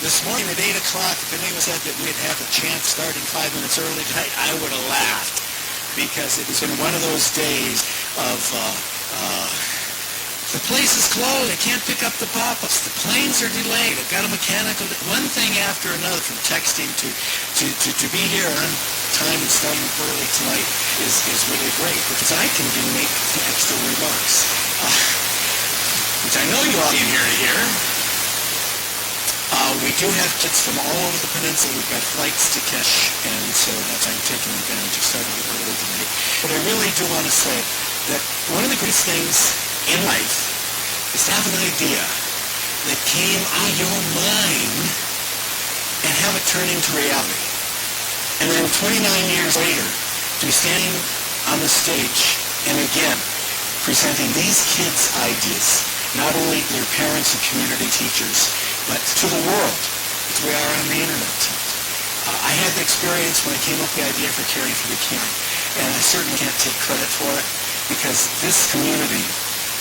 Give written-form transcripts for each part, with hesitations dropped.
This morning at 8 o'clock, if anyone said that we'd have a chance starting 5 minutes early tonight, I would have laughed, because it has been one of those days of the place is closed. I can't pick up the pop-ups. The planes are delayed. I've got a mechanical... One thing after another, from texting to be here on time and starting early tonight is really great, because I can make the extra remarks, which I know you all came here to hear. We do have kids from all over the peninsula. We've got flights to catch, and so that's why I'm taking advantage of starting early tonight. But I really do want to say that one of the greatest things in life is to have an idea that came out of your mind and have it turn into reality. And then 29 years later, to be standing on the stage and again presenting these kids' ideas, not only their parents and community teachers, but to the world, as we are on the internet. I had the experience when I came up with the idea for Caring for the Kenai, and I certainly can't take credit for it, because this community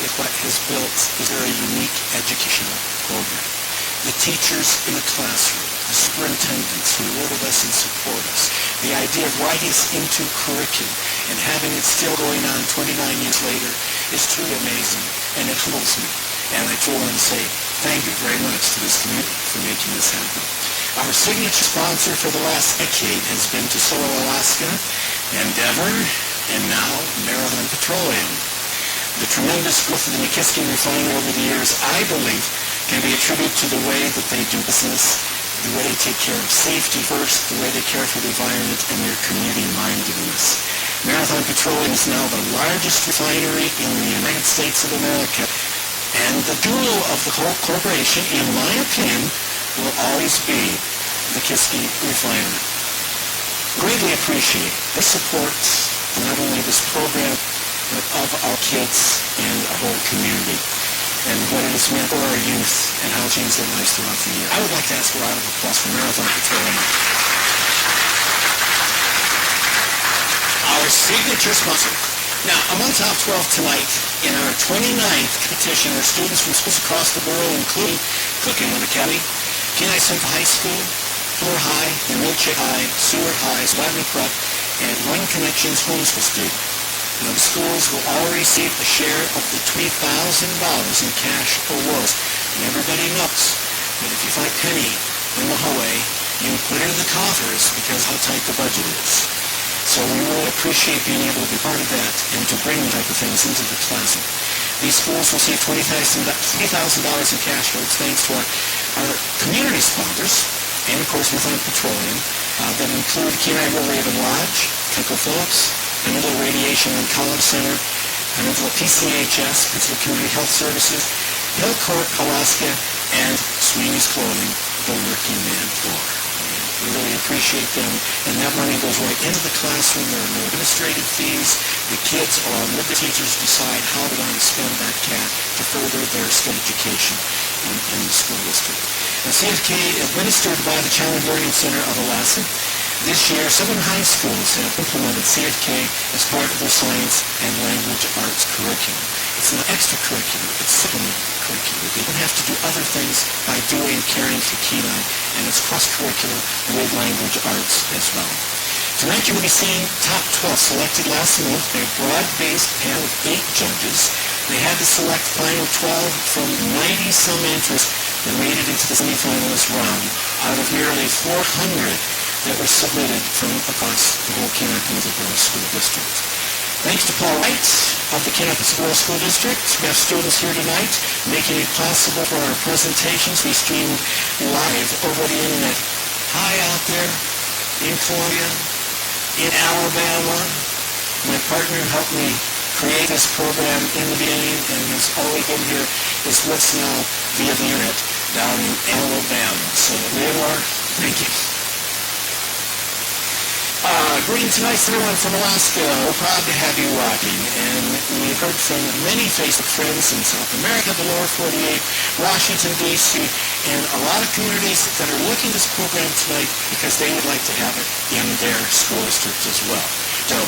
is what has built a very unique educational program. The teachers in the classroom, the superintendents who work with us and support us, the idea of writing us into curriculum and having it still going on 29 years later is truly amazing, and it humbles me. And I do want to say thank you very much to this community for making this happen. Our signature sponsor for the last decade has been Tesoro, Alaska, Endeavor, and now Marathon Petroleum. The tremendous growth of the Nikiski refinery over the years, I believe, can be attributed to the way that they do business, the way they take care of safety first, the way they care for the environment, and their community-mindedness. Marathon Petroleum is now the largest refinery in the United States of America. And the jewel of the whole corporation, in my opinion, will always be the Kiski Refinery. Greatly appreciate the support, not only this program, but of our kids and our whole community, and what it has meant for our youth and how it changed their lives throughout the year. I would like to ask a round of applause for Marathon Petroleum. Our signature sponsor. Now, among top 12 tonight, in our 29th competition, are students from schools across the world, including Cook Inland Academy, Kenai Central High School, Fuller High, Milchick High, Seward High, Swadman Prep, and One Connections homeschool student. Now, the schools will all receive a share of the $20,000 in cash awards. And everybody knows that if you find a penny in the hallway, you put it in the coffers because how tight the budget is. So we really appreciate being able to be part of that and to bring the type of things into the classroom. These schools will receive $20,000 in cash awards thanks to our community sponsors, and of course Marathon Petroleum, that include Kenai River Raven Lodge, Kenko Phillips, Peninsula Radiation and College Center, Peninsula PCHS, Peninsula Community Health Services, Hillcourt, Alaska, and Sweeney's Clothing, the Working Man Floor. We really appreciate them, and that money goes right into the classroom. There are no administrative fees. The kids, along with the teachers, decide how they're going to spend that cash to further their STEM education in the school district. Now, CFK is administered by the Challenge Learning Center of Alaska. This year, 7 high schools have implemented CFK as part of their science and language arts curriculum. It's not extracurricular, it's supplementary curricular. They don't have to do other things by doing Caring for Kenai, and it's cross-curricular with language arts as well. Tonight you will be seeing top 12 selected last month by a broad-based panel of 8 judges. They had to select final 12 from 90-some entries that made it into the semifinalist round out of nearly 400 that were submitted from across the whole Kenai Peninsula School District. Thanks to Paul Wright of the Kenai Peninsula School District. We have students here tonight making it possible for our presentations. We stream live over the internet. Hi out there in Columbia, in Alabama. My partner helped me create this program in the beginning, and has always been here is with us now via the internet down in Alabama. So Leonor, thank you. Greetings tonight, everyone from Alaska. We're proud to have you watching, and we've heard from many Facebook friends in South America, the lower 48, Washington, D.C., and a lot of communities that are looking at this program tonight because they would like to have it in their school district as well. So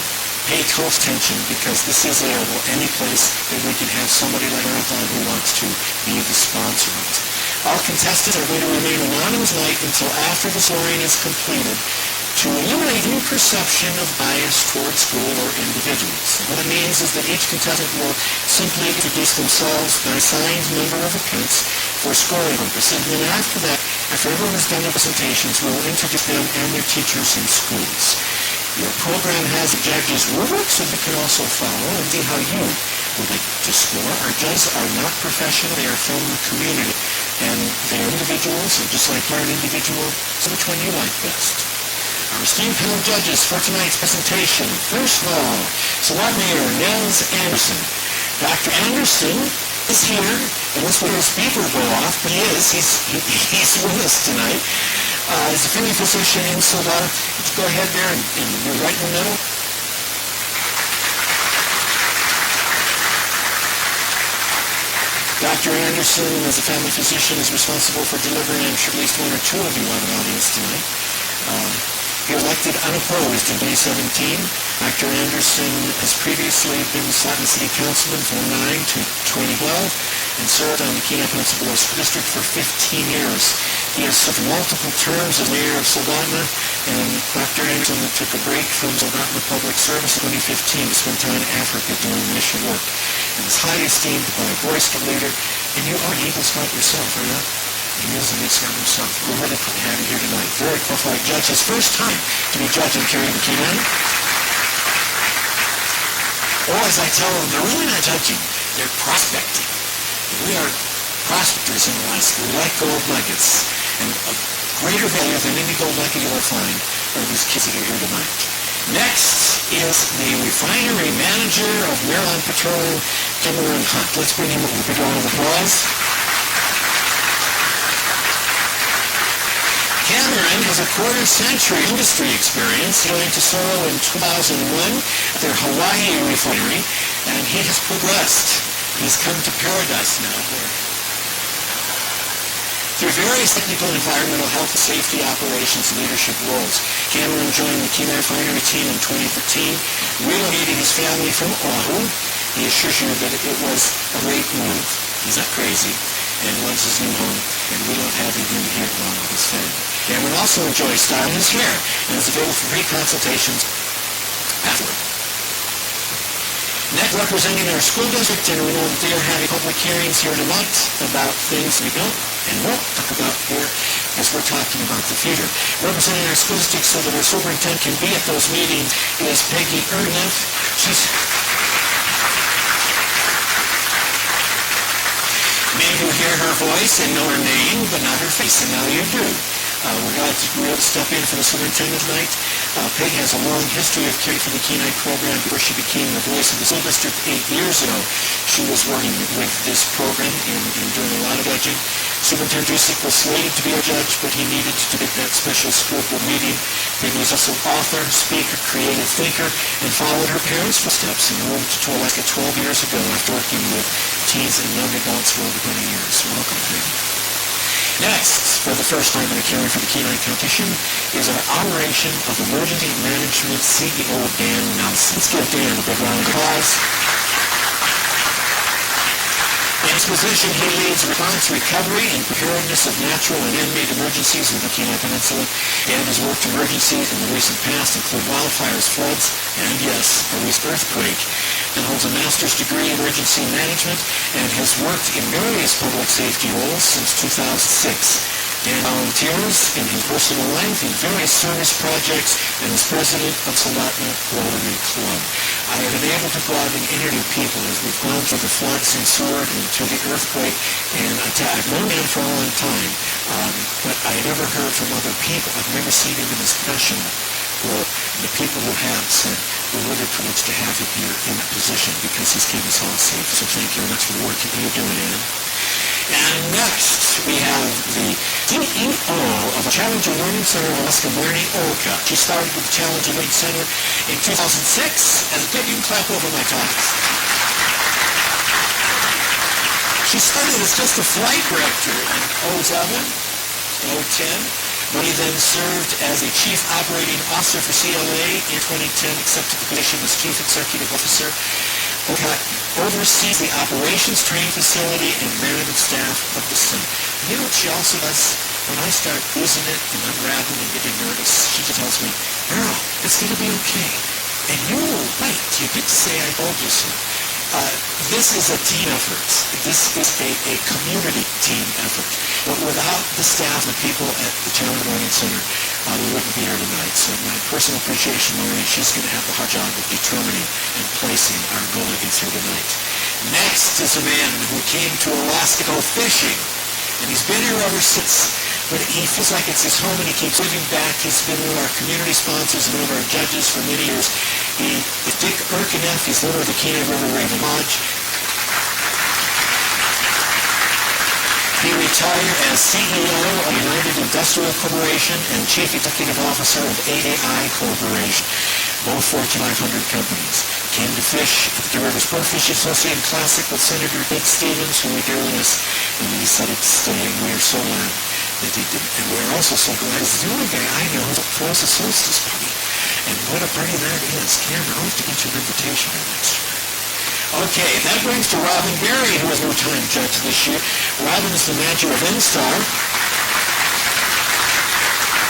pay close attention, because this is available any place that we can have somebody like Marathon who wants to be the sponsor of it. All contestants are going to remain anonymous tonight until after the scoring is completed to eliminate any perception of bias towards school or individuals. What it means is that each contestant will simply introduce themselves by assigned number of appearance for scoring purposes. And then after that, after everyone has done their presentations, we'll introduce them and their teachers in schools. Your program has a judge's rubric, so you can also follow and see how you would like to score. Our judges are not professional. They are from the community. And they are individuals, and just like you're an individual, so which one you like best? Our esteemed panel of judges for tonight's presentation. First of all, Salat Mayor Nels Anderson. Dr. Anderson is here, and let's put his beeper go off, but he's with us tonight. He's a family physician in Salat. Go ahead there, and you're right in the middle. Dr. Anderson, as a family physician, is responsible for delivering, I'm sure, at least one or two of you on an audience tonight. He was elected unopposed in 2017. Dr. Anderson has previously been Soldotna City Councilman from 2009 to 2012 and served on the Kenai Peninsula School District for 15 years. He has served multiple terms as mayor of Soldotna, and Dr. Anderson took a break from Soldotna Public Service in 2015 to spend time in Africa doing mission work. And is highly esteemed by a Boy Scout leader, and you are an Eagle Scout yourself, are you not? He is an Eagle Scout himself. We're really glad to have you here tonight. Very qualified judge. His first time to be judge in Kenai. Or as I tell them, they're really not judging. They're prospecting. We are prospectors in Alaska. We like gold nuggets. And a greater value than any gold nugget you'll ever find are these kids that are here tonight. Next is the refinery manager of Maryland Petroleum, Cameron Hunt. Let's bring him up with a big round of applause. Cameron has a quarter-century industry experience. He joined Tesoro in 2001 at their Hawaii refinery, and he has progressed. He's come to paradise now. Through various technical, environmental, health, safety, operations, and leadership roles, Cameron joined the Kenai refinery team in 2013, relocating his family from Oahu. He assures you that it was a great move. He's not crazy and loves his new home, and we love having him here along with his family. Cameron also enjoys styling his hair and is available for free consultations afterward. Next, representing our school district, and we know that they are having public hearings here tonight about things we don't and won't talk about here as we're talking about the future. Representing our school district so that our superintendent can be at those meetings is Peggy Erdneff. Many of you hear her voice and know her name, but not her face, and now you do. We're glad to be able to step in for the superintendent tonight. Peggy has a long history of caring for the Kenai program before she became the voice of the school district 8 years ago. She was working with this program and doing a lot of judging. Superintendent Dusick was slated to be a judge, but he needed to get that special school board meeting. Peggy was also author, speaker, creative thinker, and followed her parents' footsteps and moved to Alaska 12 years ago after working with teens and young adults for over 20 years. Welcome, Peggy. Next, for the first time in a Caring for the Kenai competition, is our Operation of Emergency Management CEO, Dan Nelson. Let's give Dan a big round of applause. In his position, he leads response, recovery, and preparedness of natural and man-made emergencies in the Kenai Peninsula, and has worked emergencies in the recent past include wildfires, floods, and yes, a recent earthquake, and holds a master's degree in emergency management and has worked in various public safety roles since 2006. Dan volunteers in his personal life in various service projects and is president of Soldotna Rotary Club. I have been able to go out and interview people as we've gone through the floods in Seward and through the earthquake, and I've known Dan for a long time, but I had never heard from other people. I've never seen him in his profession where the people who have said, we're really privileged to have him here in that position because he's keeping us all safe. So thank you very much for the work that you're doing, Dan. And next, we have the CEO of the Challenge Learning Center of Alaska, Marnie Olka. She started with the Challenge Learning Center in 2006. As a good, you can clap over my talks. She started as just a flight director in 07, 010. Marnie then served as a Chief Operating Officer for CLA in 2010, accepted the position as Chief Executive Officer. oversees the operations training facility and management staff of the center. You know what she also does? When I start losing it and unraveling and getting nervous, she just tells me, Earl, it's going to be okay. And you're right. You get to say I told you so. This is a team effort. This is a community team effort. But without the staff and the people at the Challenge Learning Center, we wouldn't be here tonight. So my personal appreciation, Maureen, she's going to have the hard job of determining and placing our delegates here tonight. Next is a man who came to Alaska to go fishing, and he's been here ever since. But he feels like it's his home, and he keeps giving back. He's been one of our community sponsors and one of our judges for many years. He is Dick Erkeneff. He's owner of the Kenai River Raven Lodge. He retired as CEO of United Industrial Corporation and Chief Executive Officer of AAI Corporation, both Fortune 500 companies. Came to fish at the River Sport Fishing Association Classic with Senator Dick Stevens, who we dearly miss, and he decided to stay, and we are so glad that he did. And we're also so glad he's the only guy I know who throws a solstice party. And what a party that is. Cameron, I'll have to get you an invitation here next year. Okay, that brings to Robin Berry, who is a two-time judge this year. Robin is the manager of N-Star,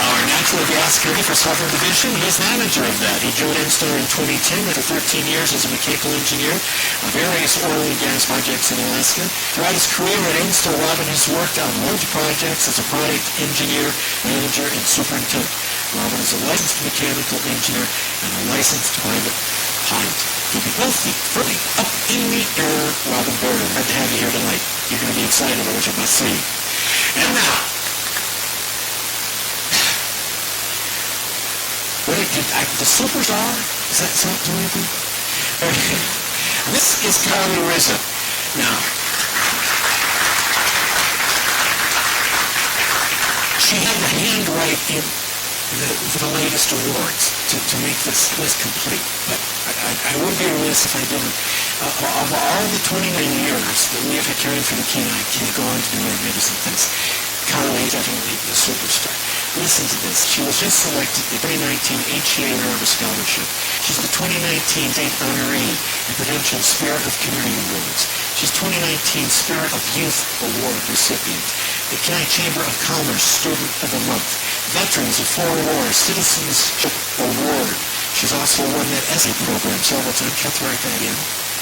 our natural gas company for Southern Division. He's manager of that. He joined N-Star in 2010 after 13 years as a mechanical engineer on various oil and gas projects in Alaska. Throughout his career at N-Star, Robin has worked on large projects as a project engineer, manager, and superintendent. Robin is a licensed mechanical engineer and a licensed pilot. He'll be both firmly up in the air, Robin Berry. Glad to have you here tonight. You're going to be excited about what you're about to see. And now, the superstar? Is that something to do? This is Carly Rizzo. Now, she had the handwrite in the latest awards to make this list complete. But I would be remiss if I didn't. Of all the 29 years that we have had caring for the Kenai, can go on to do magnificent things. Carly is definitely the superstar. Listen to this. She was just selected the 2019 HCA Nervous Scholarship. She's the 2019 State Honoree and Prudential Spirit of Community Awards. She's 2019 Spirit of Youth Award recipient. The Kenai Chamber of Commerce Student of the Month. Veterans of Foreign Wars Citizenship Award. She's also won that essay program several times. Let's write that in.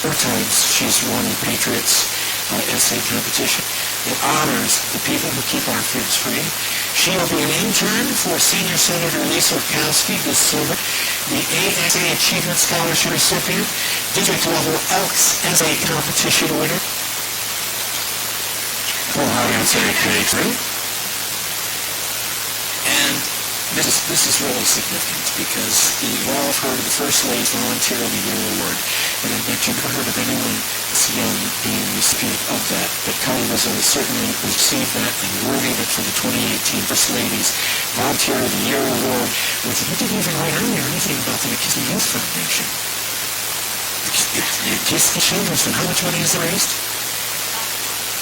4 times she's won the Patriots essay competition. It honors the people who keep our kids free. She will be an intern for Senior Senator Lisa Orkowski this summer, the ASA Achievement Scholarship recipient, district level Elks essay competition winner. Full audience K3. And this is really significant because you've all heard of the First Lady's Volunteer of the Year Award, and I bet you've heard of anyone this young being recipient of that. But Carly Rizzo certainly received that and worthy of it for the 2018 First Lady's Volunteer of the Year Award, which you didn't even write on there anything about the McKinsey Youth Foundation. The McKinsey Children's Fund, how much money has it raised?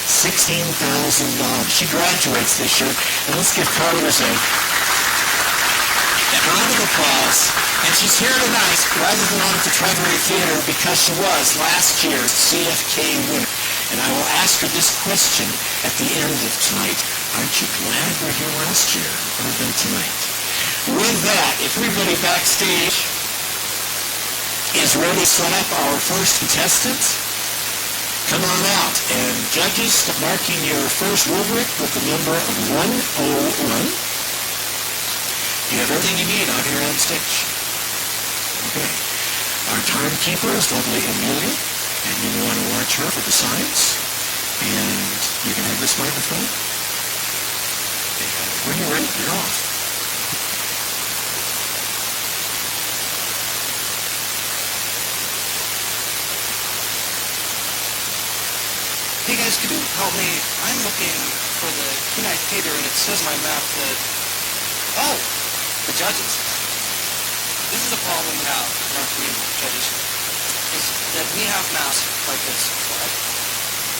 $16,000. She graduates this year, and let's give Carly Rizzo a round of applause. And she's here tonight rather than on at the Treasury Theater because she was last year's CFK winner. And I will ask her this question at the end of tonight. Aren't you glad we're here last year rather than tonight? With that, if everybody backstage is ready to set up our first contestant, come on out. And judges, start marking your first rubric with the number of 101. You have everything you need out here on stage. Okay. Our timekeeper is lovely Amelia, and you want to watch her for the signs. And you can have this microphone. And when you're ready, you're off. Hey guys, could you help me? I'm looking for the Kenai Theater, and it says on my map that, the judges. This is the problem we have in our community, judges, is that we have maps like this, right?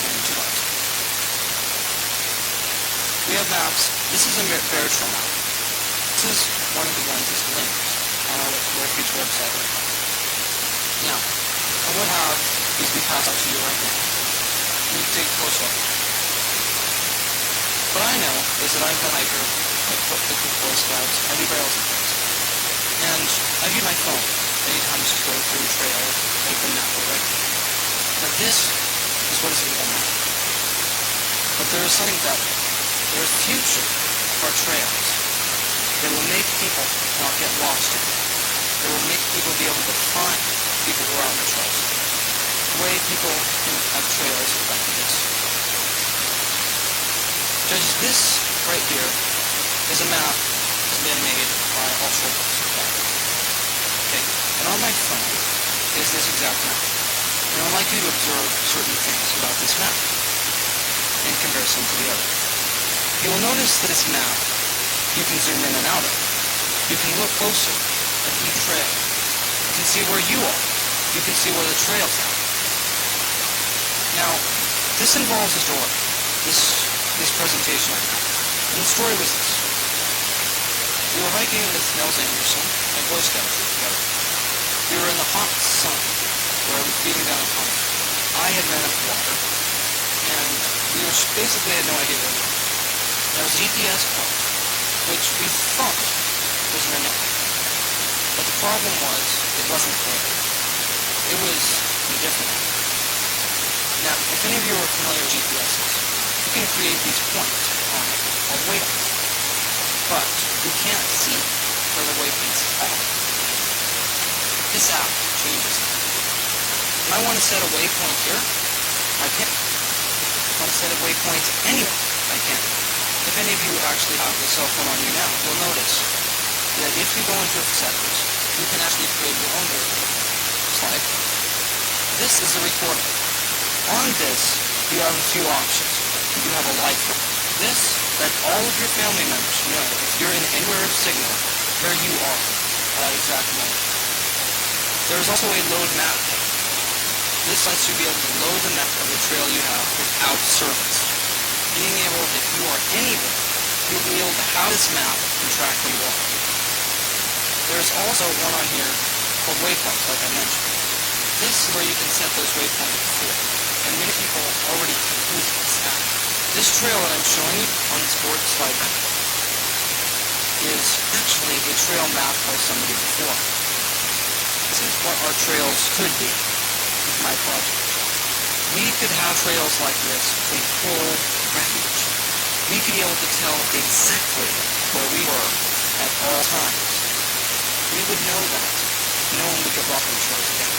And 2 bucks. We have maps. This is a marriage trail map. This is one of the ones that's linked on our Refuge website right now. Now, I would have is being passed out to you right now. You need to take a close look. What I know is that I've been a hiker, I've put the Boy Scouts, I do trails and things. And I've used my phone many times to go through trails, make them map right. But this is what is a Google map. But there is something better. There is future for trails that will make people not get lost in it. That will make people be able to find people who are on the trails. The way people can have trails like this. Judges, this right here is a map that's been made by Ultra Supply. Okay, and on my phone is this exact map. And I'd like you to observe certain things about this map in comparison to the other. You will notice that this map you can zoom in and out of. You can look closer at each trail. You can see where you are. You can see where the trails are. Now, this involves a story. This presentation I have. And the story was this. We were hiking with Nels Anderson, my Boy Scout troop together. We were in the hot sun, where we were beating down a pump. I had ran up water, and we were basically had no idea where we were. There was a GPS point, which we thought was in the net. But the problem was, it wasn't there. It was in a different one. Now, if any of you are familiar with GPSs, you can create these points on a waypoint, but you can't see where the waypoints are. This app changes that. If I want to set a waypoint here, I can. If I want to set a waypoint anywhere, I can. If any of you actually have the cell phone on you now, you'll notice that if you go into settings, you can actually create your own waypoint. Slide. This is the recorder. On this, you have a few options. You have a light for this, let all of your family members know if you're in anywhere of signal where you are at that exact moment. There is also a load map. This lets you be able to load the map of the trail you have without service. Being able, if you are anywhere, you'll be able to have this map and track where you are. There's also one on here called waypoints, like I mentioned. This is where you can set those waypoints for. And many people already use this app. This trail that I'm showing you on this board slide is actually a trail mapped by somebody before. This is what our trails could be with my project. We could have trails like this for the whole refuge. We could be able to tell exactly where we were at all times. We would know that. No one would get lost on the trails again,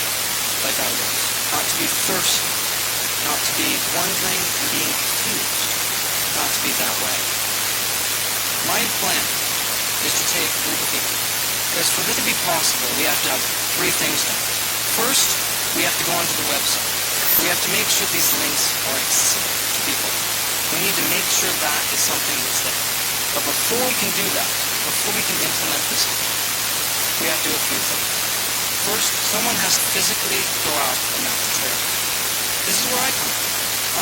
like I was. Not to be thirsty. Not to be wondering and being confused. Not to be that way. My plan is to take a group of people. Because for this to be possible, we have to have three things done. First, we have to go onto the website. We have to make sure these links are accessible to people. We need to make sure that is something that's there. But before we can do that, before we can implement this, we have to do a few things. First, someone has to physically go out and map the trail. This is where I come in.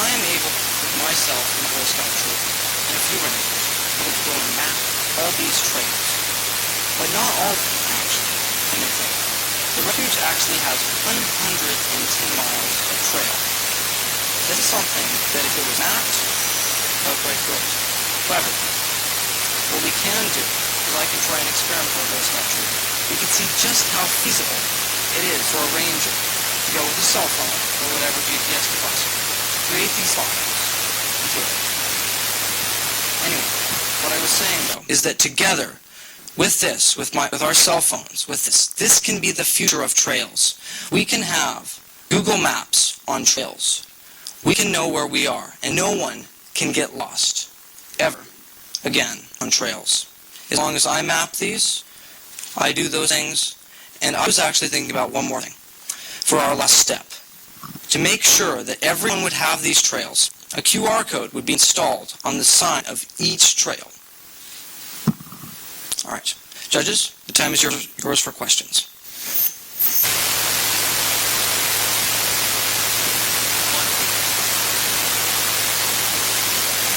I am able, with myself and the Boy Scout troop, and a few rangers, able to go and map all these trails. But not all of them, actually, can they think. The refuge actually has 110 miles of trail. This is something that if it was mapped, that would break rules. However, what we can do is I can try an experiment with Boy Scout troop. We can see just how feasible it is for a ranger to go with a cell phone or whatever GPS device, create these files, and do it. Anyway, what I was saying though is that together with this, with our cell phones, with this can be the future of trails. We can have Google Maps on trails. We can know where we are, and no one can get lost ever again on trails. As long as I map these, I do those things, and I was actually thinking about one more thing for our last step. To make sure that everyone would have these trails, a QR code would be installed on the side of each trail. All right. Judges, the time is yours for questions.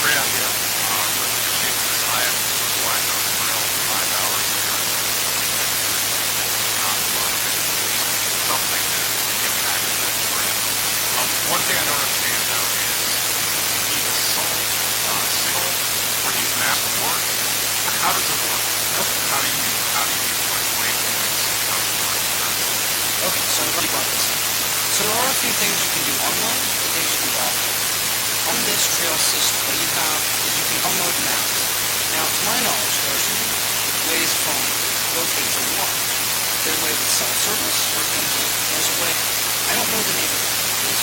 Great idea. Really appreciate the desire to wind on the trail for 5 hours. Not fun, but at least something to get back to that trail. how does it work? How do you put waypoints out of work? Okay, so I'm ready about this. So there are a few things you can do online and things you can do offline. On this trail system, what you have is you can download maps. Now, to my knowledge, there are two ways from locating where you are. There's a way with self-service, or there's a way, I don't know the name of it, is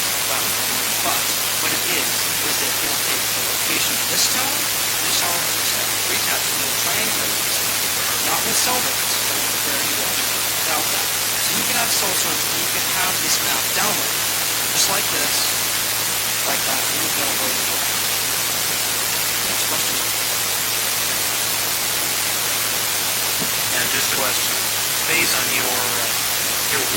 but what it is that it'll take the location of this tower, this tower, and this tower. Three tabs, and it'll triangulate this tower. Not with cell records, but with where you are, without that. So you can have self-service, and you can have this map downloaded, just like this, like that, and you can avoid it all. Next question. And just a question, based on your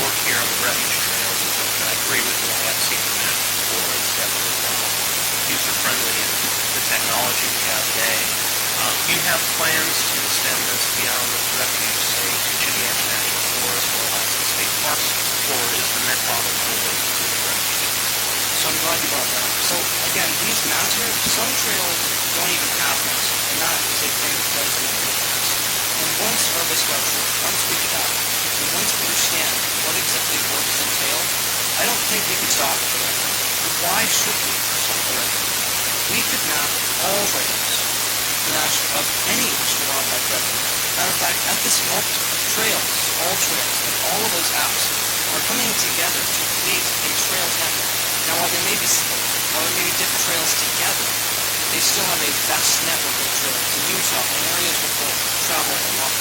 work here on the refuge trails, and I agree with you, I have seen the map before, it's definitely user-friendly and the technology we have today. Do you have plans to extend this beyond the refuge, say, to Chittiash National Forest or Alaska State Parks, or is the net model limited to the refuge? So I'm glad you brought that up. So again, these maps here, some trails don't even have maps, and that is a thing that does make a difference. And once our structure, once we get that, and once we understand what exactly works entail, I don't think we could stop at the record. But why should we stop at the record? We could map all trails of any national wildlife record. Matter of fact, at this moment, trails, and all of those apps are coming together to create a trail network. Now, while there may be different trails together, they still have a vast network of trails in Utah and areas where people travel a lot,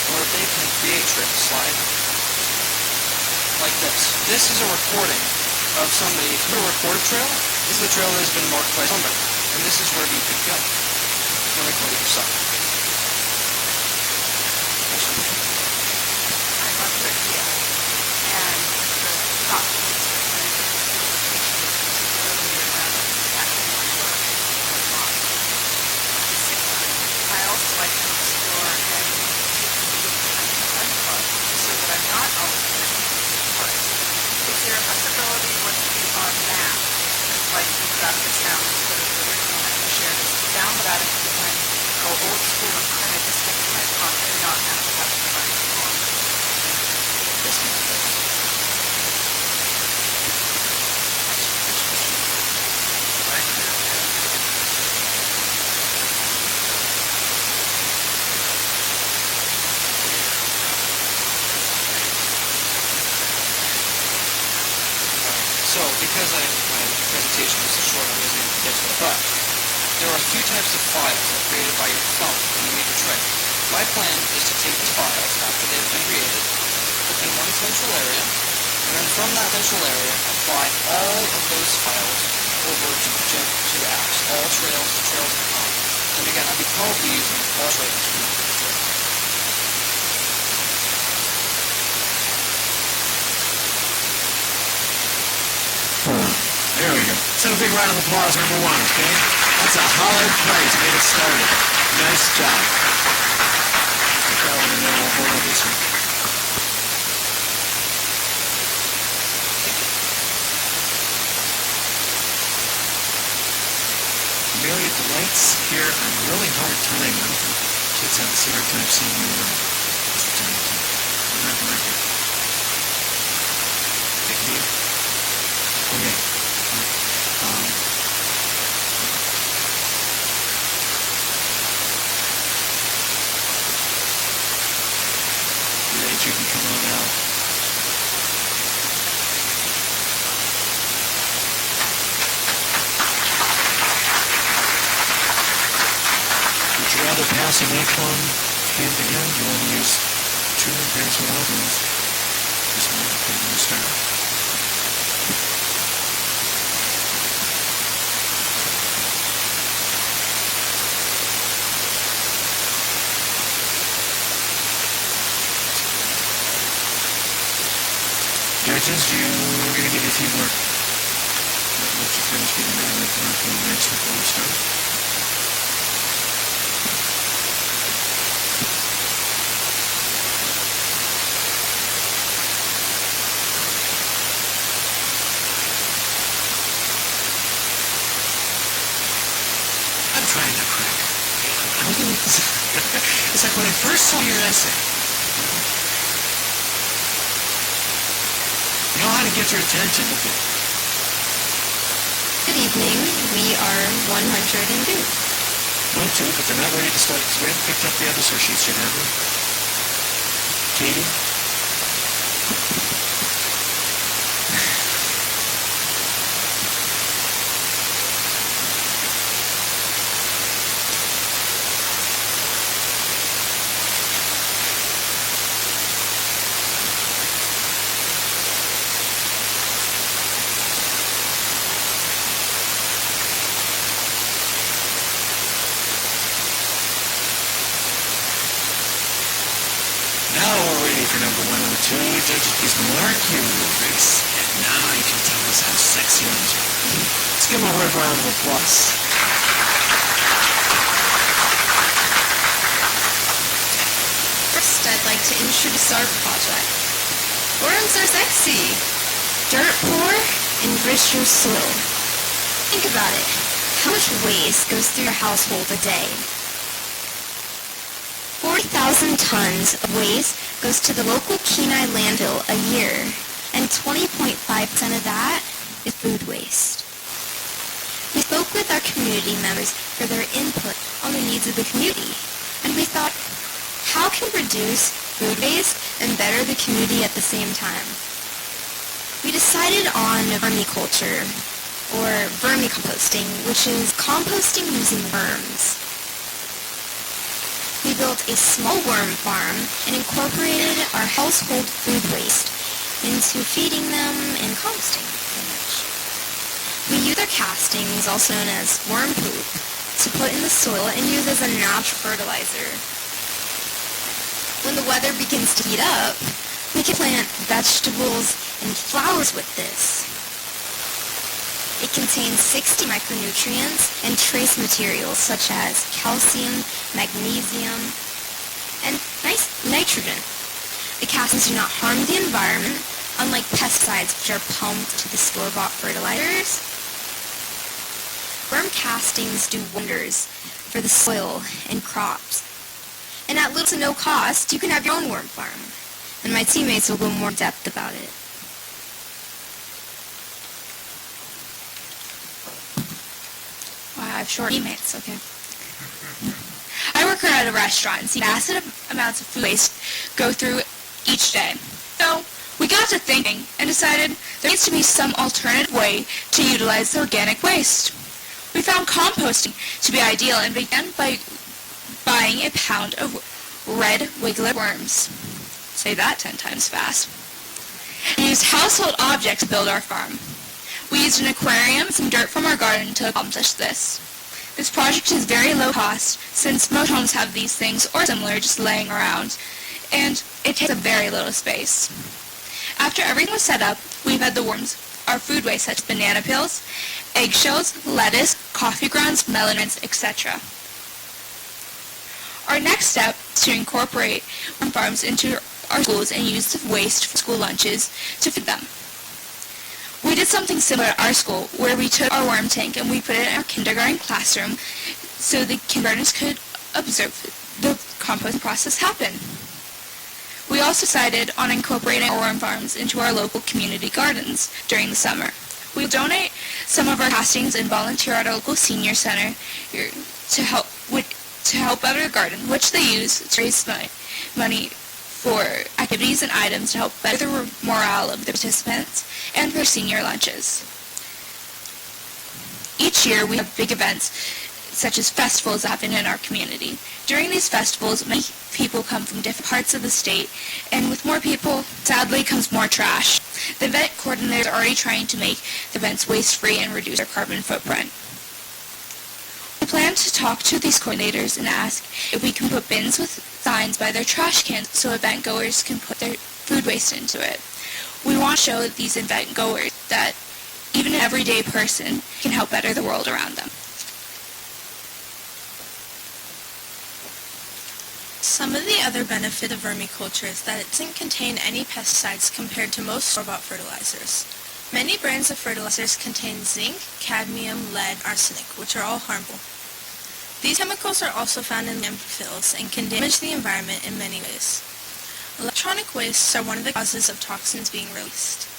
where they can create trails. Slide like this. This is a recording of somebody. If you record a trail, this is a trail that has been marked by somebody, and this is where you could go. You can record it yourself. I love your idea. And the thought piece I also like to explore and take unplug so that I'm not always in parts. Is there a possibility once we are map, like we've got the town instead of the original map we shared, is to download that and then go old school and kind of just stick in my pocket and not have to have the device on? Yes, ma'am. So, because my presentation was so short, I wasn't able to get to it, but there are a few types of files that are created by your phone when you make a trip. My plan is to take these files after they've been created, put them in one central area, and then from that central area, apply all of those files over to the apps, all trails.com. And again, I'll be probably using all trails for my trip. There we go. So a big round of applause, number one, okay? That's a hard play to get it started. Nice job. I want to know more of this one. Mary, the lights here are really hard time. Kids have a hard time seeing you around. I'm not record. Thank you. Okay. You can come on out. Would you rather pass an Acorn can again? Do you want to use two and pass one out? Just one. Okay, we'll start. Judges, we're going to give you a few more. Let you finish getting that next before we start. I'm trying to crack. It's like when I first saw your essay, you know how to get your attention. Good evening. We are 102. 102, but they're not ready to start because we haven't picked up the other source sheets yet, have we? Katie? Now we're ready for number 102. Judge these monarchy rubrics. And now you can tell us how sexy ones are. Let's give them a round of applause. First, I'd like to introduce our project. Worms are sexy. Dirt poor, enrich your soil. Think about it. How much waste goes through your household a day? 40,000 tons of waste goes to the local Kenai landfill a year, and 20.5% of that is food waste. We spoke with our community members for their input on the needs of the community, and we thought, how can we reduce food waste and better the community at the same time? We decided on vermiculture, or vermicomposting, which is composting using worms. We built a small worm farm and incorporated our household food waste into feeding them and composting, pretty much. We use our castings, also known as worm poop, to put in the soil and use as a natural fertilizer. When the weather begins to heat up, we can plant vegetables and flowers with this. It contains 60 micronutrients and trace materials such as calcium, magnesium, and nitrogen. The castings do not harm the environment, unlike pesticides which are pumped to the store-bought fertilizers. Worm castings do wonders for the soil and crops. And at little to no cost, you can have your own worm farm. And my teammates will go more in depth about it. I have short teammates, okay. I work at a restaurant and see massive amounts of food waste go through each day. So we got to thinking and decided there needs to be some alternative way to utilize the organic waste. We found composting to be ideal and began by buying a pound of red wiggler worms. Say that 10 times fast. We used household objects to build our farm. We used an aquarium and some dirt from our garden to accomplish this. This project is very low cost since most homes have these things or similar just laying around, and it takes up very little space. After everything was set up, we fed the worms our food waste such as banana peels, eggshells, lettuce, coffee grounds, melons, etc. Our next step is to incorporate worm farms into our schools and use the waste for school lunches to feed them. We did something similar at our school where we took our worm tank and we put it in our kindergarten classroom so the kindergartners could observe the composting process happen. We also decided on incorporating our worm farms into our local community gardens during the summer. We donate some of our castings and volunteer at our local senior center to help better the garden, which they use to raise money for activities and items to help better the morale of the participants and for senior lunches. Each year we have big events such as festivals that happen in our community. During these festivals, many people come from different parts of the state, and with more people, sadly, comes more trash. The event coordinators are already trying to make the events waste-free and reduce their carbon footprint. We plan to talk to these coordinators and ask if we can put bins with signs by their trash cans so event goers can put their food waste into it. We want to show these event goers that even an everyday person can help better the world around them. Some of the other benefit of vermiculture is that it doesn't contain any pesticides compared to most store-bought fertilizers. Many brands of fertilizers contain zinc, cadmium, lead, arsenic, which are all harmful. These chemicals are also found in landfills and can damage the environment in many ways. Electronic wastes are one of the causes of toxins being released.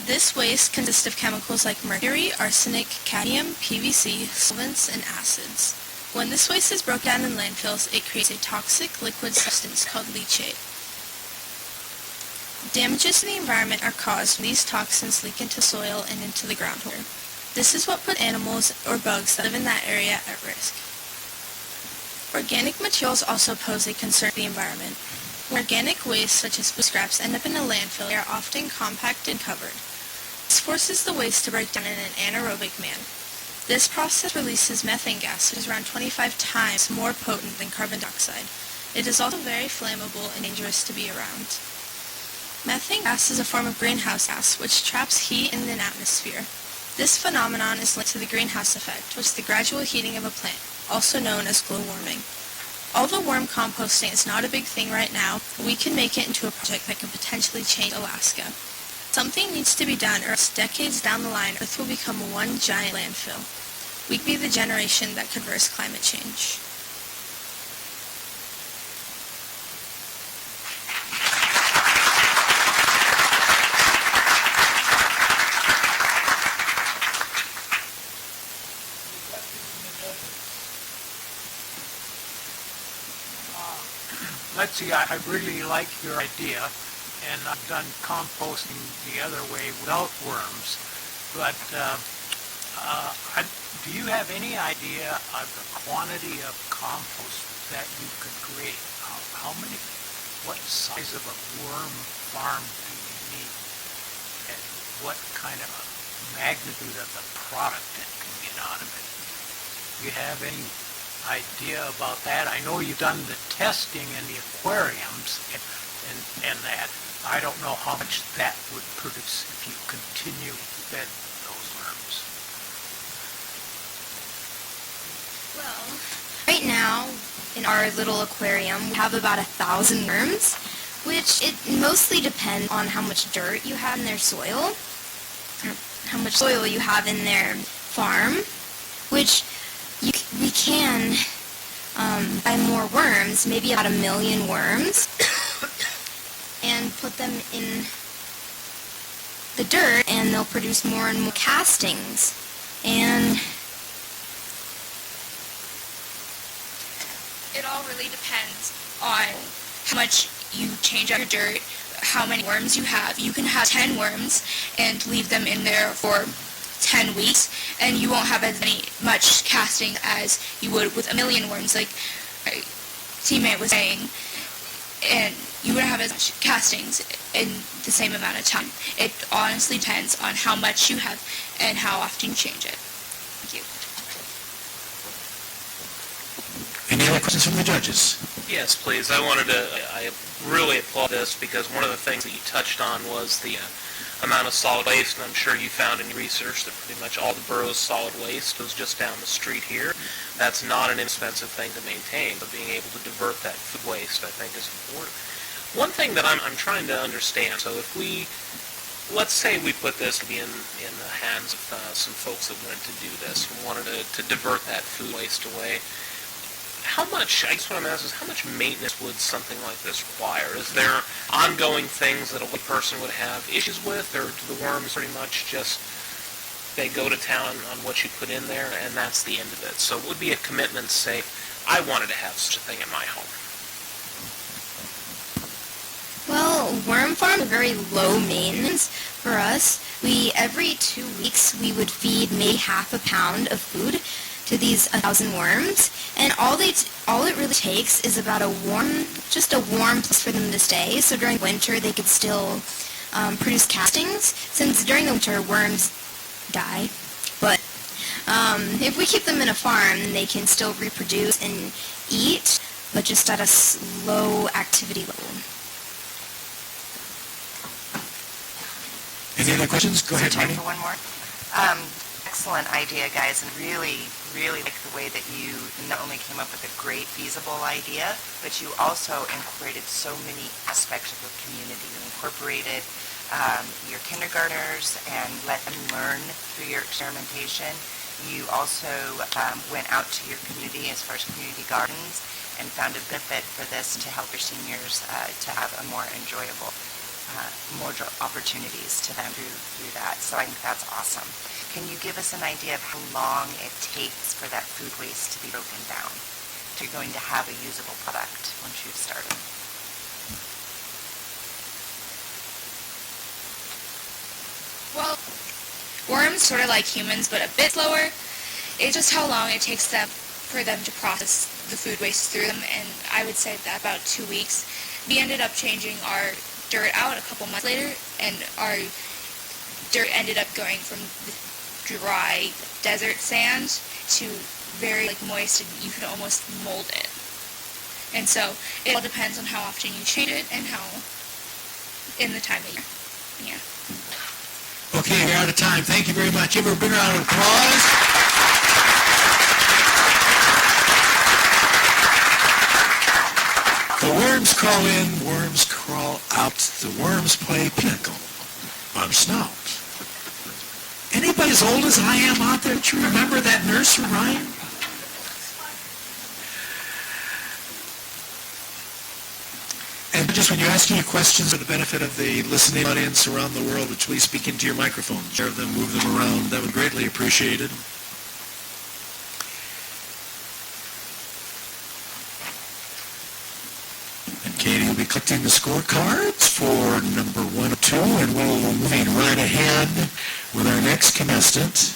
This waste consists of chemicals like mercury, arsenic, cadmium, PVC, solvents, and acids. When this waste is broken down in landfills, it creates a toxic liquid substance called leachate. Damages to the environment are caused when these toxins leak into soil and into the groundwater. This is what puts animals or bugs that live in that area at risk. Organic materials also pose a concern to the environment. When organic waste, such as food scraps, end up in a landfill, they are often compacted and covered. This forces the waste to break down in an anaerobic manner. This process releases methane gas, which is around 25 times more potent than carbon dioxide. It is also very flammable and dangerous to be around. Methane gas is a form of greenhouse gas, which traps heat in an atmosphere. This phenomenon is linked to the greenhouse effect, which is the gradual heating of a plant, also known as global warming. Although worm composting is not a big thing right now, we can make it into a project that can potentially change Alaska. Something needs to be done, or else decades down the line, Earth will become one giant landfill. We could be the generation that could reverse climate change. Let's see, I really like your idea, and I've done composting the other way without worms, but do you have any idea of the quantity of compost that you could create? What size of a worm farm do you need? And what kind of a magnitude of the product that can get out of it? Do you have any idea about that? I know you've done the testing in the aquariums and that. I don't know how much that would produce if you continue to fed those worms. Well, right now in our little aquarium we have about 1,000 worms, which it mostly depends on how much dirt you have in their soil, or how much soil you have in their farm, which we can buy more worms, maybe about 1 million worms, and put them in the dirt, and they'll produce more and more castings. And It all really depends on how much you change out your dirt, how many worms you have. You can have 10 worms and leave them in there for 10 weeks, and you won't have as much casting as you would with 1 million worms, like my teammate was saying, and you wouldn't have as much castings in the same amount of time. It honestly depends on how much you have and how often you change it. Thank you. Any other questions from the judges? Yes, please. I really applaud this because one of the things that you touched on was the amount of solid waste, and I'm sure you found in your research that pretty much all the borough's solid waste goes just down the street here. That's not an inexpensive thing to maintain, but being able to divert that food waste, I think, is important. One thing that I'm trying to understand, so if let's say we put this in the hands of some folks that wanted to do this and wanted to divert that food waste away, I guess what I'm asking is, how much maintenance would something like this require? Is there ongoing things that a person would have issues with, or do the worms pretty much just, they go to town on what you put in there, and that's the end of it? So it would be a commitment to say, I wanted to have such a thing in my home. well, worm farms are very low maintenance for us. Every 2 weeks we would feed maybe half a pound of food to these 1,000 worms, and all it really takes is about a warm place for them to stay. So during winter they could still produce castings, since during the winter worms die. But if we keep them in a farm, they can still reproduce and eat, but just at a slow activity level. Any other questions? Go ahead, Time Marty. for one more. Excellent idea, guys, and really like the way that you not only came up with a great, feasible idea, but you also incorporated so many aspects of the community. You incorporated your kindergartners and let them learn through your experimentation. you also went out to your community as far as community gardens and found a benefit for this to help your seniors to have a more enjoyable, opportunities to them through that. So I think that's awesome. Can you give us an idea of how long it takes for that food waste to be broken down? So you're going to have a usable product once you've started. Well, worms, sort of like humans, but a bit slower. It's just how long it takes for them to process the food waste through them, and I would say that about 2 weeks. We ended up changing our dirt out a couple months later, and our dirt ended up going from the dry desert sand to very moist, and you could almost mold it. And so it all depends on how often you change it and how in the time of year. Yeah. Okay, we're out of time. Thank you very much. Give her a big round of applause. The worms crawl in, worms crawl out. The worms play pinnacle on snout. Anybody as old as I am out there, do you remember that nursery rhyme? And just when you're asking your questions for the benefit of the listening audience around the world, please speak into your microphone. Share them, move them around. That would be greatly appreciated. And Katie will be collecting the scorecards for number 1 or 2, and we'll be moving right ahead with our next contestant.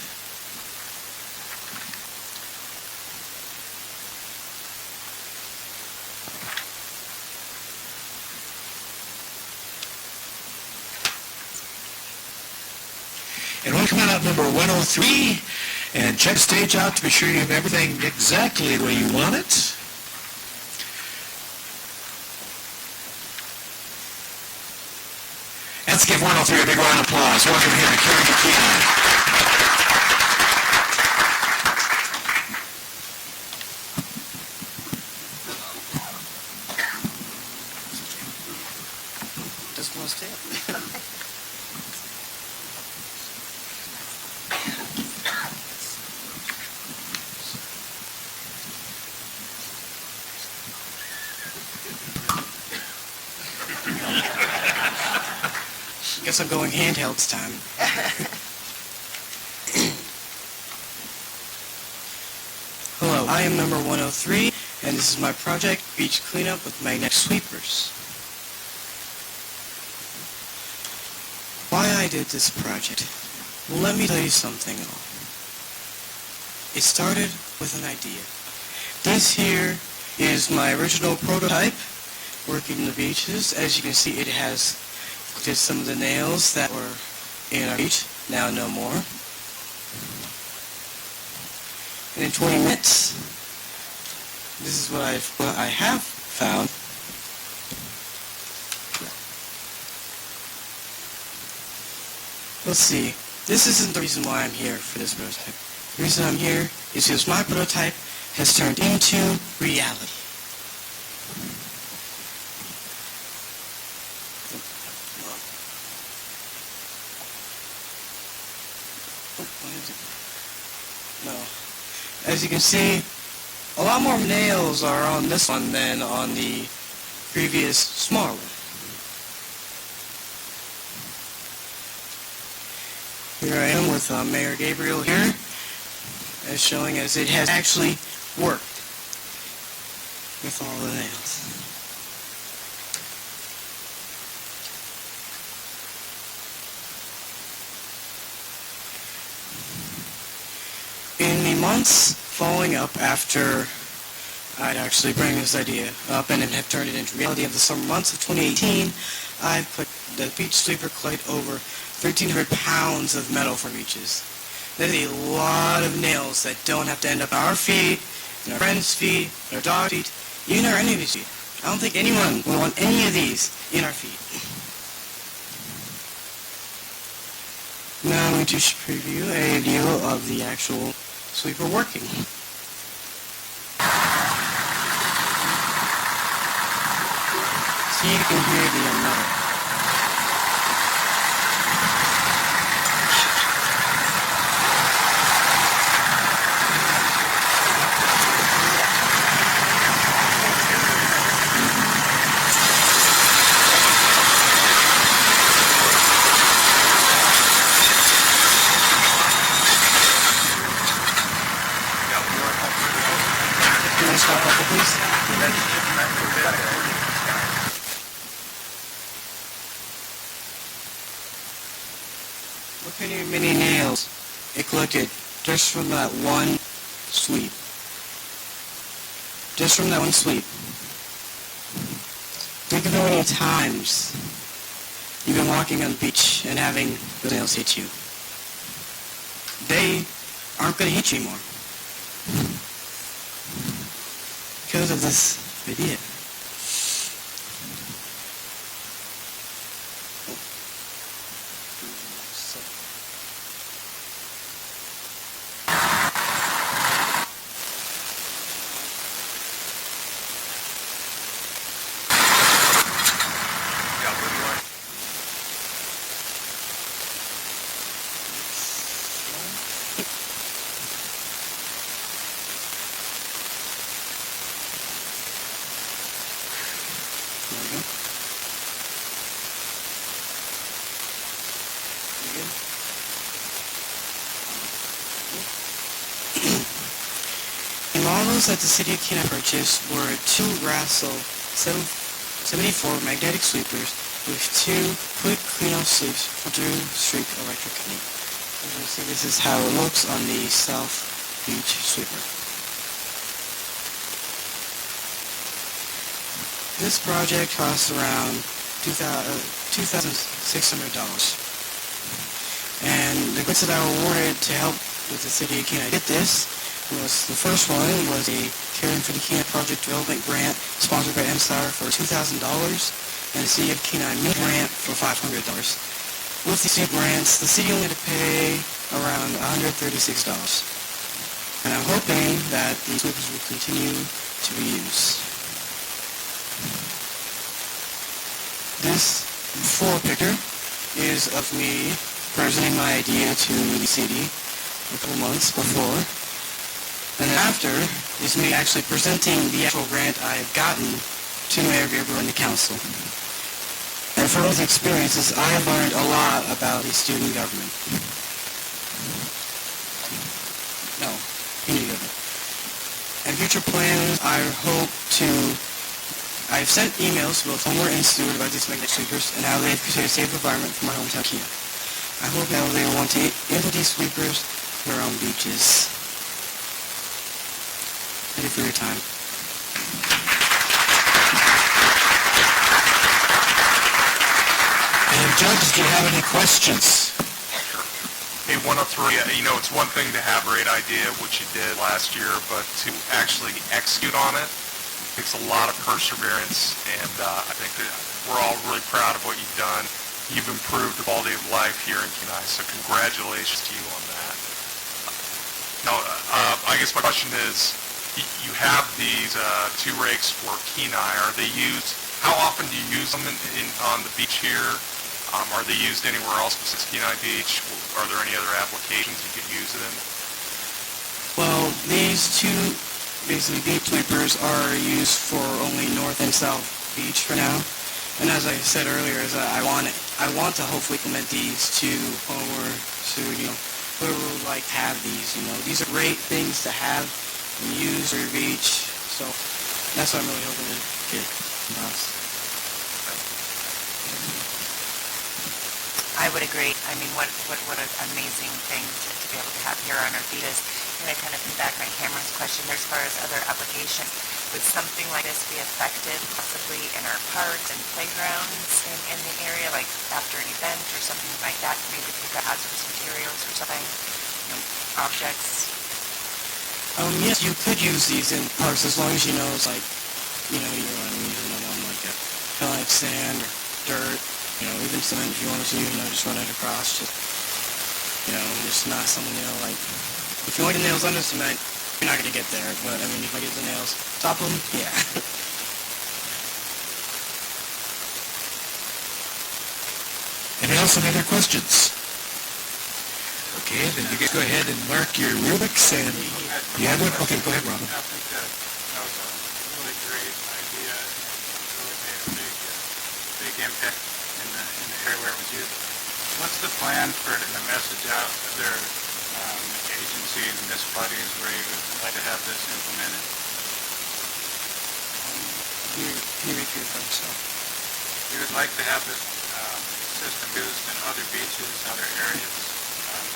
And we'll come out number 103 and check the stage out to be sure you have everything exactly the way you want it. Let's give 103 a big round of applause. Welcome here, Carrie McKeon. Just want to stay up. Guess I'm going handheld this time. Hello, I am number 103, and this is my project, Beach Cleanup with Magnetic Sweepers. Why I did this project? Well, let me tell you something. It started with an idea. This here is my original prototype, working the beaches. As you can see, it has did some of the nails that were in our beach, now no more. And in 20 minutes, this is what I have found. Let's see, this isn't the reason why I'm here for this prototype. The reason I'm here is because my prototype has turned into reality. No. As you can see, a lot more nails are on this one than on the previous smaller one. Here I am with Mayor Gabriel here, as showing as it has actually worked with all the nails. In the months following up after I'd actually bring this idea up and have turned it into reality of the summer months of 2018, I've put the beach sweeper collect over 1,300 pounds of metal for beaches. That is a lot of nails that don't have to end up at our feet, in our friends' feet, in our dog's feet, even our enemy's feet. I don't think anyone will want any of these in our feet. Now I'm going to preview a video of the actual sweeper working. See, you can hear the metal. want to start couple, please? Look at your mini nails. It collected just from that one sweep. Just from that one sweep. Think of how many times you've been walking on the beach and having the nails hit you. They aren't going to hit you anymore. Because of this idea. The models that the city of Kenai purchased were two Russell 74 magnetic sweepers with two quick clean-off sweeps for Drew Streak Electric Company. As you can see, this is how it looks on the South Beach sweeper. This project cost around $2,600. And the grants that I awarded to help with the city of Kenai get this was, the first one was a Caring for the Kenai Project Development Grant sponsored by MSTAR for $2,000 and the City of Kenai Mill Grant for $500. With these two grants, the city only had to pay around $136. And I'm hoping that these sweepers will continue to be used. This before picture is of me presenting my idea to the city a couple months before. And then after is me actually presenting the actual grant I've gotten to Mayor Gabriel and the council. And from those experiences, I have learned a lot about the student government. No, community government. And future plans, I've sent emails to both Homer and Stewart about these magnetic sweepers and how they've created a safe environment for my hometown, Kenai. I hope now they will want to implement these sweepers for their own beaches. Thank you for your time. And judges, do you have any questions? Hey, 103, it's one thing to have a great idea, which you did last year, but to actually execute on it takes a lot of perseverance, and I think that we're all really proud of what you've done. You've improved the quality of life here in Kenai, so congratulations to you on that. Now, I guess my question is, you have these two rakes for Kenai. Are they used, how often do you use them on the beach here? Are they used anywhere else besides Kenai Beach? Are there any other applications you could use it in? Well, these two basically beach sweepers are used for only North and South Beach for now. And as I said earlier, I want to hopefully implement these to Homer, to whoever would like to have these. These are great things to have and use for your beach. So that's what I'm really hoping to get from us. I would agree. I mean, what an amazing thing to be able to have here on our beaches. And I kind of put back on Cameron's question there as far as other applications. Would something like this be effective possibly in our parks and playgrounds in the area, like after an event or something like that? Maybe if you've got hazardous materials or something, objects. Yes, you could use these in parks as long as you know it's like, you're using them on like a kind of like sand or dirt, even cement if you wanted to, just run it across. Just not something, like, if you want the nails under cement, you're not going to get there, but I mean, if I get the nails top of them, yeah. Anyone else have any other questions? Okay, then you guys go ahead and mark your Rubik's, and you have one? Okay, go ahead, Robin. I think that was a really great idea, and really made a big impact in the area where it was used. What's the plan for getting the message out to other agencies, municipalities where you would like to have this implemented? you repeat your question? You would like to have this system used in other beaches, other areas.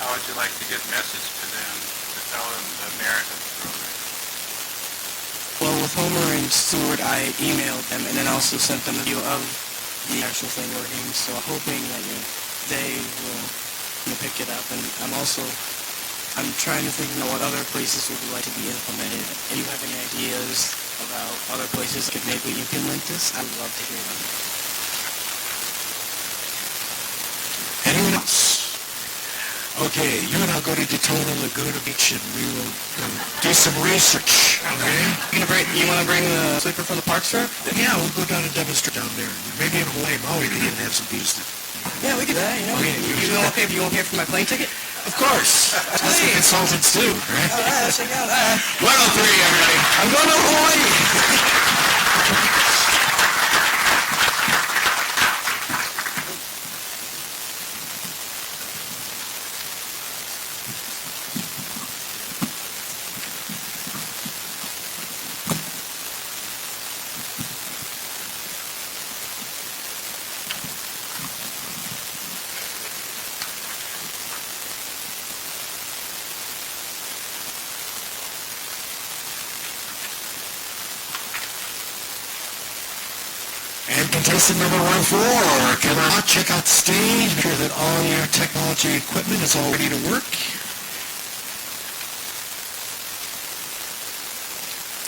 How would you like to get message to them to tell them the merit of the program? Well, with Homer and Stewart, I emailed them and then also sent them a video of the actual thing working. So I'm hoping that they will pick it up. And I'm trying to think what other places would like to be implemented. If you have any ideas about other places that could maybe implement this, I would love to hear them. Anyone else? Okay, you and I'll go to Daytona Laguna Beach and we will do some research, okay? You want to bring the sleeper from the park, sir? Yeah, we'll go down and demonstrate down there. Maybe in Hawaii, Maui, they even have some views there. Yeah, we could do that, Okay, You won't pay for my plane ticket? of course. That's what consultants do, right? All right, let's check it out. 103, everybody. I'm going to Hawaii! And contestant number 104, can I check out the stage, make sure that all your technology equipment is all ready to work?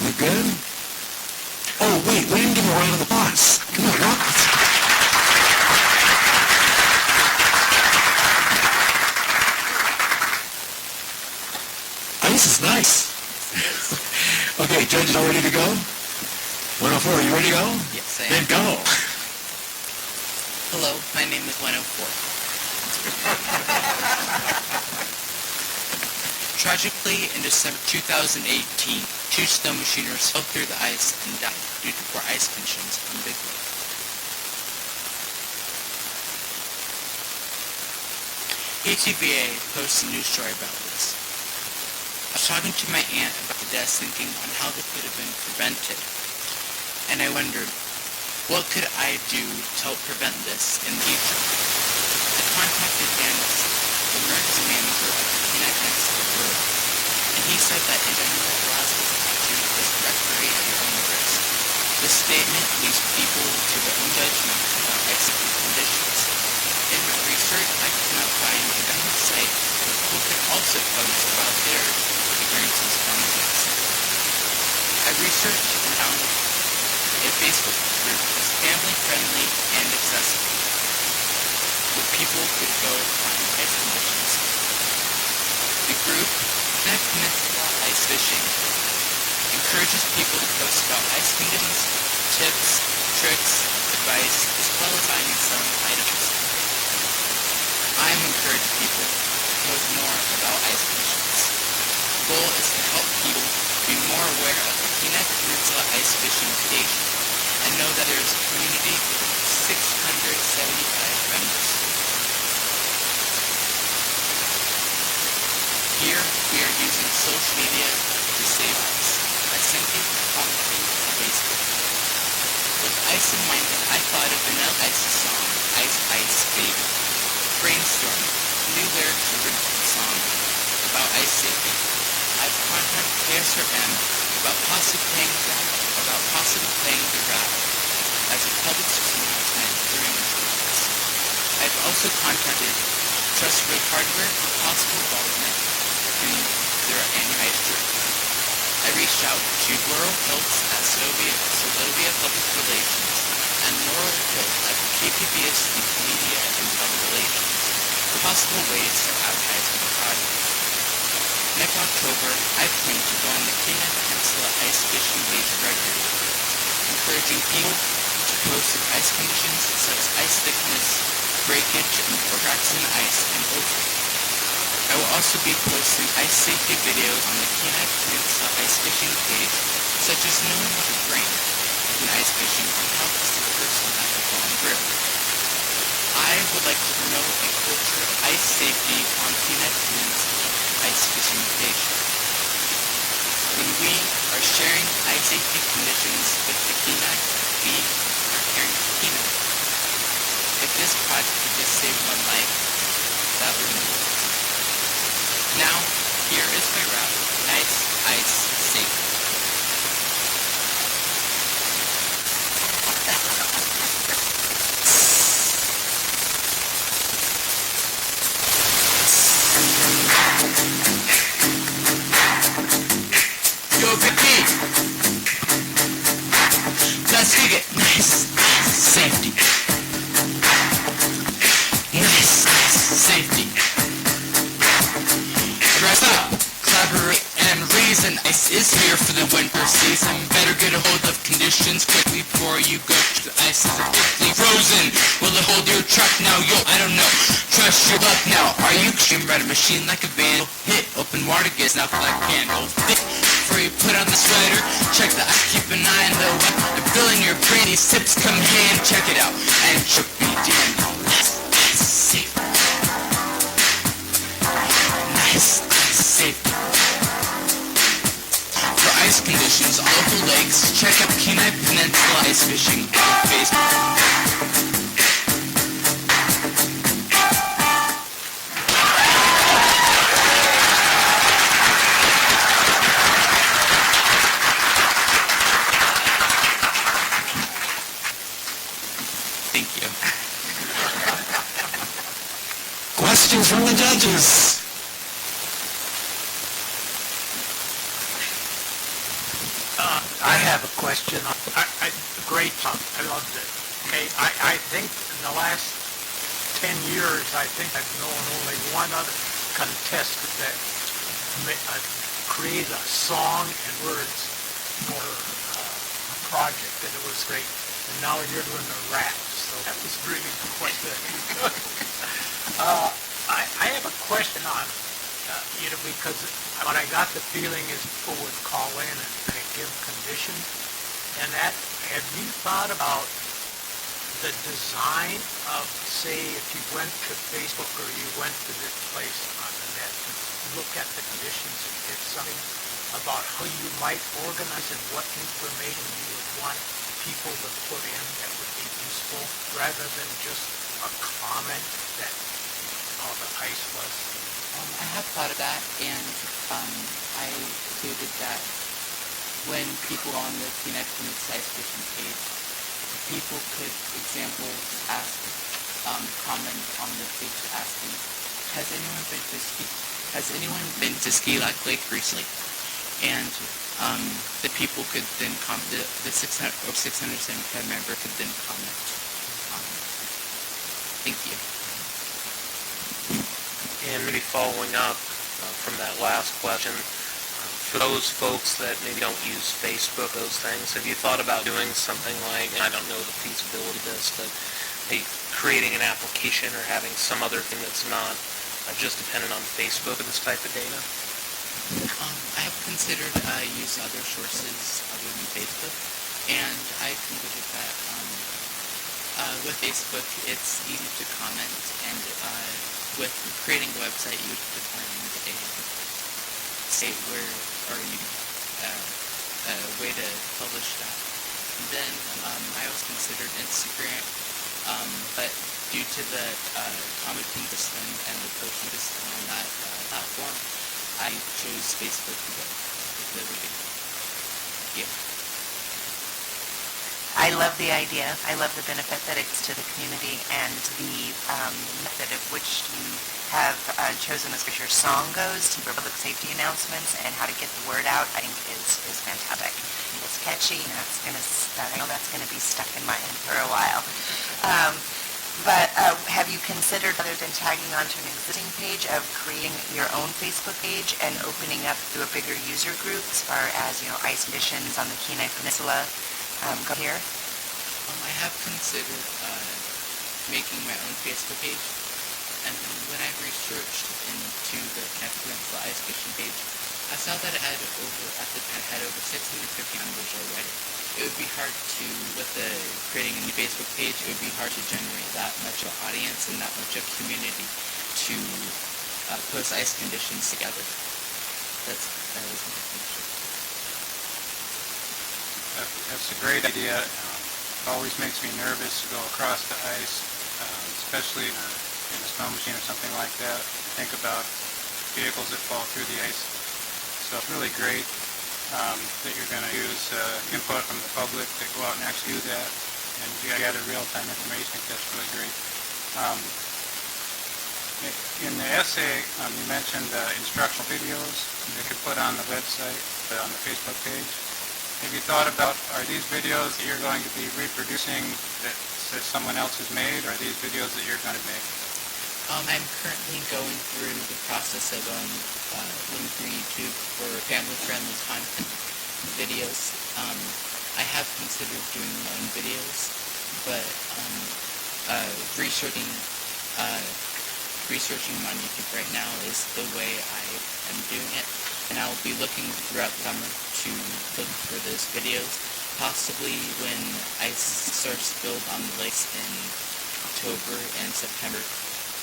You good? Oh, wait, we didn't give him a round of applause. Come on, rock it. Ice is nice. Okay, judges all ready to go? 104, are you ready to go? Yes, I Then go. Hello, my name is 104. Tragically, in December 2018, two snow machiners fell through the ice and died due to poor ice conditions on Big Lake. ATVA posted a news story about this. I was talking to my aunt about the deaths, thinking on how this could have been prevented. And I wondered, what could I do to help prevent this in the future? I contacted Dennis, the emergency manager of the Kenai Road, and he said that in general, Alaska's attitude is recreate your own risk. This statement leaves people to their own judgment about executive conditions. In my research, I could not find a government site where people could also post about their experiences on this. I researched and found a Facebook group was family-friendly and accessible, where people could go find ice conditions. The group, Kenai Peninsula Ice Fishing, encourages people to post about ice conditions, tips, tricks, advice, as well as buying and selling items. I am encouraging people to post more about ice conditions. The goal is to help people be more aware of the Kenai Peninsula Ice Fishing page and know that there is a community with 675 members. Here, we are using social media to save ice by simply commenting on Facebook. With ice in mind, I thought of Vanilla Ice's song, Ice Ice Baby. Brainstorming new lyrics to the song about ice safety. I've contacted KSRM about possibly playing the rap as a public service announcement during the events. I've also contacted Trustworthy Hardware for possible involvement in their annual ice tour. I reached out to Laurel Hiltz at Sylvia Public Relations and Laurel Hilt at KPBS Media and Public Relations for possible ways to advertise on the project. Next October, I plan to go on the Kenai Peninsula Ice Fishing page regularly, encouraging people to post of ice conditions such as ice thickness, breakage, and cracks in the ice, and opening. I will also be posting ice safety videos on the Kenai Peninsula Ice Fishing page, such as knowing what to bring when ice fishing and how to see the person after going through. I would like to promote a culture of ice safety on Kenai Peninsula Ice Fishing page. When we are sharing ice safety conditions with the Kenai, we are caring for Kenai. If this project could just save one life, that would mean the world. Now, here is my route. Nice, ice, safe. Yo, Vicky! Let's dig it. Nice, safety. Nice, safety. Dress up, collaborate, and reason. Ice is here for the winter season. Better get a hold of conditions quickly before you go. The ice is quickly frozen. Will it hold your truck now? Yo, I don't know. Trust your luck now. Are you ride a machine like a van? Hit open water gets now like candle. Before you put on the sweater, check the ice, keep an eye on the weather. You're feeling your brain, these sips come hand, check it out. And should be damn nice, safe. Nice, safe. For ice conditions, local lakes, check out Kenai Peninsula Ice Fishing on Facebook. Thank you. Questions from the judges? I have a question. Great talk. I loved it. Okay, I think in the last 10 years, I think I've known only one other contestant that created a song and words for a project, and it was great. And now you're doing the rap, so that was really quite good. I have a question on, because what I got the feeling is people would call in and give conditions, and that, have you thought about the design of, say, if you went to Facebook or you went to this place on the net to look at the conditions and get something about how you might organize and what information you would want people to put in that would be useful, rather than just a comment that how the ice was? I have thought of that, and I included that when people on the Kenai Peninsula Ice Fishing page, people could, examples, ask, comment on the page asking, has anyone been to Ski Lac Lake recently? And the people could then comment, the 675 member could then comment. Thank you. And maybe following up from that last question, for those folks that maybe don't use Facebook, those things, have you thought about doing something like, I don't know the feasibility of this, but maybe creating an application or having some other thing that's not just dependent on Facebook for this type of data? I have considered using other sources other than Facebook, and I concluded that with Facebook it's easy to comment, and with creating a website you would define a state where, or a way to publish that. And then I also considered Instagram, but due to the commenting system and the posting system on that platform, I chose Facebook to go the way. Yeah. I love the idea. I love the benefit that it's to the community, and the method of which you have chosen as your song goes for public safety announcements and how to get the word out, I think is fantastic. It's catchy, and I know that's going to be stuck in my head for a while. But have you considered, other than tagging onto an existing page, of creating your own Facebook page and opening up to a bigger user group as far as, ice conditions on the Kenai Peninsula go here? I have considered making my own Facebook page, and when I researched into the Kenai Peninsula Ice Fishing page, I saw that it had over 650 members already. It would be hard to, creating a new Facebook page, it would be hard to generate that much of an audience and that much of a community to post ice conditions together. That was my conclusion. That's a great idea. It always makes me nervous to go across the ice, especially in a snow machine or something like that. Think about vehicles that fall through the ice. So it's really great that you're going to use input from the public to go out and actually do that and gather real-time information. I think that's really great. In the essay, you mentioned instructional videos that you could put on the website, on the Facebook page. Have you thought about, are these videos that you're going to be reproducing that someone else has made, or are these videos that you're going to make? I'm currently going through the process of looking through YouTube for family-friendly content videos. I have considered doing my own videos, but researching on YouTube right now is the way I am doing it, and I'll be looking throughout the summer to look for those videos. Possibly when I start to build on the lakes in October and September,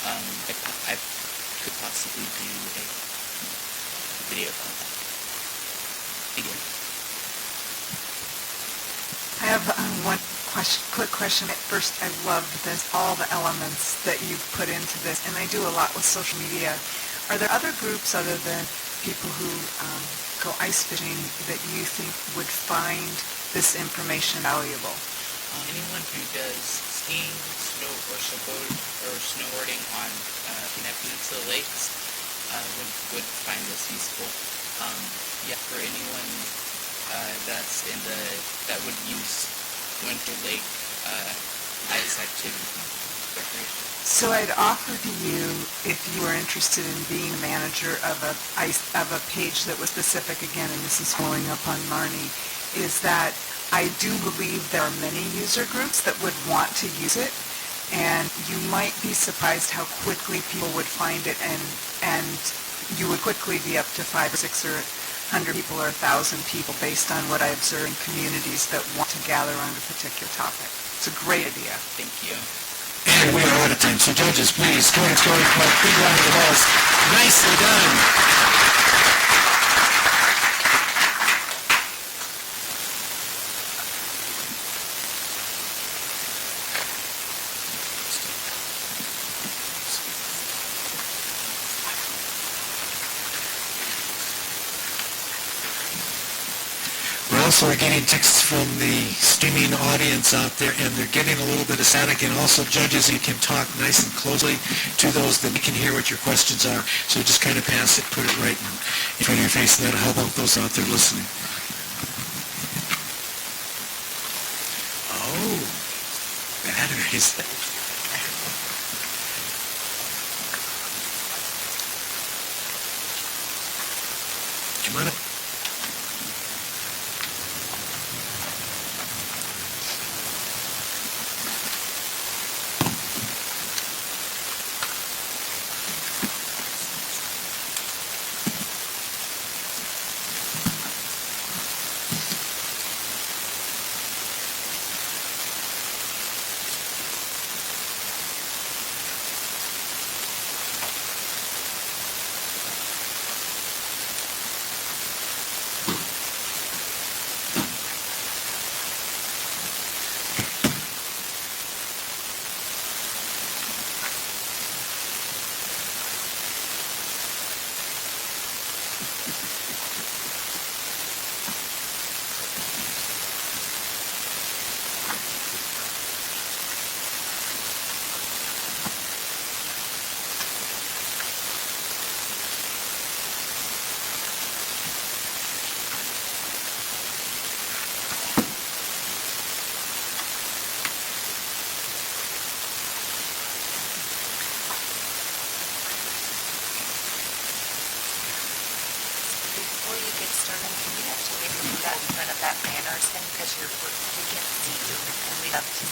I could possibly do a video on that. Again. I have one quick question. At first, I loved this, all the elements that you've put into this, and I do a lot with social media. Are there other groups other than people who go ice fishing that you think would find this information valuable? Anyone who does skiing, snowboarding on Kenai Peninsula lakes would find this useful. For anyone that would use winter lake ice activity recreation. So I'd offer to you, if you were interested in being a manager of a page that was specific, again, and this is following up on Marnie, is that I do believe there are many user groups that would want to use it, and you might be surprised how quickly people would find it, and you would quickly be up to 5 or 6 or 100 people or 1,000 people based on what I observe in communities that want to gather on a particular topic. It's a great idea. Thank you. And we are out of time, so judges, please, go ahead, big round of applause. Nicely done. Also, we're getting texts from the streaming audience out there, and they're getting a little bit of static. And also, judges, you can talk nice and closely to those that we can hear what your questions are. So just kind of pass it, put it right in front of your face, and that'll help out those out there listening. Oh, batteries. Come on up. Because we can't see you, and we'd love to see you.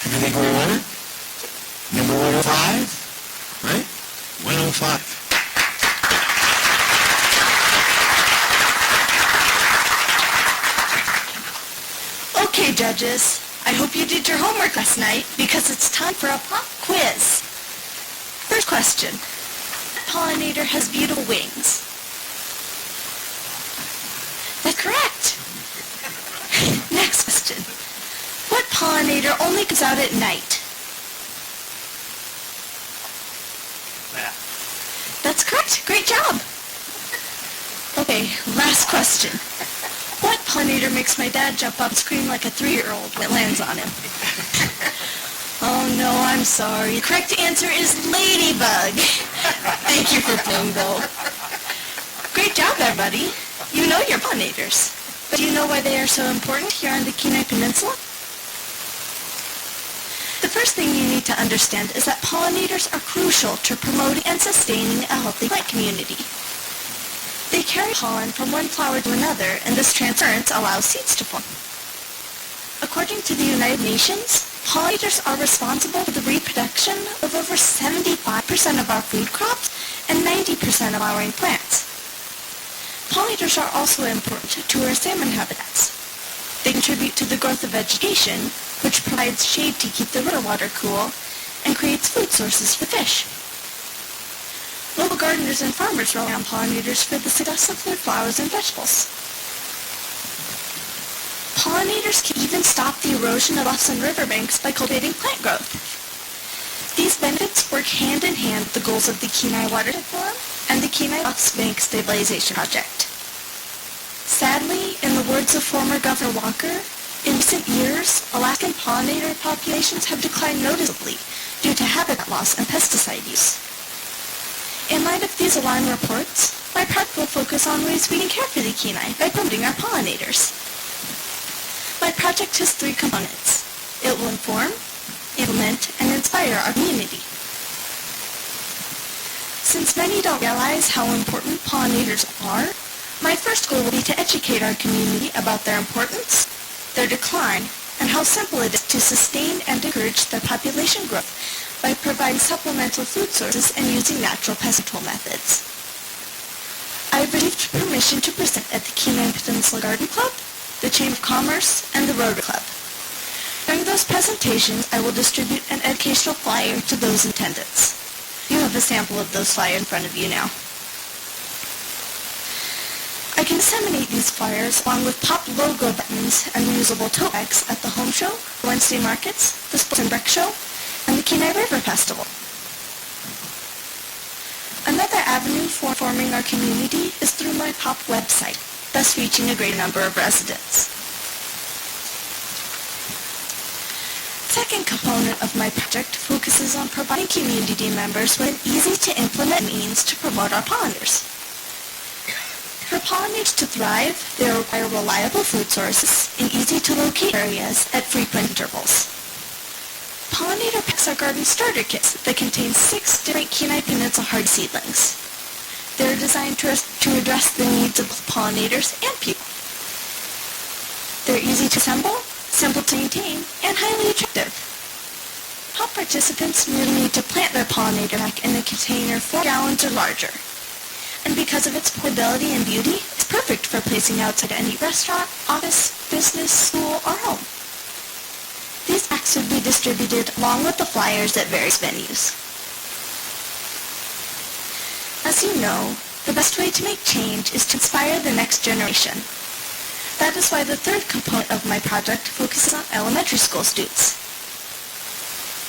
Everything we wanted? Number 105, right? 105. Okay, judges, I hope you did your homework last night because it's time for a pop quiz. First question. What pollinator has beautiful wings? pollinator only comes out at night. Yeah. That's correct. Great job. Okay, last question. What pollinator makes my dad jump up and scream like a 3-year-old when it lands on him? Oh no, I'm sorry. The correct answer is ladybug. Thank you for playing, though. Great job, everybody. You know your pollinators. But do you know why they are so important here on the Kenai Peninsula? The first thing you need to understand is that pollinators are crucial to promoting and sustaining a healthy plant community. They carry pollen from one flower to another, and this transference allows seeds to form. According to the United Nations, pollinators are responsible for the reproduction of over 75% of our food crops and 90% of flowering plants. Pollinators are also important to our salmon habitats. They contribute to the growth of vegetation, which provides shade to keep the river water cool and creates food sources for fish. Local gardeners and farmers rely on pollinators for the success of their flowers and vegetables. Pollinators can even stop the erosion of bluffs and riverbanks by cultivating plant growth. These benefits work hand in hand with the goals of the Kenai Watershed Forum and the Kenai Bluffs Bank Stabilization Project. Sadly, in the words of former Governor Walker, in recent years, Alaskan pollinator populations have declined noticeably due to habitat loss and pesticide use. In light of these alarming reports, my project will focus on ways we can care for the Kenai by promoting our pollinators. My project has 3 components. It will inform, implement, and inspire our community. Since many don't realize how important pollinators are, my first goal will be to educate our community about their importance, their decline, and how simple it is to sustain and encourage their population growth by providing supplemental food sources and using natural pest control methods. I have received permission to present at the Kenai Peninsula Garden Club, the Chamber of Commerce, and the Rotary Club. During those presentations, I will distribute an educational flyer to those in attendance. You have a sample of those flyers in front of you now. I can disseminate these flyers along with pop logo buttons and reusable tote bags at the home show, Wednesday markets, the Sports and Rec show, and the Kenai River Festival. Another avenue for informing our community is through my pop website, thus reaching a greater number of residents. Second component of my project focuses on providing community members with an easy-to-implement means to promote our pollinators. For pollinators to thrive, they require reliable food sources in easy-to-locate areas at frequent intervals. Pollinator packs are garden starter kits that contain 6 different Kenai Peninsula hardy seedlings. They are designed to address the needs of both pollinators and people. They're easy to assemble, simple to maintain, and highly attractive. Pop participants merely need to plant their pollinator pack in a container 4 gallons or larger. And because of its portability and beauty, it's perfect for placing outside any restaurant, office, business, school, or home. These packs would be distributed along with the flyers at various venues. As you know, the best way to make change is to inspire the next generation. That is why the third component of my project focuses on elementary school students.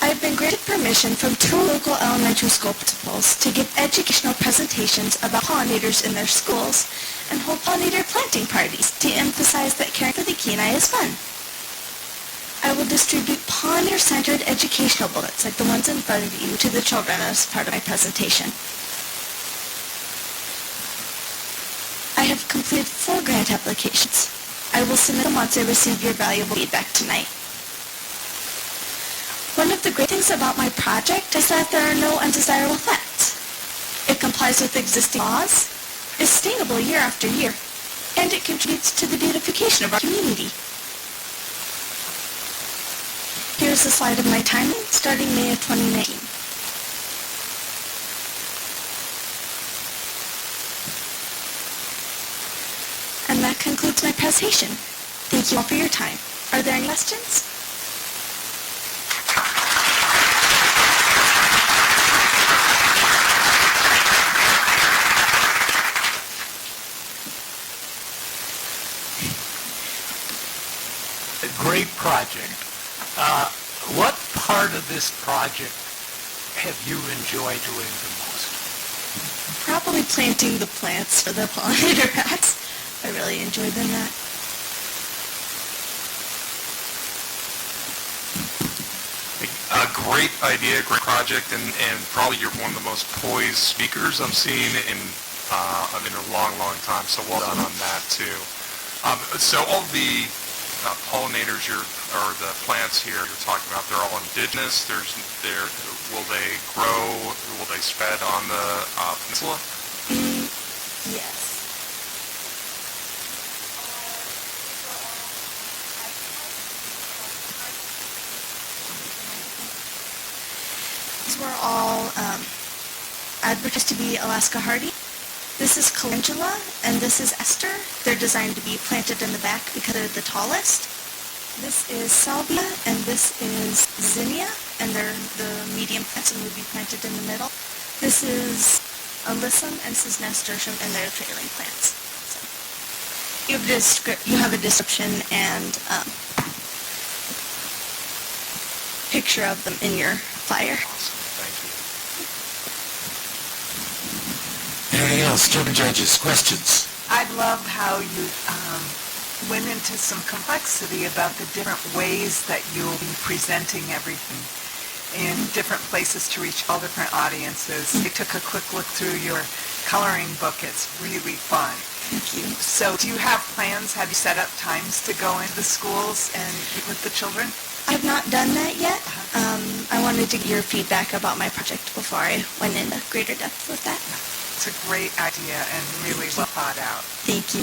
I have been granted permission from 2 local elementary school principals to give educational presentations about pollinators in their schools and hold pollinator planting parties to emphasize that caring for the Kenai is fun. I will distribute pollinator-centered educational booklets like the ones in front of you to the children as part of my presentation. I have completed 4 grant applications. I will submit them once I receive your valuable feedback tonight. One of the great things about my project is that there are no undesirable effects. It complies with existing laws, is sustainable year after year, and it contributes to the beautification of our community. Here's a slide of my timeline starting May of 2019. And that concludes my presentation. Thank you all for your time. Are there any questions? A great project. What part of this project have you enjoyed doing the most? Probably planting the plants for the pollinator packs. I really enjoyed doing that. A great idea, great project, and probably you're one of the most poised speakers I've seen in a long, long time. So well done on that too. So all the pollinators or the plants here you're talking about, they're all indigenous. Will they grow? Will they spread on the peninsula? Yes. These were all advertised to be Alaska hardy. This is calendula, and this is Esther. They're designed to be planted in the back because they're the tallest. This is salvia, and this is zinnia, and they're the medium plants and would be planted in the middle. This is alyssum, and this is nasturtium, and they're trailing plants. So you have a description and picture of them in your flyer. Anything else? German judges, questions? I love how you went into some complexity about the different ways that you'll be presenting everything in different places to reach all different audiences. I took a quick look through your coloring book. It's really fun. Thank you. So do you have plans? Have you set up times to go into the schools and meet with the children? I've not done that yet. I wanted to get your feedback about my project before I went into greater depth with that. It's a great idea and really well thought out. Thank you.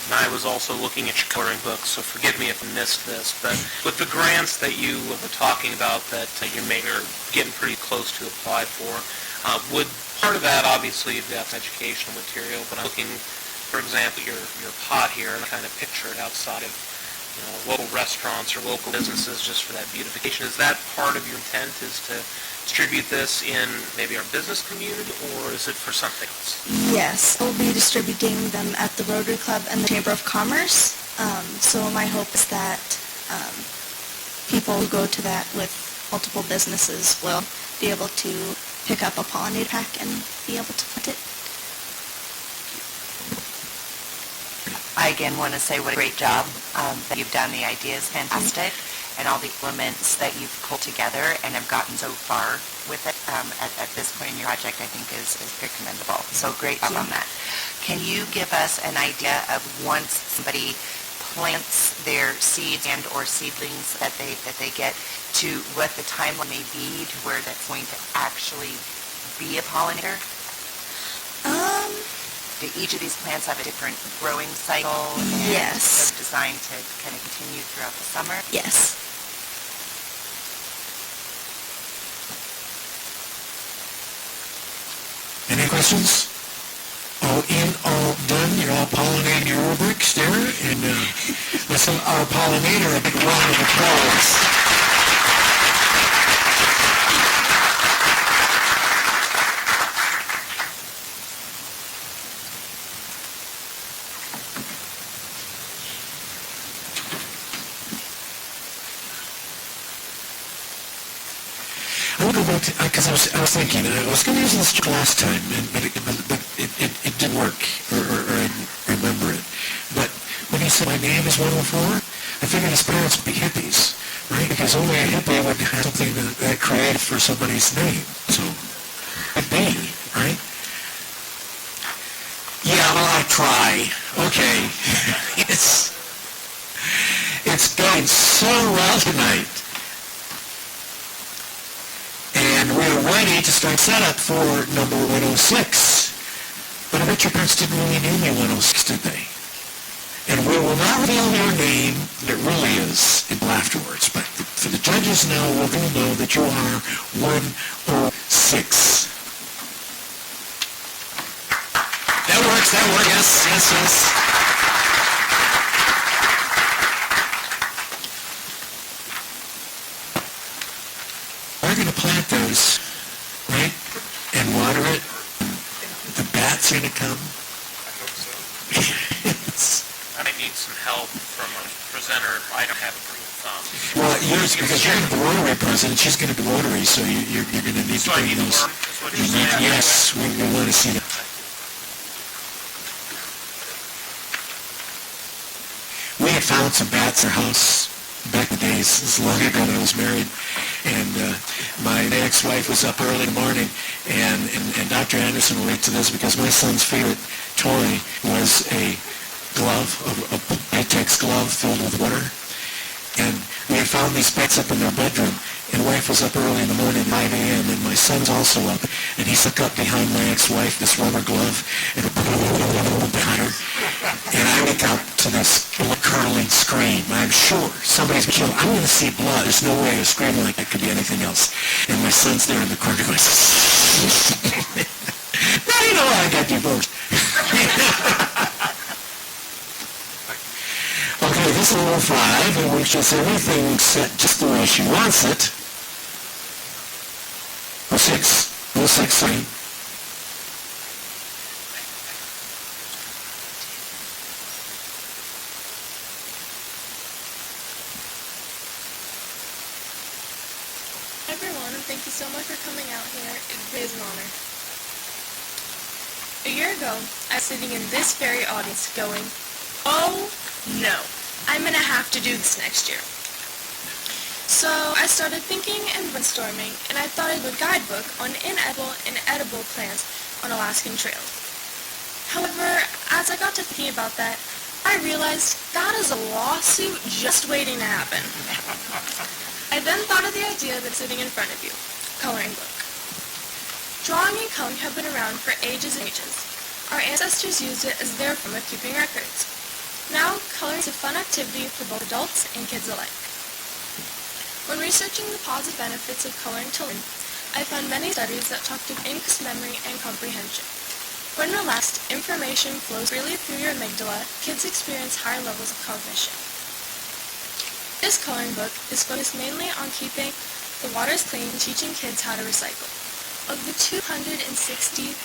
And I was also looking at your coloring book, so forgive me if I missed this, but with the grants that you were talking about that you are getting pretty close to apply for, would part of that, obviously, that's educational material, but I'm looking, for example, your pot here, and I kind of picture it outside of local restaurants or local businesses just for that beautification. Is that part of your intent, is to distribute this in maybe our business community, or is it for something else? Yes, we'll be distributing them at the Rotary Club and the Chamber of Commerce. So my hope is that people who go to that with multiple businesses will be able to pick up a pollinator pack and be able to plant it. I again want to say what a great job that you've done. The idea is fantastic, and all the elements that you've pulled together and have gotten so far with it at this point in your project, I think is very commendable. So great job on that. Can you give us an idea of once somebody plants their seeds and or seedlings that they get to what the timeline may be to where that's going to actually be a pollinator? Do each of these plants have a different growing cycle? And Yes. they're designed to kind of continue throughout the summer? Yes. Any questions? All in, all done. You're all pollinating your rubrics there. And let's give our pollinator a big round of applause. I want to go back to, because I was thinking, I was going to use this last time, but it didn't work, or I didn't remember it. But when he said my name is 104, I figured his parents would be hippies, right? Because only a hippie would have something that creative for somebody's name. So, it'd be, right? Yeah, well, I try. Okay. It's going so well tonight. And we're ready to start setup for number 106. But I bet your parents didn't really name you 106, did they? And we will not reveal your name that it really is until afterwards. But for the judges now, we're going to know that you are 106. That works, yes. We're going to plant those, right, and water it. The bats are going to come. I hope so. I might need some help from a presenter. I don't have a green Well, yours, because you're going to be Rotary president, she's going to be Rotary, so you're going to need to bring those. Yes, we want to see that. We had found some bats in our house back in the days, as long ago when I was married, and my ex-wife was up early in the morning, and Dr. Anderson will relate to this because my son's favorite toy was a glove, a latex glove filled with water, and we had found these bats up in their bedroom, and wife was up early in the morning, 5 a.m., and my son's also up, and he stuck up behind my ex-wife this rubber glove, and behind her, and I wake up to this blood-curdling scream. I'm sure somebody's been killed. I'm going to see blood. There's no way a scream like that could be anything else. And my son's there in the corner going, now you know why I got divorced. Okay, this is level 5, in which is everything set just the way she wants it. Level 6, sorry. Everyone, and thank you so much for coming out here. It is an honor. A year ago, I was sitting in this very audience going, oh no, I'm going to have to do this next year. So I started thinking and brainstorming, and I thought I'd do a guidebook on inedible and edible plants on Alaskan trails. However, as I got to thinking about that, I realized that is a lawsuit just waiting to happen. I then thought of the idea that's sitting in front of you, coloring book. Drawing and coloring have been around for ages and ages. Our ancestors used it as their form of keeping records. Now, coloring is a fun activity for both adults and kids alike. When researching the positive benefits of coloring to learn, I found many studies that talked of increased memory and comprehension. When relaxed, information flows freely through your amygdala, kids experience higher levels of cognition. This coloring book is focused mainly on keeping the waters clean and teaching kids how to recycle. Of the 260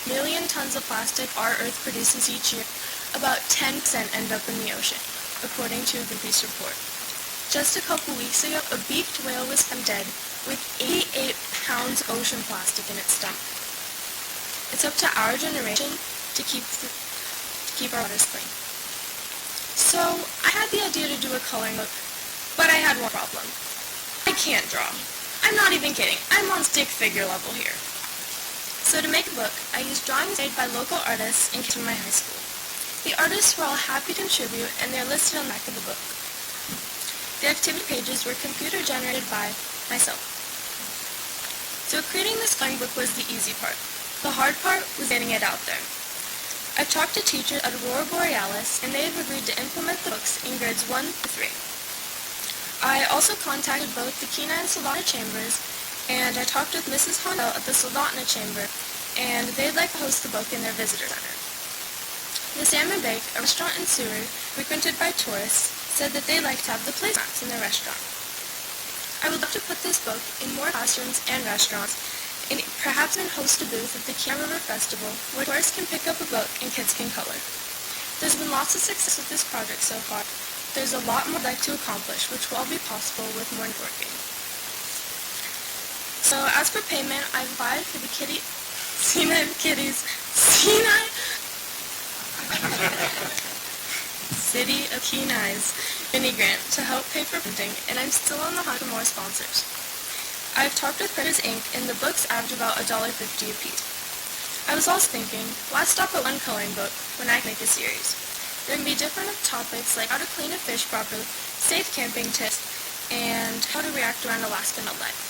million tons of plastic our Earth produces each year, about 10% end up in the ocean, according to a Greenpeace report. Just a couple weeks ago, a beaked whale was found dead with 88 pounds of ocean plastic in its stomach. It's up to our generation to keep our waters clean. So, I had the idea to do a coloring book, but I had one problem. I can't draw. I'm not even kidding. I'm on stick figure level here. So to make a book, I used drawings made by local artists and kids from my high school. The artists were all happy to contribute, and they're listed on the back of the book. The activity pages were computer generated by myself. So creating this coloring book was the easy part. The hard part was getting it out there. I've talked to teachers at Aurora Borealis, and they have agreed to implement the books in grades 1 through 3. I also contacted both the Kenai and Soldotna chambers, and I talked with Mrs. Hondo at the Soldotna chamber, and they'd like to host the book in their visitor center. The Salmon Bake, a restaurant in Seward, frequented by tourists, said that they'd like to have the placemats in their restaurant. I would love to put this book in more classrooms and restaurants, and perhaps even host a booth at the Kenai River Festival, where tourists can pick up a book and kids can color. There's been lots of success with this project so far. There's a lot more I'd like to accomplish, which will all be possible with more networking. So, as for payment, I've applied for the City of Kenai's mini grant to help pay for printing, and I'm still on the hunt for more sponsors. I've talked with Printers Inc., and the books average about $1.50 a piece. I was also thinking, why stop at one coloring book when I can make a series? There can be different topics like how to clean a fish properly, safe camping tips, and how to react around Alaskan wildlife.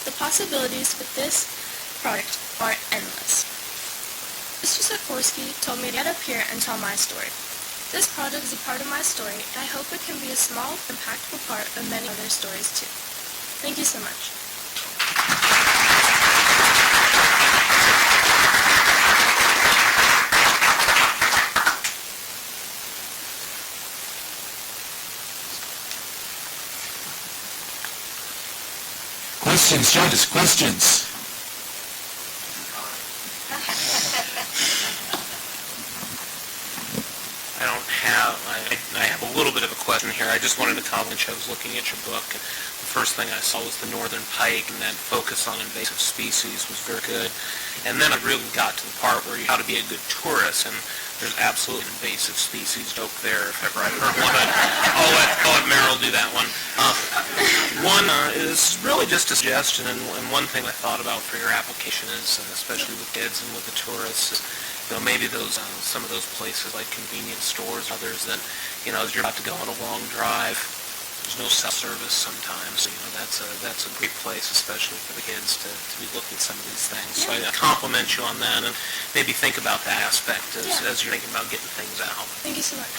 The possibilities with this project are endless. Mr. Sikorsky told me to get up here and tell my story. This project is a part of my story, and I hope it can be a small, impactful part of many other stories too. Thank you so much. Questions, judges, questions? I don't I have a little bit of a question here. I just wanted to comment. I was looking at your book, and the first thing I saw was the northern pike, and that focus on invasive species was very good. And then I really got to the part where how to be a good tourist, and there's absolutely an invasive species joke there, if ever I've heard one. But I'll let Meryl do that one. One is really just a suggestion, and one thing I thought about for your application is, especially with kids and with the tourists, is, maybe those some of those places like convenience stores, others that, as you're about to go on a long drive, there's no self-service sometimes. That's a great place, especially for the kids to be looking at some of these things. So I compliment you on that, and maybe think about that aspect as you're thinking about getting things out. Thank you so much.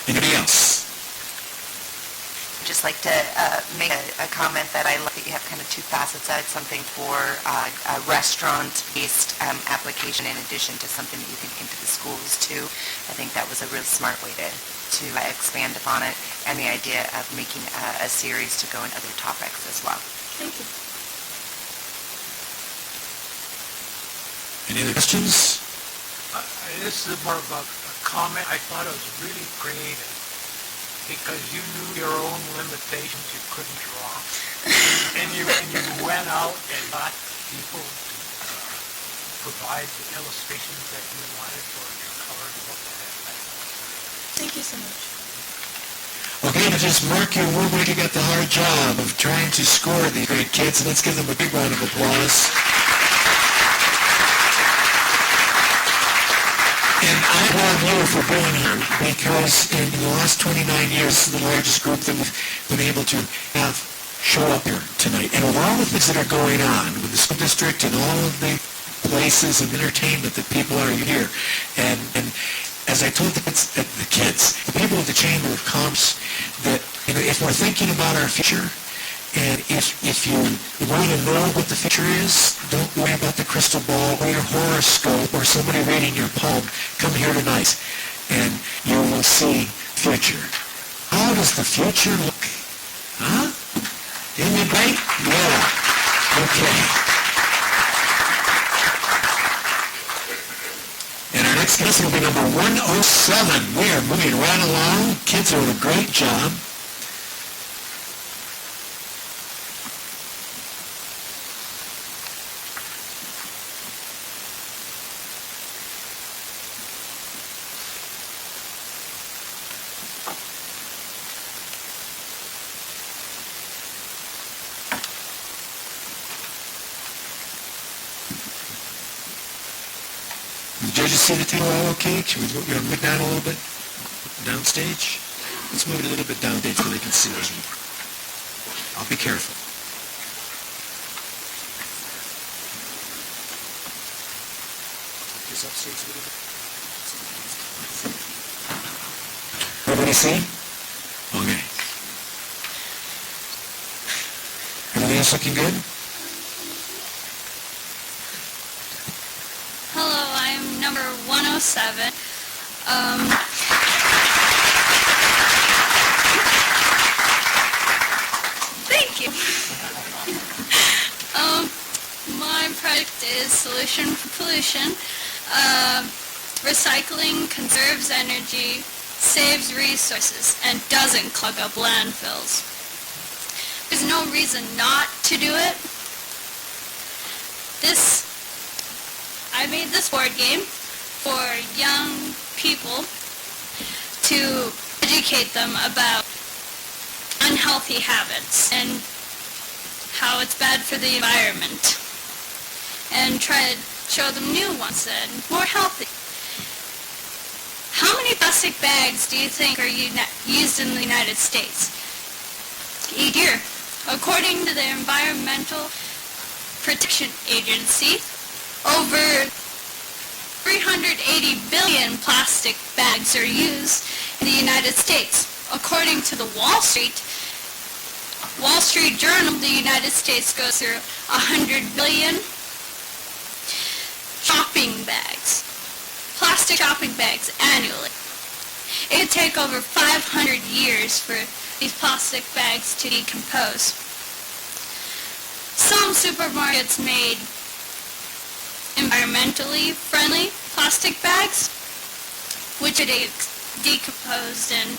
Anybody else? I'd just like to make a comment that I like that you have kind of two facets. I had something for a restaurant-based application in addition to something that you can into the schools too. I think that was a really smart way to expand upon it, and the idea of making a series to go in other topics as well. Thank you. Any other questions? This is more of a comment. I thought it was really creative because you knew your own limitations you couldn't draw. and you went out and got people to provide the illustrations that you wanted for your colored book. Thank you so much. Okay, now just mark your rubric. You got the hard job of trying to score these great kids, and let's give them a big round of applause. And I applaud you for being here, because in the last 29 years, this is the largest group that we've been able to have show up here tonight. And with all the things that are going on with the school district and all of the places of entertainment that people are here, and as I told the kids, the people at the Chamber of Commerce, that if we're thinking about our future, and if you want to know what the future is, don't worry about the crystal ball or your horoscope or somebody reading your palm. Come here tonight, and you will see future. How does the future look? Huh? Isn't it great? Yeah. Okay. And our next guest will be number 107. We are moving right along. Kids are doing a great job. The judges see the table all okay? Should we move down a little bit? Downstage? Let's move it a little bit downstage so they can see us more. I'll be careful. Just upstage a little bit. Everybody see? Okay. Everything else looking good? Hello, I'm number 107. Thank you. My project is Solution for Pollution. Recycling conserves energy, saves resources, and doesn't clog up landfills. There's no reason not to do it. I made this board game for young people to educate them about unhealthy habits and how it's bad for the environment, and try to show them new ones and more healthy. How many plastic bags do you think are used in the United States each year? According to the Environmental Protection Agency, over 380 billion plastic bags are used in the United States. According to the Wall Street Journal, the United States goes through 100 billion plastic shopping bags annually. It would take over 500 years for these plastic bags to decompose. Some supermarkets made environmentally friendly plastic bags, which are decomposed in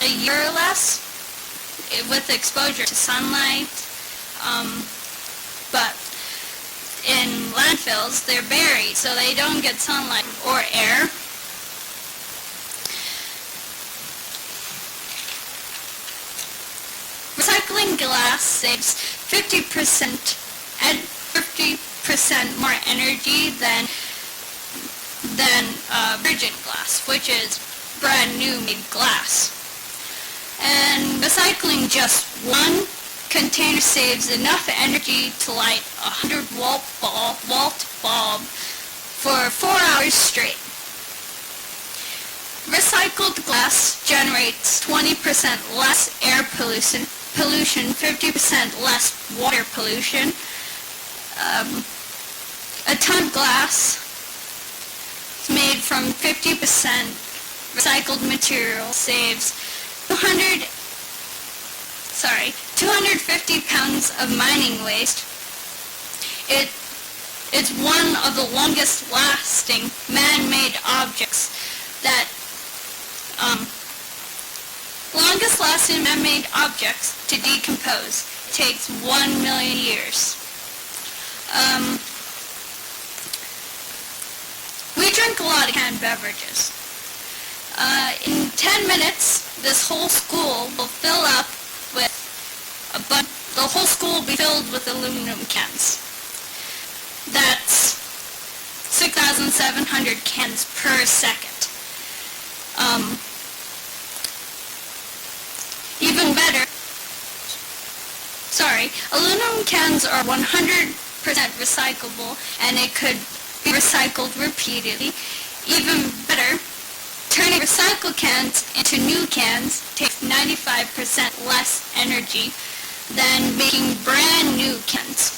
a year or less with exposure to sunlight. But in landfills, they're buried, so they don't get sunlight or air. Recycling glass saves 50% and 50% more energy than virgin glass, which is brand new made glass. And recycling just one container saves enough energy to light a 100-watt bulb for 4 hours straight. Recycled glass generates 20% less air pollution, 50% less water pollution. A ton of glass made from 50% recycled material saves 250 pounds of mining waste. It's one of the longest lasting man-made objects to decompose. It takes 1 million years. We drink a lot of canned beverages. In 10 minutes, this whole school will fill up with the whole school will be filled with aluminum cans. That's 6,700 cans per second. Even better, aluminum cans are 100% recyclable, and it could be recycled repeatedly. Even better, turning recycled cans into new cans takes 95% less energy than making brand new cans.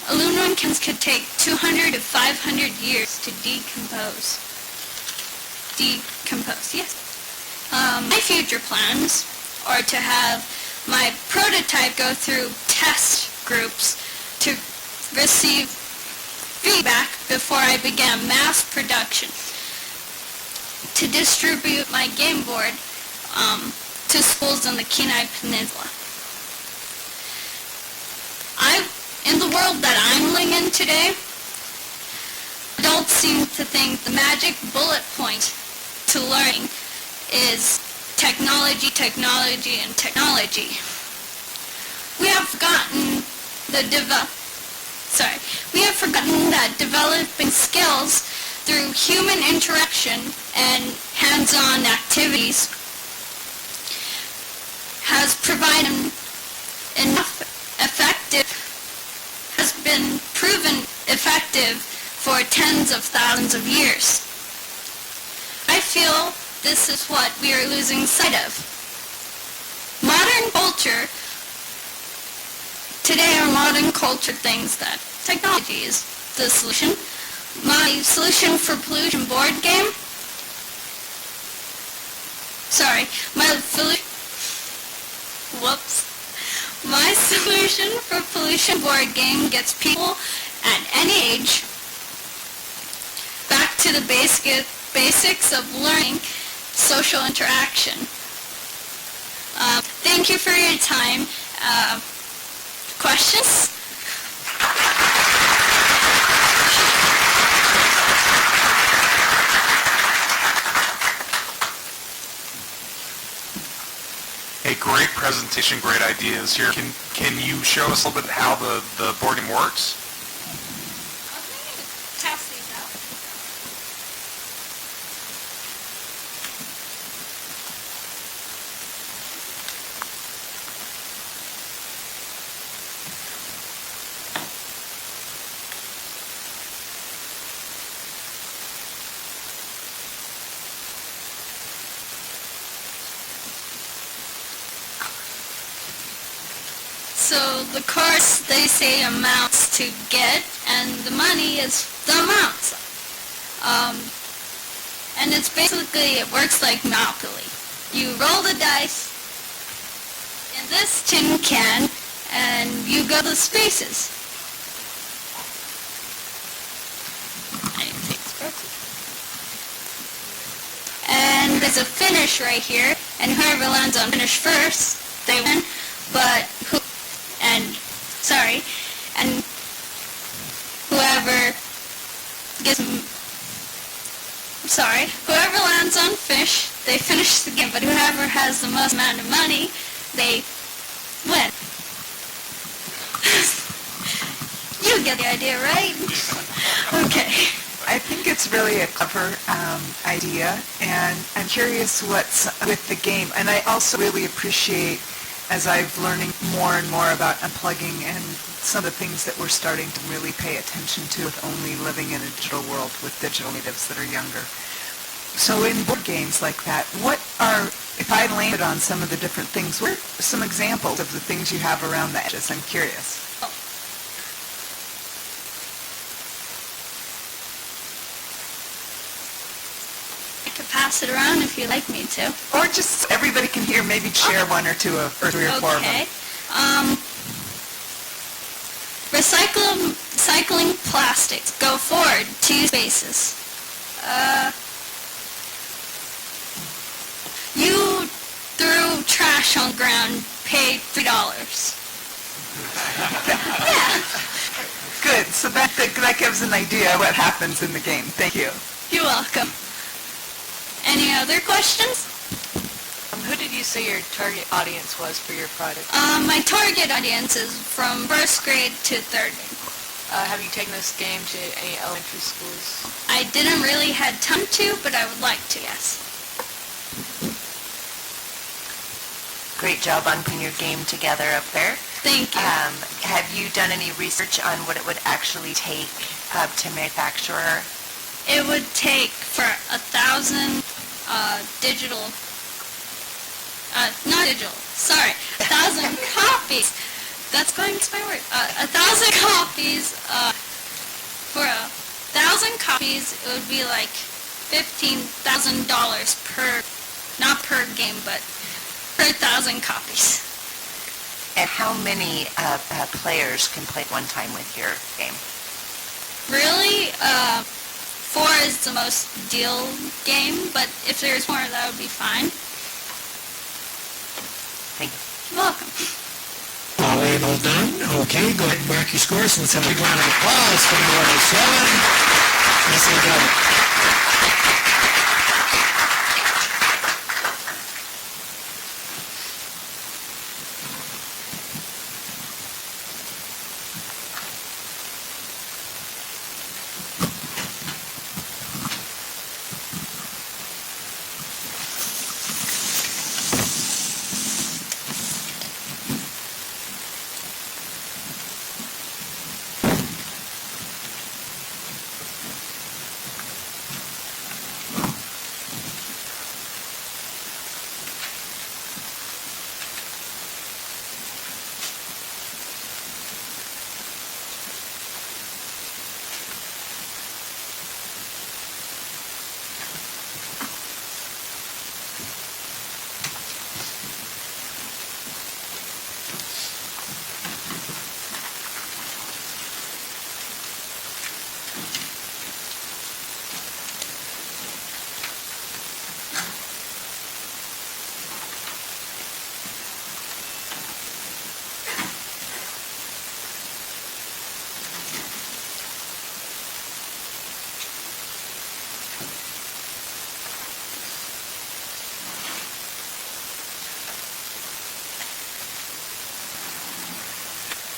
Aluminum cans could take 200 to 500 years to decompose. Yes. My future plans are to have my prototype go through test groups to receive feedback before I began mass production to distribute my game board to schools on the Kenai Peninsula. In the world that I'm living in today, adults seem to think the magic bullet point to learning is technology, technology, and technology. We have forgotten that developing skills through human interaction and hands-on activities has been proven effective for tens of thousands of years. I feel this is what we are losing sight of. Modern culture thinks that technology is the solution. My solution for pollution board game My solution for pollution board game gets people at any age back to the basics of learning social interaction. Thank you for your time. Questions? Hey, great presentation, great ideas here. Can you show us a little bit how the board game works? Test these out. So the course, they say, amounts to get, and the money is the amounts. And it's basically, it works like Monopoly. You roll the dice in this tin can, and you go to spaces. I didn't think it's broken. there's a finish right here, and whoever lands on finish first, they win. But and whoever lands on fish, they finish the game. But whoever has the most amount of money, they win. You get the idea, right? Okay. I think it's really a clever idea, and I'm curious what's with the game. And I also really appreciate, as I've learning more and more about unplugging and some of the things that we're starting to really pay attention to with only living in a digital world with digital natives that are younger. So in board games like that, if I landed on some of the different things, what are some examples of the things you have around the edges? I'm curious. Pass it around if you'd like me to. Or just everybody can hear, maybe share one or two or three or four of them. Okay. Recycling plastics. Go forward 2 spaces. You threw trash on the ground, paid $3. Yeah. Good. So that gives an idea of what happens in the game. Thank you. You're welcome. Any other questions? Who did you say your target audience was for your product? My target audience is from 1st grade to 3rd grade. Have you taken this game to any elementary schools? I didn't really had time to, but I would like to, yes. Great job on putting your game together up there. Thank you. Have you done any research on what it would actually take to manufacture? It would take for 1,000 1,000 copies. That's going to my word. 1,000 copies. For 1,000 copies, it would be like $15,000 not per game, but per 1,000 copies. And how many players can play at one time with your game? Really, 4 is the most ideal game, but if there's more, that would be fine. Thank you. You're welcome. All right, all done. Okay, go ahead and mark your scores. Let's have a big round of applause for number 7. Nicely done.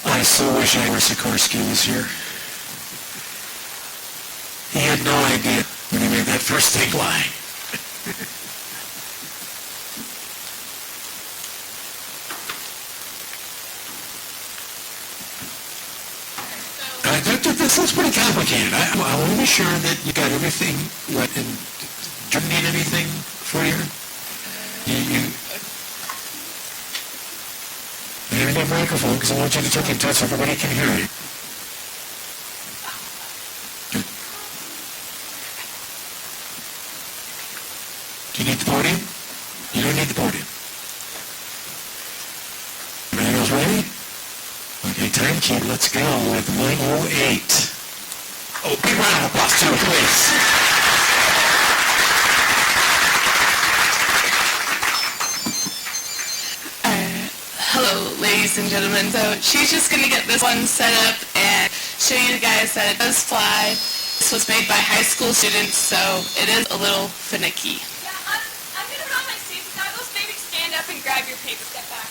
I so wish I were Sikorsky was here. He had no idea when he made that first thing fly. This looks pretty complicated. I want to be sure that you got everything. What? And do you need anything for you? You need a microphone because I want you to talk into it so everybody can hear you. Do you need the podium? You don't need the podium. Manual's ready? Okay, time cue. Let's go with 108. Oh, big round of applause too, please. ladies and gentlemen. So she's just going to get this one set up and show you guys that it does fly. This was made by high school students, so it is a little finicky. Yeah, I'm going to put on my safety goggles. Maybe stand up and grab your paper. Step back.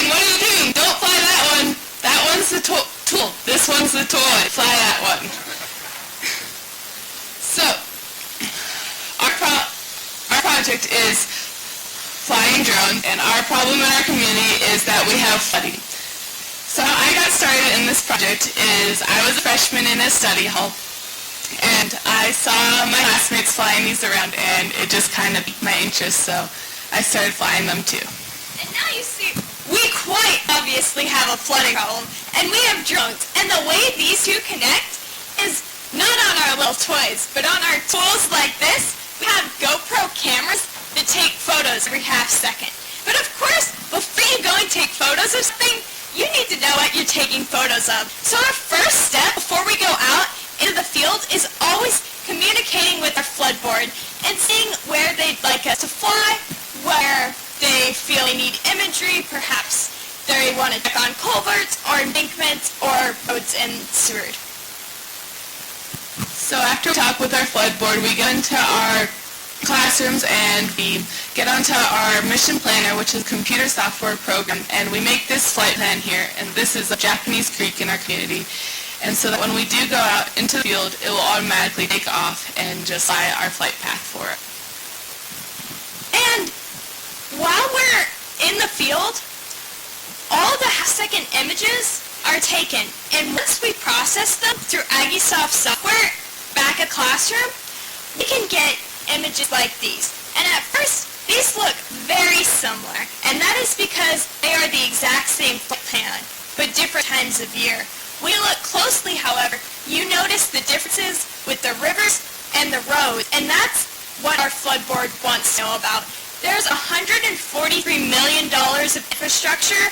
What are you doing? Don't fly that one. That one's the tool. This one's the toy. Fly that one. So, our project is flying drone, and our problem in our community is that we have flooding. So how I got started in this project is I was a freshman in a study hall, and I saw my classmates flying these around, and it just kind of piqued my interest, so I started flying them too. And now you see, we quite obviously have a flooding problem, and we have drones. And the way these two connect is not on our little toys, but on our tools like this. We have GoPro cameras that take photos every half second. But of course, before you go and take photos of something, you need to know what you're taking photos of. So our first step before we go out into the field is always communicating with our flood board and seeing where they'd like us to fly, where they feel they need imagery, perhaps they want to check on culverts or embankments or roads and sewers. So after we talk with our flood board, we get into our classrooms and we get onto our mission planner, which is a computer software program, and we make this flight plan here, and this is a Japanese creek in our community. And so that when we do go out into the field, it will automatically take off and just fly our flight path for it. And while we're in the field, all the half-second images are taken, and once we process them through AggieSoft software back at classroom, we can get images like these. And at first, these look very similar, and that is because they are the exact same flight plan, but different times of year. When you look closely, however, you notice the differences with the rivers and the roads, and that's what our flood board wants to know about. There's $143 million of infrastructure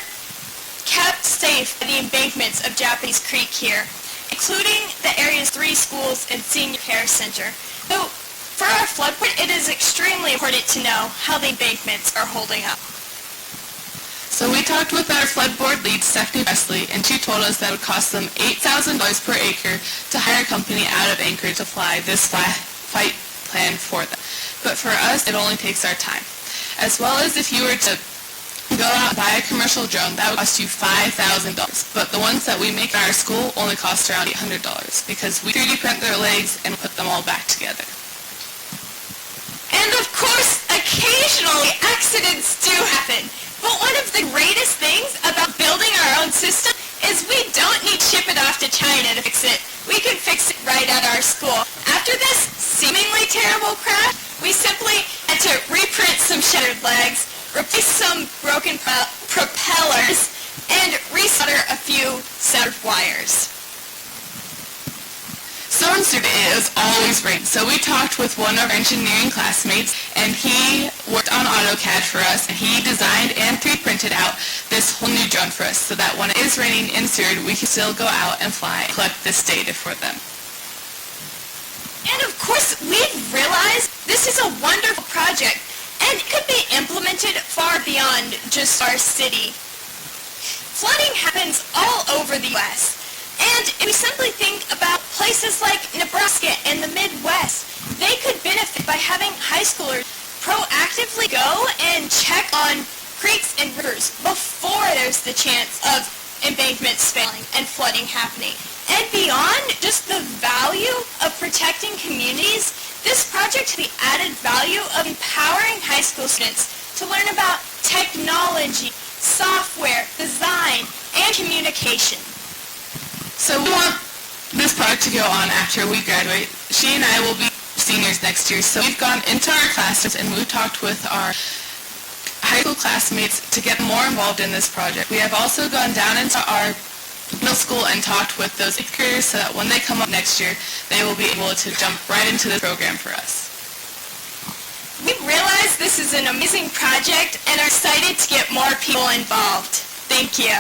kept safe by the embankments of Japanese Creek here, including the area's 3 schools and senior care center. So for our flood board, it is extremely important to know how the embankments are holding up. So we talked with our flood board lead, Stephanie Presley, and she told us that it would cost them $8,000 per acre to hire a company out of Anchorage to fly this flight plan for them. But for us, it only takes our time. As well as if you were to go out and buy a commercial drone, that would cost you $5,000. But the ones that we make in our school only cost around $800 because we 3D print their legs and put them all back together. And of course, occasionally accidents do happen. But one of the greatest things about building our own system is we don't need to ship it off to China to fix it. We can fix it right at our school. After this seemingly terrible crash, we simply had to reprint some shattered legs, replace some broken propellers, and resolder a few severed wires. Storm Survey is always great. So we talked with one of our engineering classmates, and he worked on AutoCAD for us, and he designed and 3D printed out this whole new drone for us so that when it is raining in Seward, we can still go out and fly and collect this data for them. And of course, we've realized this is a wonderful project, and it could be implemented far beyond just our city. Flooding happens all over the U.S., and if we simply think about places like Nebraska and the Midwest, they could benefit by having high schoolers proactively go and check on creeks and rivers before there's the chance of embankments failing and flooding happening. And beyond just the value of protecting communities, this project has the added value of empowering high school students to learn about technology, software, design, and communication. So we want this project to go on after we graduate. She and I will be seniors next year, so we've gone into our classes and we've talked with our high school classmates to get more involved in this project. We have also gone down into our middle school and talked with those 8th graders so that when they come up next year, they will be able to jump right into the program for us. We realize this is an amazing project and are excited to get more people involved. Thank you.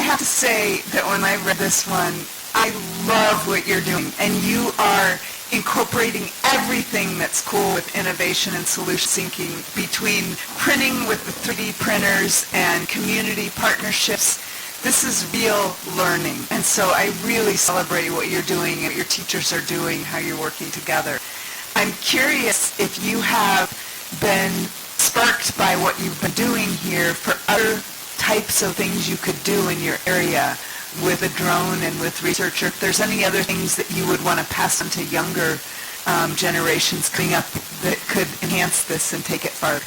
have to say that when I read this one, I love what you're doing, and you are incorporating everything that's cool with innovation and solution thinking between printing with the 3D printers and community partnerships. This is real learning, and so I really celebrate what you're doing, what your teachers are doing, how you're working together. I'm curious if you have been sparked by what you've been doing here for other types of things you could do in your area with a drone and with research, or if there's any other things that you would want to pass on to younger generations coming up that could enhance this and take it farther.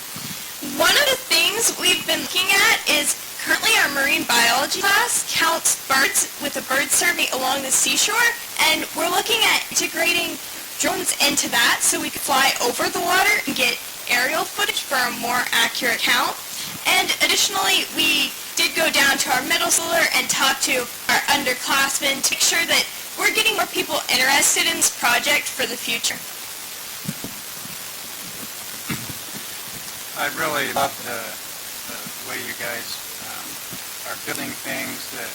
One of the things we've been looking at is currently our marine biology class counts birds with a bird survey along the seashore, and we're looking at integrating drones into that so we could fly over the water and get aerial footage for a more accurate count. And additionally, we did go down to our middle schooler and talk to our underclassmen to make sure that we're getting more people interested in this project for the future. I really love the way you guys are building things that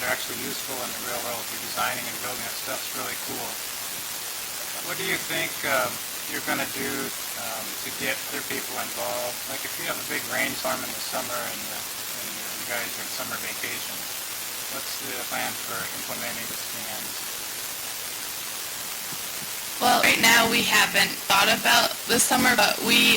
are actually useful in the real world. You're designing and building that stuff. It's really cool. What do you think you're going to do to get other people involved? Like if you have a big rainstorm in the summer and you guys are in summer vacation, what's the plan for implementing scans? Well, right now we haven't thought about this summer, but we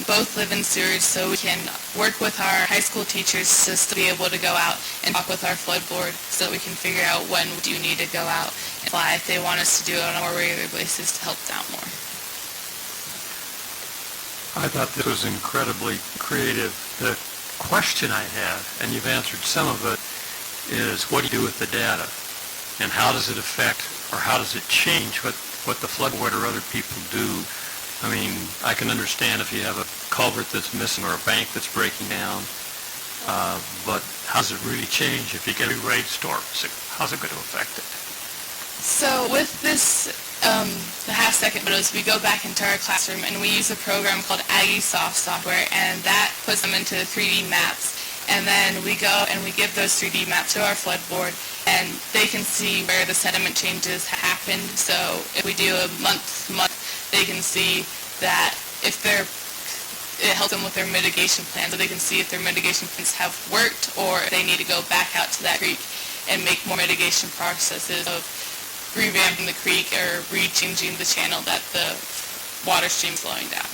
both live in sewers, so we can work with our high school teachers just to be able to go out and talk with our flood board so that we can figure out when we do need to go out and fly if they want us to do it on a more regular basis to help them out more. I thought this was incredibly creative. The question I have, and you've answered some of it, is what do you do with the data? And how does it affect, or how does it change what the flood board or other people do? I mean, I can understand if you have a culvert that's missing or a bank that's breaking down, but how does it really change if you get a rainstorm? How's it going to affect it? So with this, the half-second videos, we go back into our classroom and we use a program called AggieSoft software, and that puts them into 3D maps. And then we go and we give those 3D maps to our flood board, and they can see where the sediment changes happened. So if we do a month, they can see that if it helps them with their mitigation plan, so they can see if their mitigation plans have worked or if they need to go back out to that creek and make more mitigation processes of revamping the creek or re-changing the channel that the water stream's flowing down.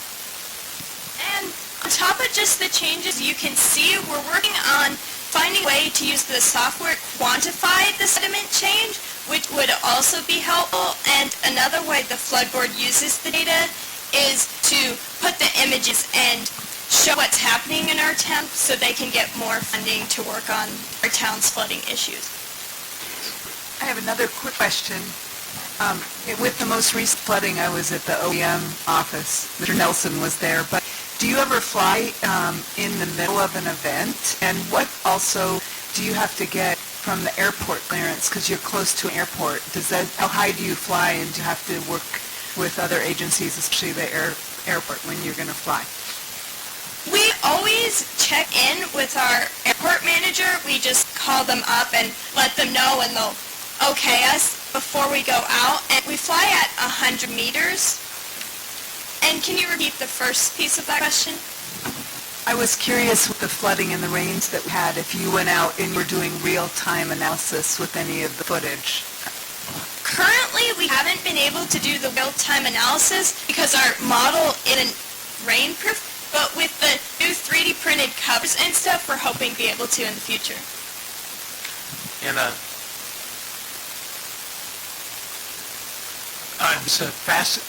And on top of just the changes you can see, we're working on finding a way to use the software to quantify the sediment change, which would also be helpful. And another way the flood board uses the data is to put the images and show what's happening in our town so they can get more funding to work on our town's flooding issues. I have another quick question. With the most recent flooding, I was at the OEM office. Mr. Nelson was there, but do you ever fly in the middle of an event? And what also do you have to get from the airport clearance because you're close to an airport? How high do you fly, and do you have to work with other agencies, especially the airport, when you're going to fly? We always check in with our airport manager. We just call them up and let them know, and they'll okay us before we go out. And we fly at 100 meters. And can you repeat the first piece of that question? I was curious with the flooding and the rains that we had, if you went out and were doing real-time analysis with any of the footage. Currently, we haven't been able to do the real-time analysis because our model isn't rain-proof, but with the new 3D printed covers and stuff, we're hoping to be able to in the future. And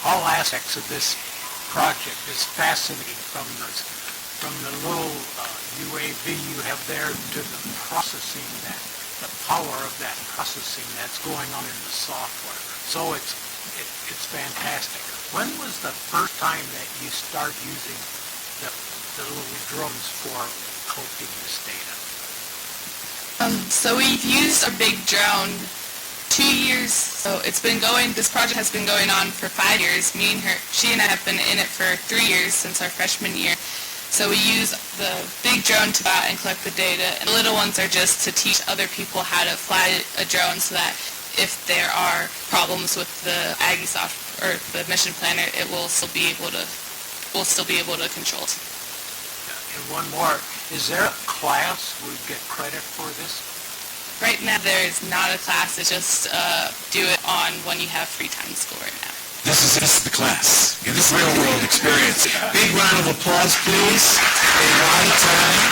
all aspects of this project is fascinating, from the little UAV you have there to the processing, the power of that processing that's going on in the software. So it's fantastic. When was the first time that you start using the little drones for collecting this data? So we've used a big drone 2 years. So this project has been going on for 5 years. She and I have been in it for 3 years since our freshman year. So we use the big drone to go out and collect the data, and the little ones are just to teach other people how to fly a drone so that if there are problems with the Aggie software or the mission planner, it will still be able to control it. And one more, is there a class we get credit for this? Right now there is not a class, it's just do it on when you have free time in school right now. This is the class. Yeah, this is real world experience. Big round of applause, please. A lot of time.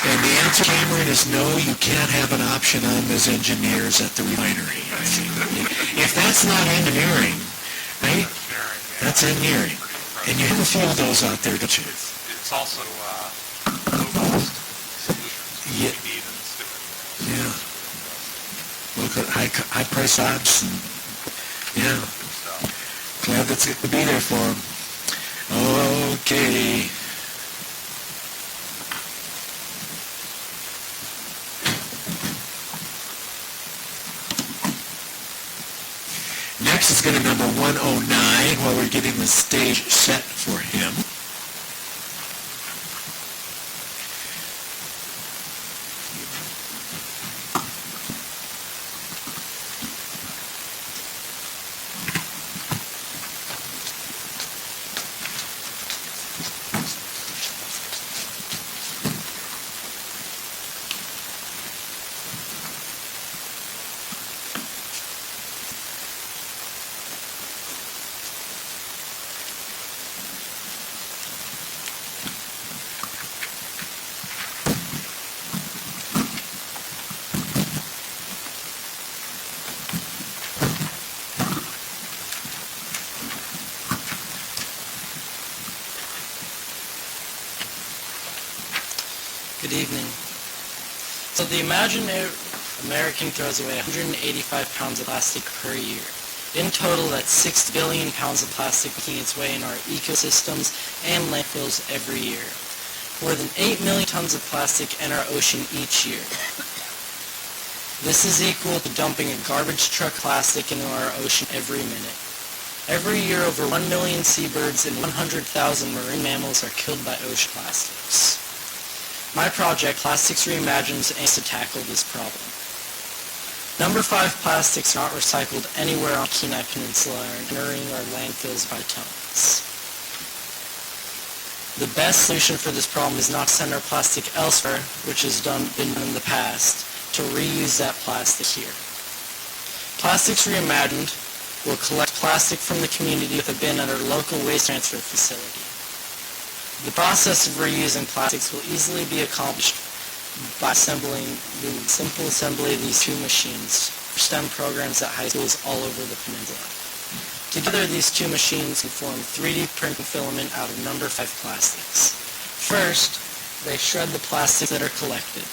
And the answer, Cameron, is no, you can't have an option on as engineers at the refinery. I mean, if that's not engineering, right? That's engineering. And you have a few of those out there, don't you? It's also low-cost solutions Yeah. we need in the student. Yeah. Look at high price jobs, and yeah, glad that's good to be there for them. Okay. Next is going to number 109 while we're getting the stage set for him. Good evening. So the imaginary American throws away 185 pounds of plastic per year. In total, that's 6 billion pounds of plastic making its way in our ecosystems and landfills every year. More than 8 million tons of plastic enter our ocean each year. This is equal to dumping a garbage truck plastic into our ocean every minute. Every year, over 1 million seabirds and 100,000 marine mammals are killed by ocean plastics. My project, Plastics Reimagined, aims to tackle this problem. Number 5 plastics are not recycled anywhere on Kenai Peninsula and are entering our landfills by tons. The best solution for this problem is not to send our plastic elsewhere, which has been done in the past, to reuse that plastic here. Plastics Reimagined will collect plastic from the community with a bin at our local waste transfer facility. The process of reusing plastics will easily be accomplished by assembling the simple assembly of these 2 machines for STEM programs at high schools all over the peninsula. Together, these 2 machines can form 3D printing filament out of number 5 plastics. First, they shred the plastics that are collected.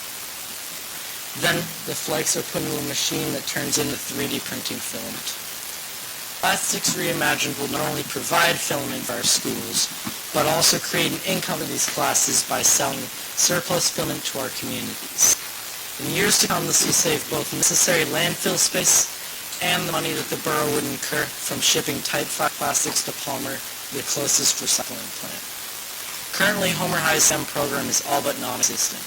Then, the flakes are put into a machine that turns into 3D printing filament. Plastics Reimagined will not only provide filament for our schools, but also create an income for these classes by selling surplus filament to our communities. In years to come, this will save both necessary landfill space and the money that the borough would incur from shipping Type 5 plastics to Palmer, the closest recycling plant. Currently, Homer High's STEM program is all but non-existent.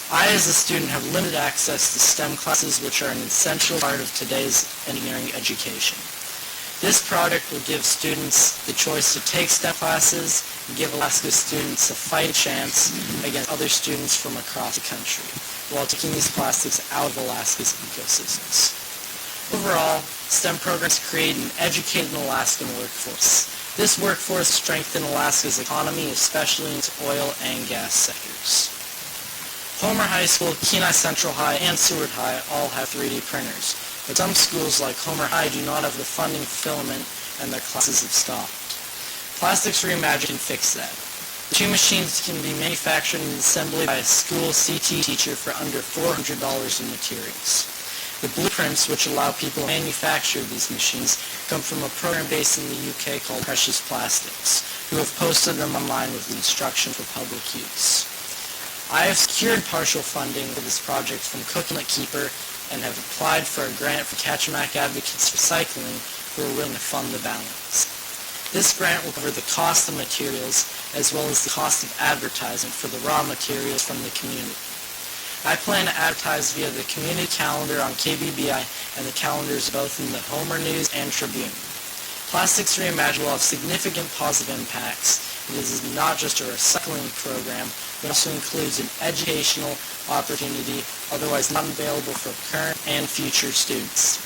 I, as a student, have limited access to STEM classes, which are an essential part of today's engineering education. This project will give students the choice to take STEM classes and give Alaska students a fighting chance against other students from across the country, while taking these plastics out of Alaska's ecosystems. Overall, STEM programs create an educated Alaskan workforce. This workforce strengthens Alaska's economy, especially in its oil and gas sectors. Homer High School, Kenai Central High, and Seward High all have 3D printers, but some schools like Homer High do not have the funding for filament and their classes have stopped. Plastics Reimagined can fix that. The 2 machines can be manufactured and assembled by a school CT teacher for under $400 in materials. The blueprints, which allow people to manufacture these machines, come from a program based in the UK called Precious Plastics, who have posted them online with instruction for public use. I have secured partial funding for this project from Coconut Keeper and have applied for a grant for Kachemak Advocates Recycling, who are willing to fund the balance. This grant will cover the cost of materials as well as the cost of advertising for the raw materials from the community. I plan to advertise via the community calendar on KBBI and the calendars both in the Homer News and Tribune. Plastics Reimagined will have significant positive impacts. It is not just a recycling program, but also includes an educational opportunity otherwise not available for current and future students.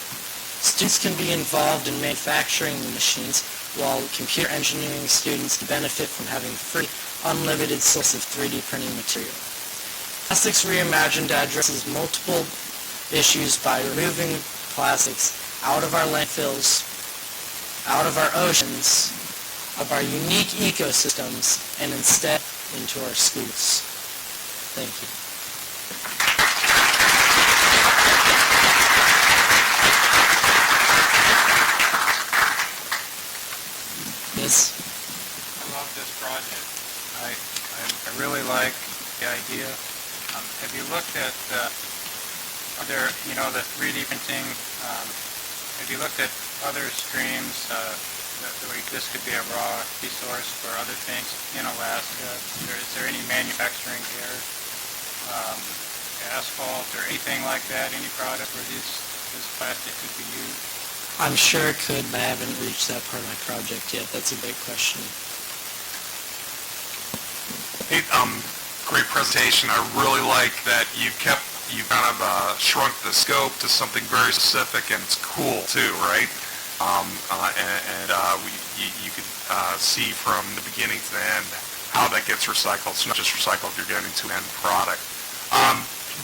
Students can be involved in manufacturing the machines, while computer engineering students benefit from having free, unlimited source of 3D printing material. Plastics Reimagined addresses multiple issues by removing plastics out of our landfills, out of our oceans, of our unique ecosystems, and instead into our schools. Thank you. Yes? I love this project. I really like the idea. Have you looked at other, the 3D printing? Have you looked at other streams? This could be a raw resource for other things in Alaska. Is there any manufacturing there? Asphalt or anything like that? Any product where this plastic could be used? I'm sure it could, but I haven't reached that part of my project yet. That's a great question. Hey, great presentation. I really like that you kind of shrunk the scope to something very specific, and it's cool too, right? You can see from the beginning to the end how that gets recycled. It's not just recycled, you're getting to an end product.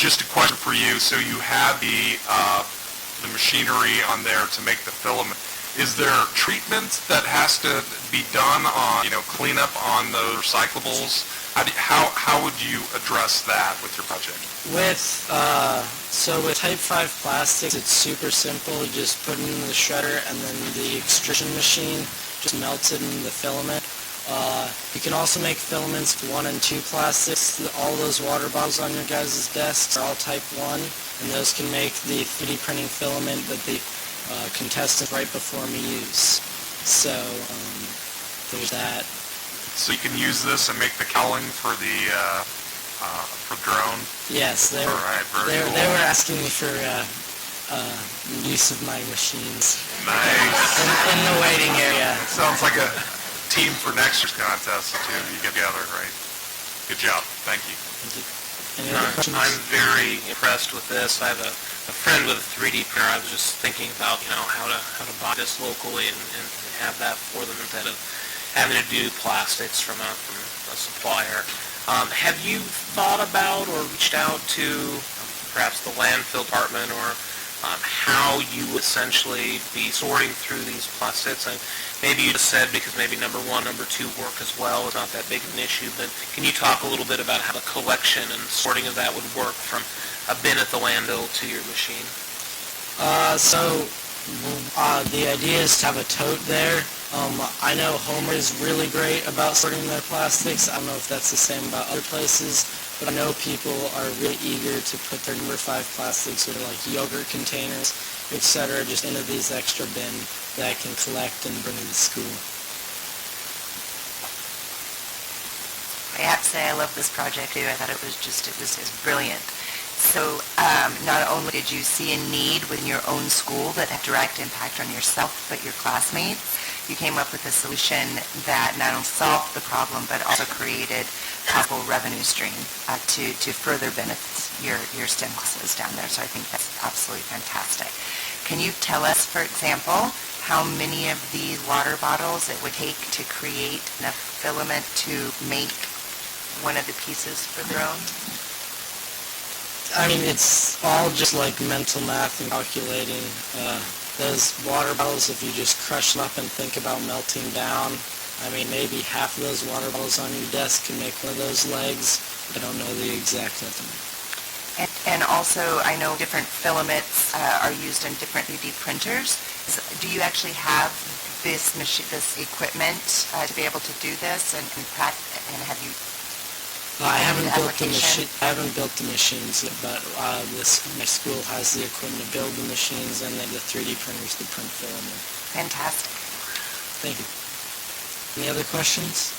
Just a question for you. So you have the machinery on there to make the filament. Is there treatment that has to be done on, cleanup on those recyclables? How would you address that with your project? With Type 5 plastics, it's super simple. You just put it in the shredder, and then the extrusion machine just melts it in the filament. You can also make filaments for 1 and 2 plastics. All those water bottles on your guys' desks are all Type 1, and those can make the 3D printing filament that the contestants right before me use. So there's that. So you can use this and make the cowling for the for drone? Yes, they were asking me for use of my machines. Nice. In the waiting area. It sounds like a team for next year's contest, the two of you get together, right? Good job. Thank you. I'm very impressed with this. I have a friend with a 3D printer. I was just thinking about, how to buy this locally and have that for them instead of having to do plastics from a supplier. Have you thought about or reached out to perhaps the landfill department or how you essentially be sorting through these plastics? Maybe you just said because maybe number 1, number 2 work as well. It's not that big of an issue, but can you talk a little bit about how the collection and sorting of that would work from a bin at the landfill to your machine? The idea is to have a tote there. I know Homer is really great about sorting their plastics. I don't know if that's the same about other places, but I know people are really eager to put their number 5 plastics or like yogurt containers, etc., just into these extra bins that I can collect and bring to school. I have to say I love this project too. I thought it was brilliant. So not only did you see a need within your own school that had direct impact on yourself, but your classmates, you came up with a solution that not only solved the problem, but also created a possible revenue stream to further benefit your STEM classes down there. So I think that's absolutely fantastic. Can you tell us, for example, how many of these water bottles it would take to create enough filament to make one of the pieces for the drone? I mean, it's all just like mental math and calculating. Those water bottles, if you just crush them up and think about melting down, I mean, maybe half of those water bottles on your desk can make one of those legs. I don't know the exact number. And also, I know different filaments are used in different 3D printers. Do you actually have this equipment to be able to do this? And have you? I haven't built the machine. I haven't built the machines yet, but my school has the equipment to build the machines and then the 3D printers to print filament. Fantastic. Thank you. Any other questions?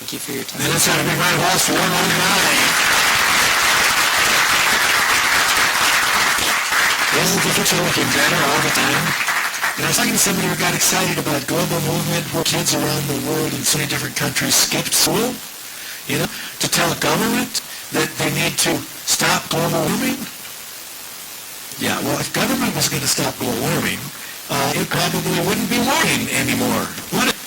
Thank you for your time. And let's have a big round of applause for 119. Isn't the future looking better all the time? And I was talking to somebody who got excited about global movement where kids around the world in so many different countries skipped school, to tell a government that they need to stop global warming. Yeah, well, if government was going to stop global warming, it probably wouldn't be warming anymore, would it?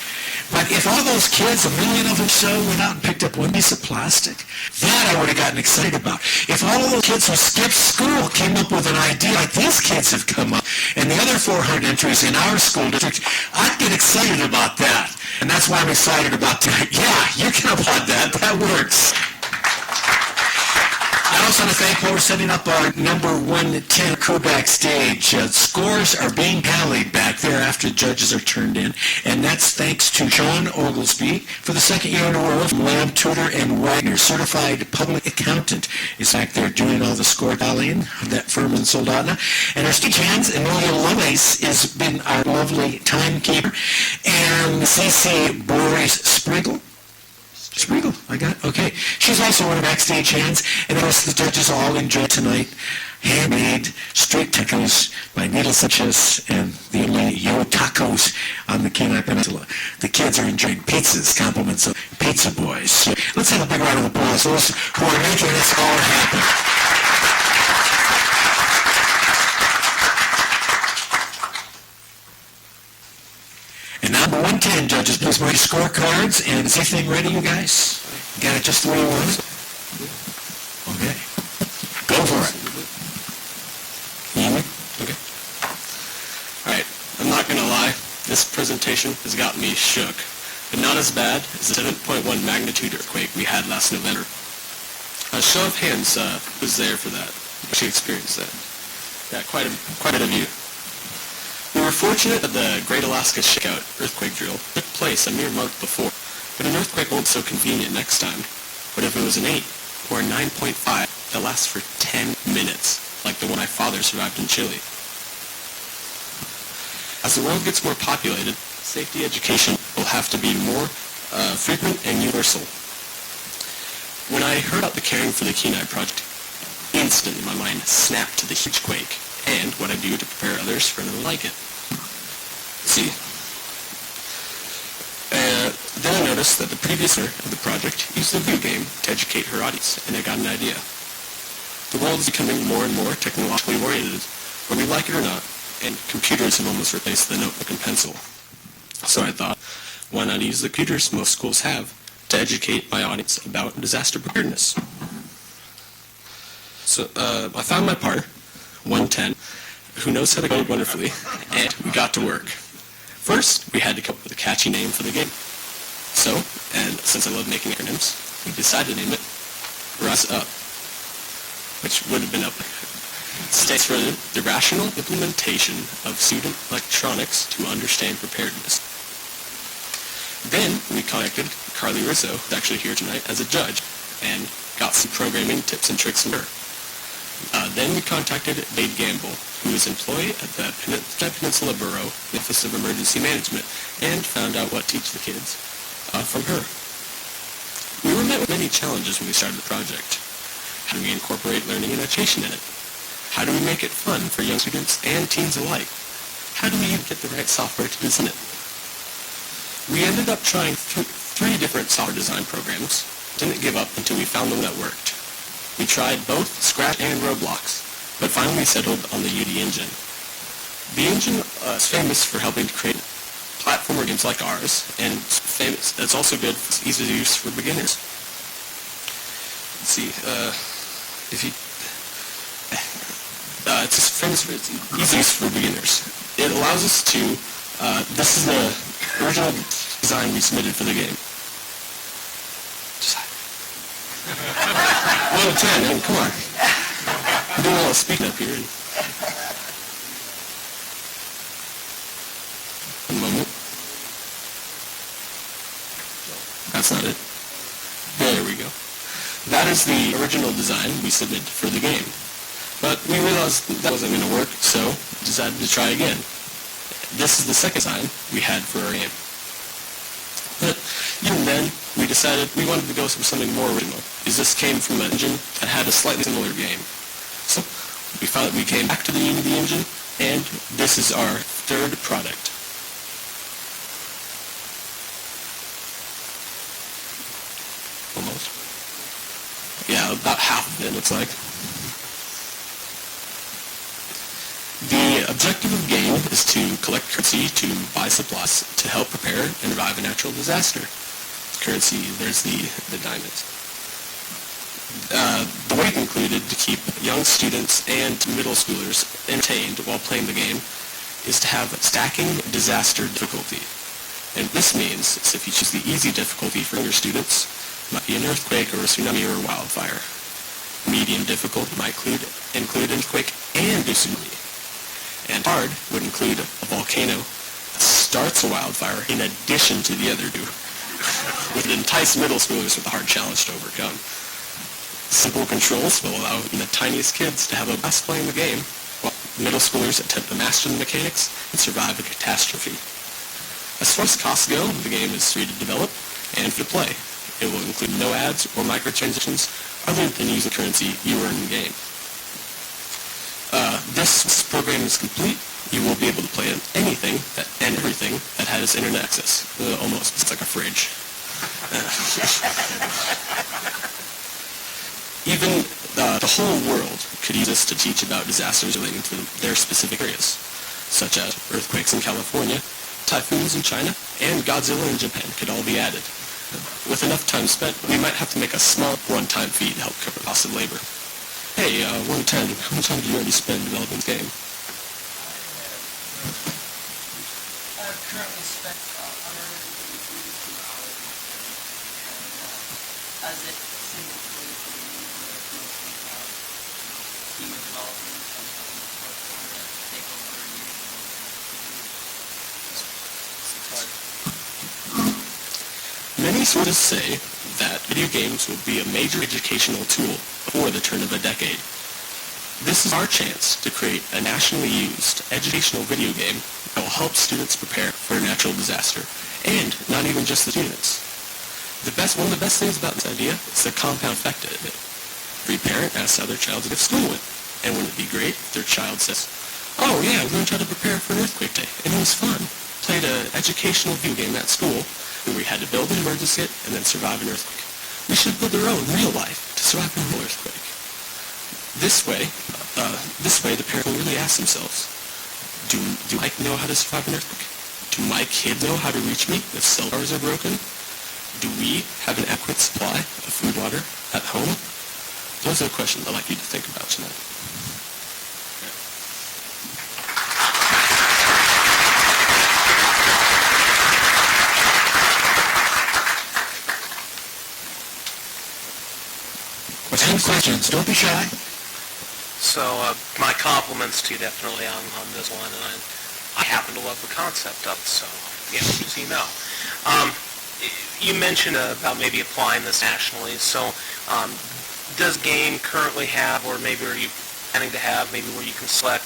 But if all those kids, 1 million of them so, went out and picked up one piece of plastic, that I would have gotten excited about. If all of those kids who skipped school came up with an idea like these kids have come up, and the other 400 entries in our school district, I'd get excited about that. And that's why I'm excited about tonight. Yeah, you can applaud that. That works. I also want to thank we're setting up our number 110 crew backstage. Scores are being tallied back there after the judges are turned in, and that's thanks to Sean Oglesby for the second year in a row from Lamb, Tudor, and Wagner. Certified public accountant is back there doing all the score tallying. That firm in Soldotna. And our stagehands, Amelia Lovelace, has been our lovely timekeeper, and Cece Boris Spriggle. Sprinkle, I got it. Okay. She's also one of the backstage hands, and the rest of the judges all enjoyed tonight handmade street tacos by Needle Sanchez and the only Yo Tacos on the Kenai Peninsula. The kids are enjoying pizzas, compliments of Pizza Boys. So let's have a big round of applause for those who are making this all happen. And number 110, judges, please mark your scorecards. And is everything ready, you guys? You got it just the way you want it? Okay. Go for it. Okay. All right. I'm not going to lie. This presentation has got me shook. But not as bad as the 7.1 magnitude earthquake we had last November. A show of hands was there for that. She experienced that. Yeah, quite a bit of you. We were fortunate that the Great Alaska Shakeout earthquake drill took place a mere month before, but an earthquake won't be so convenient next time. What if it was an 8 or a 9.5 that lasts for 10 minutes, like the one my father survived in Chile? As the world gets more populated, safety education will have to be more frequent and universal. When I heard about the Caring for the Kenai project, instantly my mind snapped to the huge quake and what I do to prepare others for another like it. See, then I noticed that the previous owner of the project used a video game to educate her audience, and I got an idea. The world is becoming more and more technologically oriented, whether we like it or not, and computers have almost replaced the notebook and pencil. So I thought, why not use the computers most schools have to educate my audience about disaster preparedness? So I found my partner, 110, who knows how to code wonderfully, and we got to work. First, we had to come up with a catchy name for the game. So, and since I love making acronyms, we decided to name it Rise Up, which would have been up. It stands for the rational implementation of student electronics to understand preparedness. Then we contacted Carly Rizzo, who's actually here tonight, as a judge, and got some programming tips and tricks from her. Then we contacted Babe Gamble, who is employed at the Peninsula Borough, the Office of Emergency Management, and found out what to teach the kids from her. We were met with many challenges when we started the project. How do we incorporate learning and education in it? How do we make it fun for young students and teens alike? How do we even get the right software to design it? We ended up trying three different software design programs. Didn't give up until we found one that worked. We tried both Scratch and Roblox, but finally settled on the UD engine. The engine is famous for helping to create platformer games like ours, and it's also good, it's easy to use for beginners. Let's see, it's famous for its easy use for beginners. It allows us to, this is the original design we submitted for the game. 1 to 10, I mean, come on. I'm doing all the speaking up here. One moment. That's not it. There we go. That is the original design we submitted for the game. But we realized that wasn't going to work, so decided to try again. this is the second sign we had for our game. But even then, we decided we wanted to go for something more original, because this came from an engine that had a slightly similar game. So we came back to the Unity engine, and this is our third product. Almost. Yeah, about half of it looks like. The objective of the game is to collect currency to buy supplies to help prepare and revive a natural disaster. Currency, there's the diamonds. The weight included to keep young students and middle schoolers entertained while playing the game is to have stacking disaster difficulty. And this means is if you choose the easy difficulty for younger students, it might be an earthquake or a tsunami or a wildfire. Medium difficulty might include an earthquake and a tsunami. And hard would include a volcano that starts a wildfire in addition to the other two, which would entice middle schoolers with a hard challenge to overcome. Simple controls will allow even the tiniest kids to have a blast playing the game, while middle schoolers attempt to master the mechanics and survive a catastrophe. As far as costs go, the game is free to develop and free to play. It will include no ads or microtransactions other than using currency you earn in the game. This program is complete. You will be able to play anything and everything that has internet access. Almost. It's like a fridge. Even the whole world could use this to teach about disasters relating to their specific areas, such as earthquakes in California, typhoons in China, and Godzilla in Japan could all be added. With enough time spent, we might have to make a small one-time fee to help cover the cost of labor. Hey, 110, how much time did you already spend developing this game? I've currently spent 182 hours as it single player team of development and take over Many sources say that video games will be a major educational tool before the turn of a decade. This is our chance to create a nationally used educational video game that will help students prepare for a natural disaster, and not even just the students. One of the best things about this idea is the compound effect of it. Every parent asks how their child's day at school went, and wouldn't it be great if their child says, "Oh yeah, we learned how to prepare for an earthquake day, and it was fun. Played an educational video game at school where we had to build an emergency kit and then survive an earthquake. We should build our own real life to survive a real earthquake." This way, the parent will really ask themselves, do I know how to survive an earthquake? Do my kids know how to reach me if cell towers are broken? Do we have an adequate supply of food, water at home? Those are the questions I'd like you to think about tonight. Questions? Don't be shy. So my compliments to you definitely on this one, and I happen to love the concept of it, so yeah, as you know. You mentioned about maybe applying this nationally, so does game currently have, or maybe are you planning to have, maybe where you can select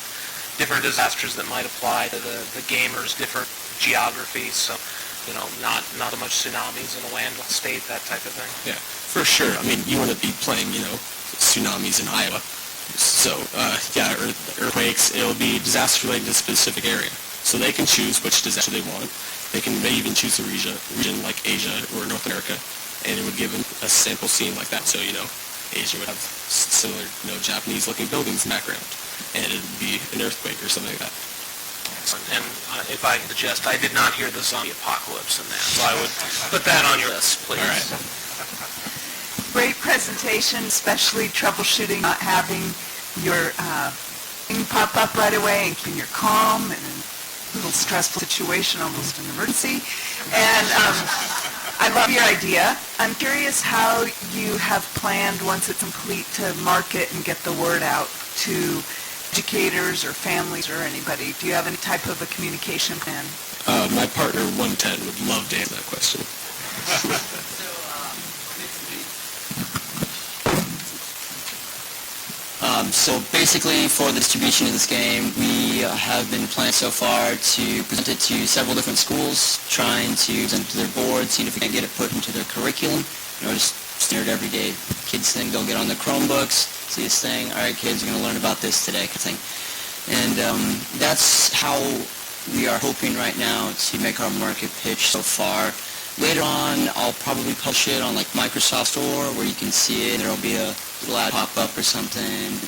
different disasters that might apply to the gamers, different geographies, so not so much tsunamis in a landlocked state, that type of thing? Yeah, for sure. I mean, you want to be playing, tsunamis in Iowa. So, earthquakes, it'll be disaster related to a specific area. So they can choose which disaster they want. They may even choose a region like Asia or North America, and it would give them a sample scene like that. So, Asia would have similar, Japanese-looking buildings in the background, and it would be an earthquake or something like that. And if I could suggest, I did not hear the zombie apocalypse in that, so I would put that on your list, please. All right. Great presentation, especially troubleshooting, not having your thing pop up right away and keeping your calm in a little stressful situation, almost an emergency. And I love your idea. I'm curious how you have planned, once it's complete, to market and get the word out to educators or families or anybody. Do you have any type of a communication plan? My partner, 110, would love to answer that question. So basically, for the distribution of this game, we have been planning so far to present it to several different schools, trying to present it to their boards, seeing if we can get it put into their curriculum. Just standard everyday kids thing. They'll get on their Chromebooks, see this thing. All right, kids, you're going to learn about this today, kind of thing. And that's how we are hoping right now to make our market pitch so far. Later on, I'll probably publish it on like Microsoft Store where you can see it. There'll be a little ad pop up or something. And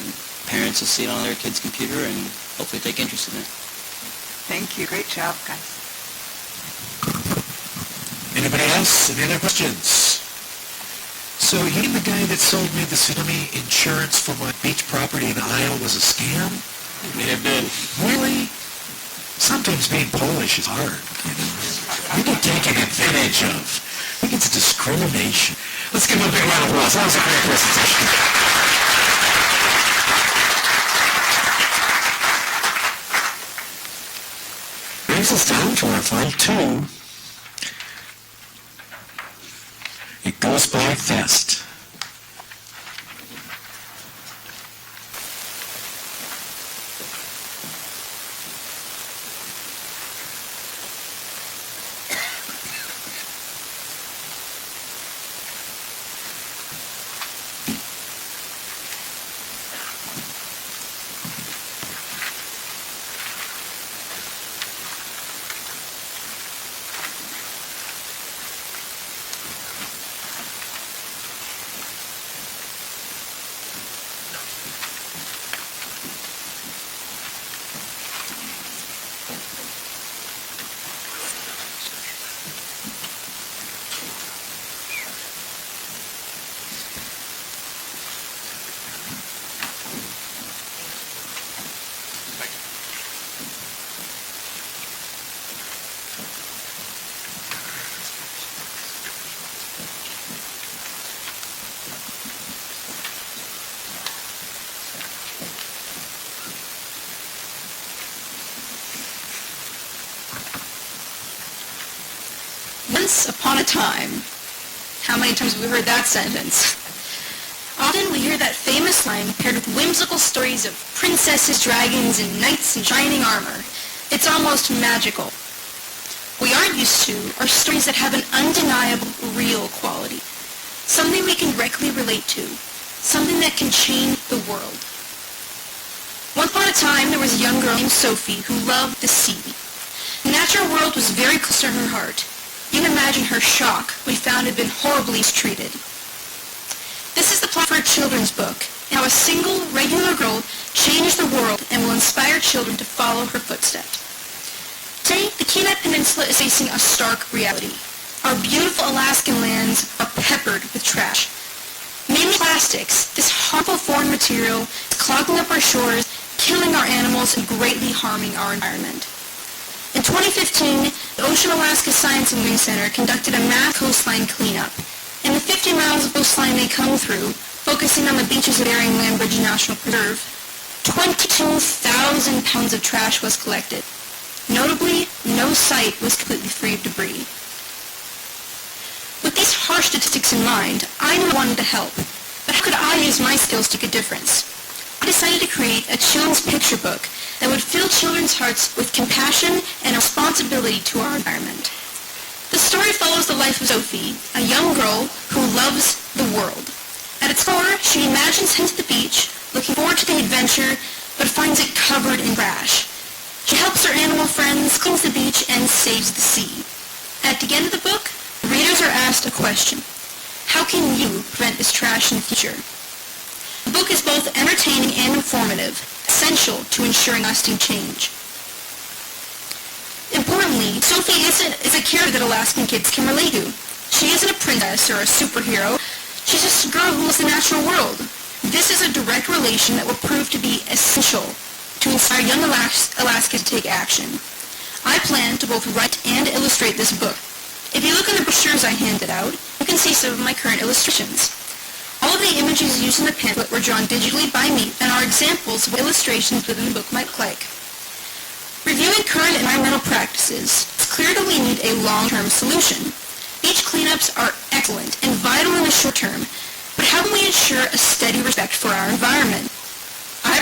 parents will see it on their kid's computer and hopefully take interest in it. Thank you. Great job, guys. Anybody else? Any other questions? So you mean the guy that sold me the tsunami insurance for my beach property in Isle was a scam? May have been. Really? Sometimes being Polish is hard, you know. You get taken advantage of. I think it's discrimination. Let's give him a big round of applause. That was a great presentation. Brings us down to our final two. It goes by fast. Once upon a time. How many times have we heard that sentence? Often we hear that famous line paired with whimsical stories of princesses, dragons, and knights in shining armor. It's almost magical. What we aren't used to are stories that have an undeniable, real quality. Something we can directly relate to. Something that can change the world. Once upon a time, there was a young girl named Sophie who loved the sea. The natural world was very close to her heart. You can imagine her shock when we found it had been horribly mistreated. This is the plot for a children's book, and how a single, regular girl changed the world and will inspire children to follow her footsteps. Today, the Kenai Peninsula is facing a stark reality. Our beautiful Alaskan lands are peppered with trash. Mainly plastics, this harmful foreign material is clogging up our shores, killing our animals, and greatly harming our environment. In 2015, the Ocean Alaska Science and Wing Center conducted a mass coastline cleanup. In the 50 miles of coastline they come through, focusing on the beaches of Bering Land Bridge National Preserve, 22,000 pounds of trash was collected. Notably, no site was completely free of debris. With these harsh statistics in mind, I knew I wanted to help. But how could I use my skills to make a difference? I decided to create a children's picture book that would fill children's hearts with compassion and responsibility to our environment. The story follows the life of Sophie, a young girl who loves the world. At its core, she imagines heading to the beach, looking forward to the adventure, but finds it covered in trash. She helps her animal friends, cleans the beach, and saves the sea. At the end of the book, readers are asked a question. How can you prevent this trash in the future? The book is both entertaining and informative, essential to ensuring lasting change. Importantly, Sophie is a character that Alaskan kids can relate to. She isn't a princess or a superhero. She's just a girl who loves the natural world. This is a direct relation that will prove to be essential to inspire young Alaskans to take action. I plan to both write and illustrate this book. If you look in the brochures I handed out, you can see some of my current illustrations. All of the images used in the pamphlet were drawn digitally by me and are examples of what illustrations within the book might look like. Reviewing current environmental practices, it's clear that we need a long-term solution. Beach cleanups are excellent and vital in the short term, but how can we ensure a steady respect for our environment?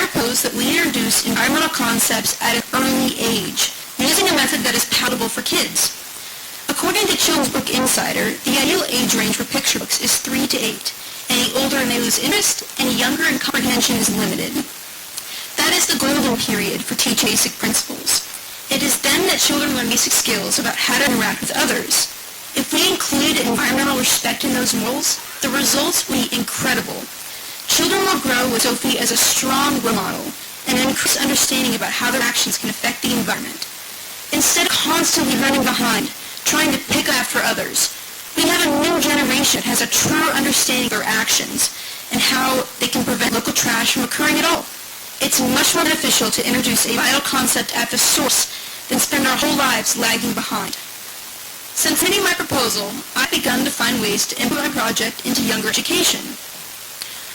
propose that we introduce environmental concepts at an early age, using a method that is palatable for kids. According to Children's Book Insider, the ideal age range for picture books is 3 to 8. Any older and they lose interest, any younger and comprehension is limited. That is the golden period for teaching basic principles. It is then that children learn basic skills about how to interact with others. If we include environmental respect in those morals, the results will be incredible. Children will grow with Sophie as a strong role model and an increased understanding about how their actions can affect the environment. Instead of constantly running behind, trying to pick after others, we have a new generation that has a truer understanding of their actions and how they can prevent local trash from occurring at all. It's much more beneficial to introduce a vital concept at the source than spend our whole lives lagging behind. Since submitting my proposal, I've begun to find ways to implement my project into younger education.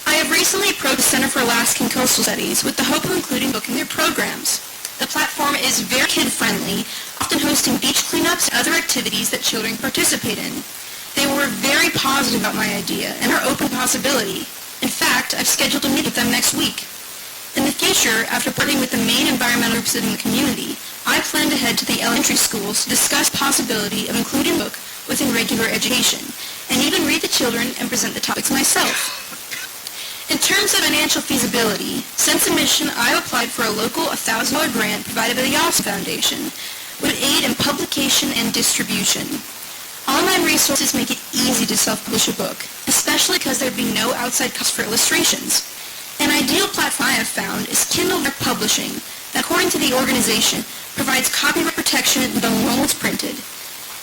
I have recently approached the Center for Alaskan Coastal Studies with the hope of including the book in their programs. The platform is very kid-friendly, often hosting beach cleanups and other activities that children participate in. They were very positive about my idea and are open to possibility. In fact, I've scheduled a meeting with them next week. In the future, after partnering with the main environmental groups in the community, I plan to head to the elementary schools to discuss the possibility of including the book within regular education, and even read the children and present the topics myself. In terms of financial feasibility, since submission, I applied for a local $1,000 grant provided by the Austin Foundation, would aid in publication and distribution. Online resources make it easy to self-publish a book, especially because there would be no outside cost for illustrations. An ideal platform I have found is Kindle Direct Publishing, that according to the organization, provides copyright protection the moment it's printed.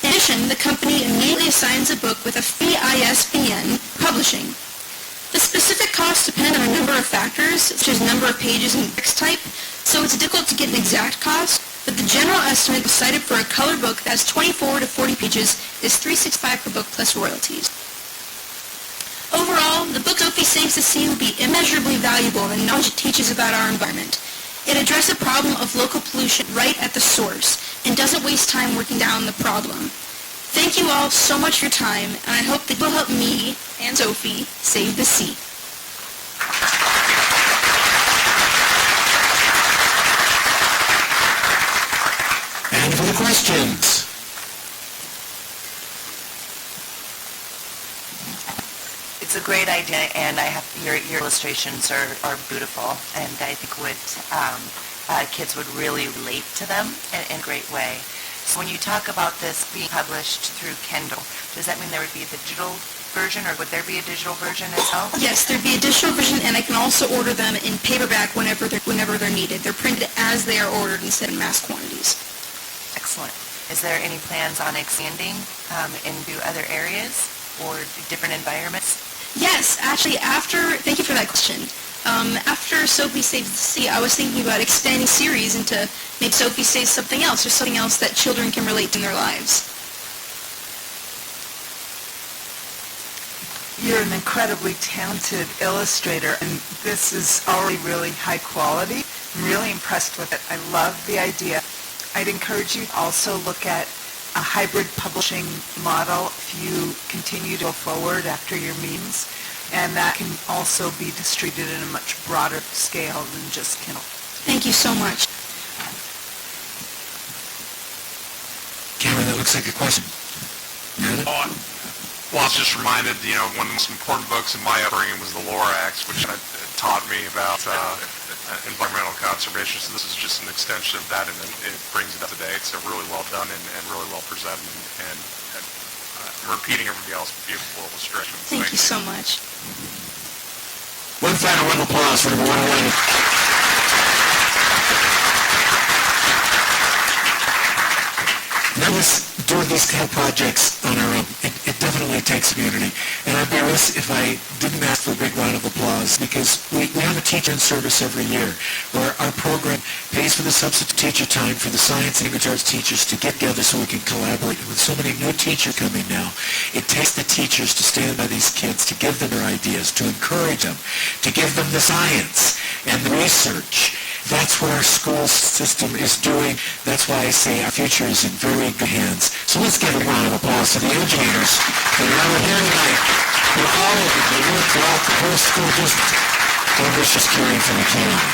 In addition, the company immediately assigns a book with a free ISBN publishing. The specific costs depend on a number of factors, such as number of pages and text type, so it's difficult to get an exact cost, but the general estimate cited for a colored book that has 24 to 40 pages is $365 per book plus royalties. Overall, the book Sophie Saves the Sea will be immeasurably valuable in the knowledge it teaches about our environment. It addresses the problem of local pollution right at the source and doesn't waste time working down the problem. Thank you all so much for your time, and I hope that you will help me and Sophie save the sea. And for the questions. It's a great idea, and I have your illustrations are beautiful, and I think kids would really relate to them in a great way. So when you talk about this being published through Kindle, does that mean there would be a digital version, or would there be a digital version as well? Yes, there'd be a digital version, and I can also order them in paperback whenever they're needed. They're printed as they are ordered instead of mass quantities. Excellent. Is there any plans on expanding into other areas or different environments? Yes, actually, thank you for that question. After Sophie Saves the Sea, I was thinking about expanding series into maybe Sophie Saves something else, or something else that children can relate to in their lives. You're an incredibly talented illustrator, and this is already really high quality. I'm really impressed with it. I love the idea. I'd encourage you to also look at a hybrid publishing model if you continue to go forward after your meetings, and that can also be distributed in a much broader scale than just Kindle. Thank you so much. Cameron, that looks like a question. Well, I was just reminded, one of the most important books in my upbringing was the Lorax, which taught me about environmental conservation. So this is just an extension of that, and it brings it up to date. So really well done and really well presented, and repeating everybody else's beautiful illustrations. Thank you so much. One final round of applause for number 101. Nervous doing these kind of projects on our own. It definitely takes community. And I'd be remiss if I didn't ask for a big round of applause, because we have a teacher in service every year where our program pays for the substitute teacher time for the science and language arts teachers to get together so we can collaborate. And with so many new teachers coming now, it takes the teachers to stand by these kids, to give them their ideas, to encourage them, to give them the science and the research. That's what our school system is doing. That's why I say our future is in very good hands. So let's give a round of applause to the engineers that are over here tonight. For all of you that work throughout the whole school district. And this is caring for the Kenai.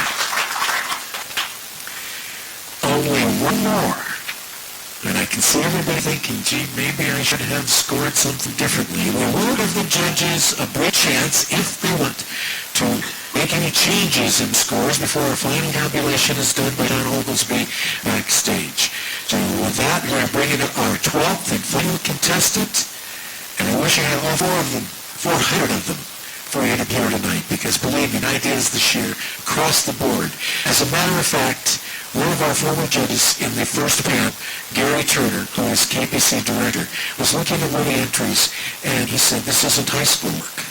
one more. And I can see everybody thinking, gee, maybe I should have scored something differently. We will give the judges a great chance, if they want, to make any changes in scores before our final tabulation is done by John Oglesby backstage. So with that, we're going to bring in our 12th and final contestant. And I wish I had all 400 of them for you to hear tonight, because believe me, ideas this year across the board. As a matter of fact, one of our former judges in the first round, Gary Turner, who is KPC director, was looking at one of the entries, and he said, this isn't high school work.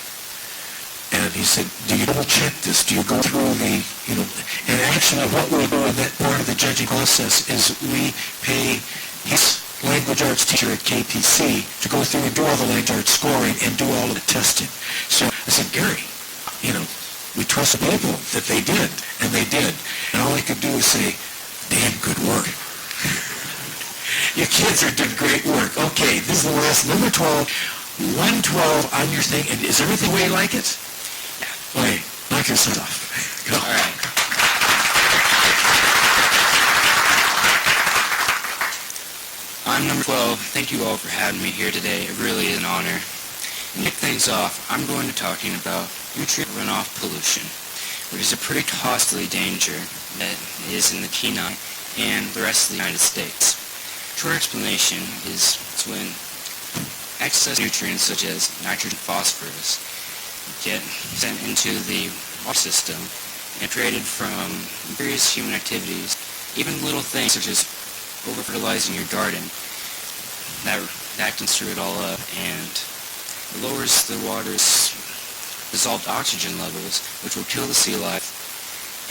And he said, do you double check this? Do you go through the, and actually what we do in that part of the judging process is we pay his language arts teacher at KPC to go through and do all the language arts scoring and do all of the testing. So I said, Gary, we trust the people that they did, and they did. And all I could do was say, damn good work. Your kids are doing great work. Okay, this is the last, number 12, 112 on your thing, and is everything the way you like it? Yeah. Okay, knock yourself off. Go. All right. I'm number 12. Thank you all for having me here today. It really is an honor. To kick things off, I'm going to be talking about nutrient runoff pollution, which is a pretty costly danger that is in the Kenai and the rest of the United States. Short explanation is when excess nutrients such as nitrogen, phosphorus get sent into the water system and created from various human activities, even little things such as over-fertilizing your garden, that can screw it all up, and it lowers the water's dissolved oxygen levels, which will kill the sea life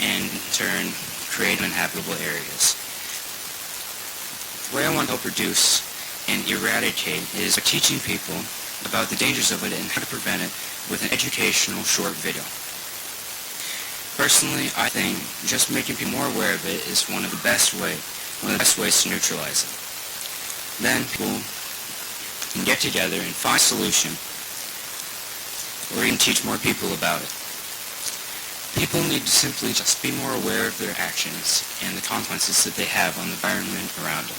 and in turn create uninhabitable areas. The way I want to help reduce and eradicate is by teaching people about the dangers of it and how to prevent it with an educational short video. Personally, I think just making people more aware of it is one of the best ways to neutralize it. Then people can get together and find a solution, or even teach more people about it. People need to simply just be more aware of their actions and the consequences that they have on the environment around them.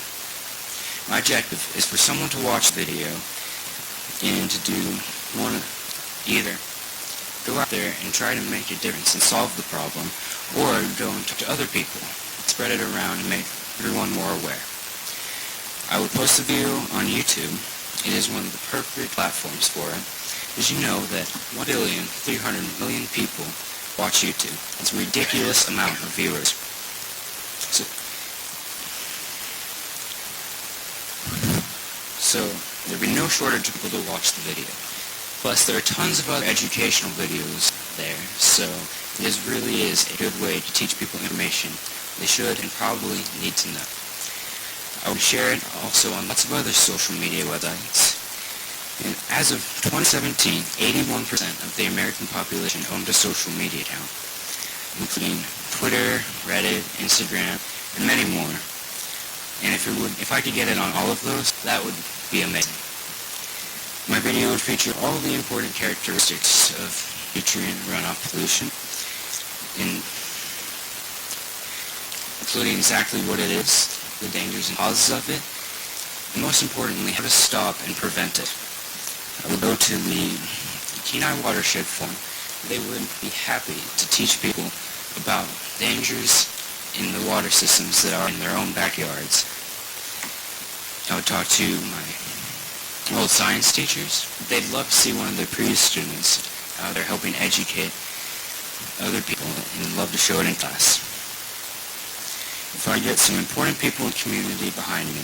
My objective is for someone to watch the video and to do one of either go out there and try to make a difference and solve the problem, or go and talk to other people, spread it around and make everyone more aware. I will post the video on YouTube. It is one of the perfect platforms for it. Did you know that 1,300,000,000 people watch YouTube? It's a ridiculous amount of viewers. So there'll be no shortage of people to watch the video. Plus, there are tons of other educational videos there, so it really is a good way to teach people information they should and probably need to know. I will share it also on lots of other social media websites. And as of 2017, 81% of the American population owned a social media account, including Twitter, Reddit, Instagram, and many more. And if I could get it on all of those, that would be amazing. My video would feature all the important characteristics of nutrient runoff pollution, including exactly what it is, the dangers and causes of it, and most importantly, how to stop and prevent it. I would go to the Kenai Watershed Forum. They would be happy to teach people about dangers in the water systems that are in their own backyards. I would talk to my old science teachers. They'd love to see one of their previous students out there helping educate other people and love to show it in class. If I get some important people in the community behind me,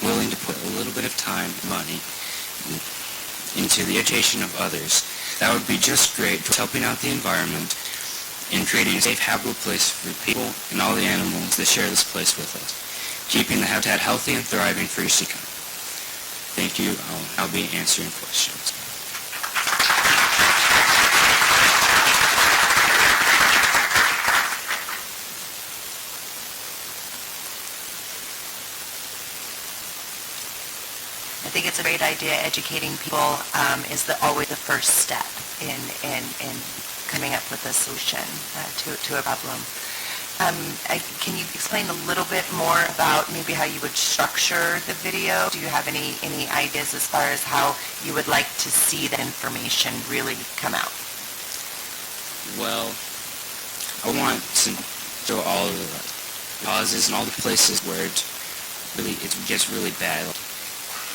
willing to put a little bit of time and money into the education of others, that would be just great for helping out the environment and creating a safe, habitable place for people and all the animals that share this place with us, keeping the habitat healthy and thriving for years to come. Thank you. I'll be answering questions. I think it's a great idea. Educating people is always the first step in coming up with a solution to a problem. Can you explain a little bit more about maybe how you would structure the video? Do you have any ideas as far as how you would like to see the information really come out? Well, I want to show all of the causes and all the places where it gets really bad.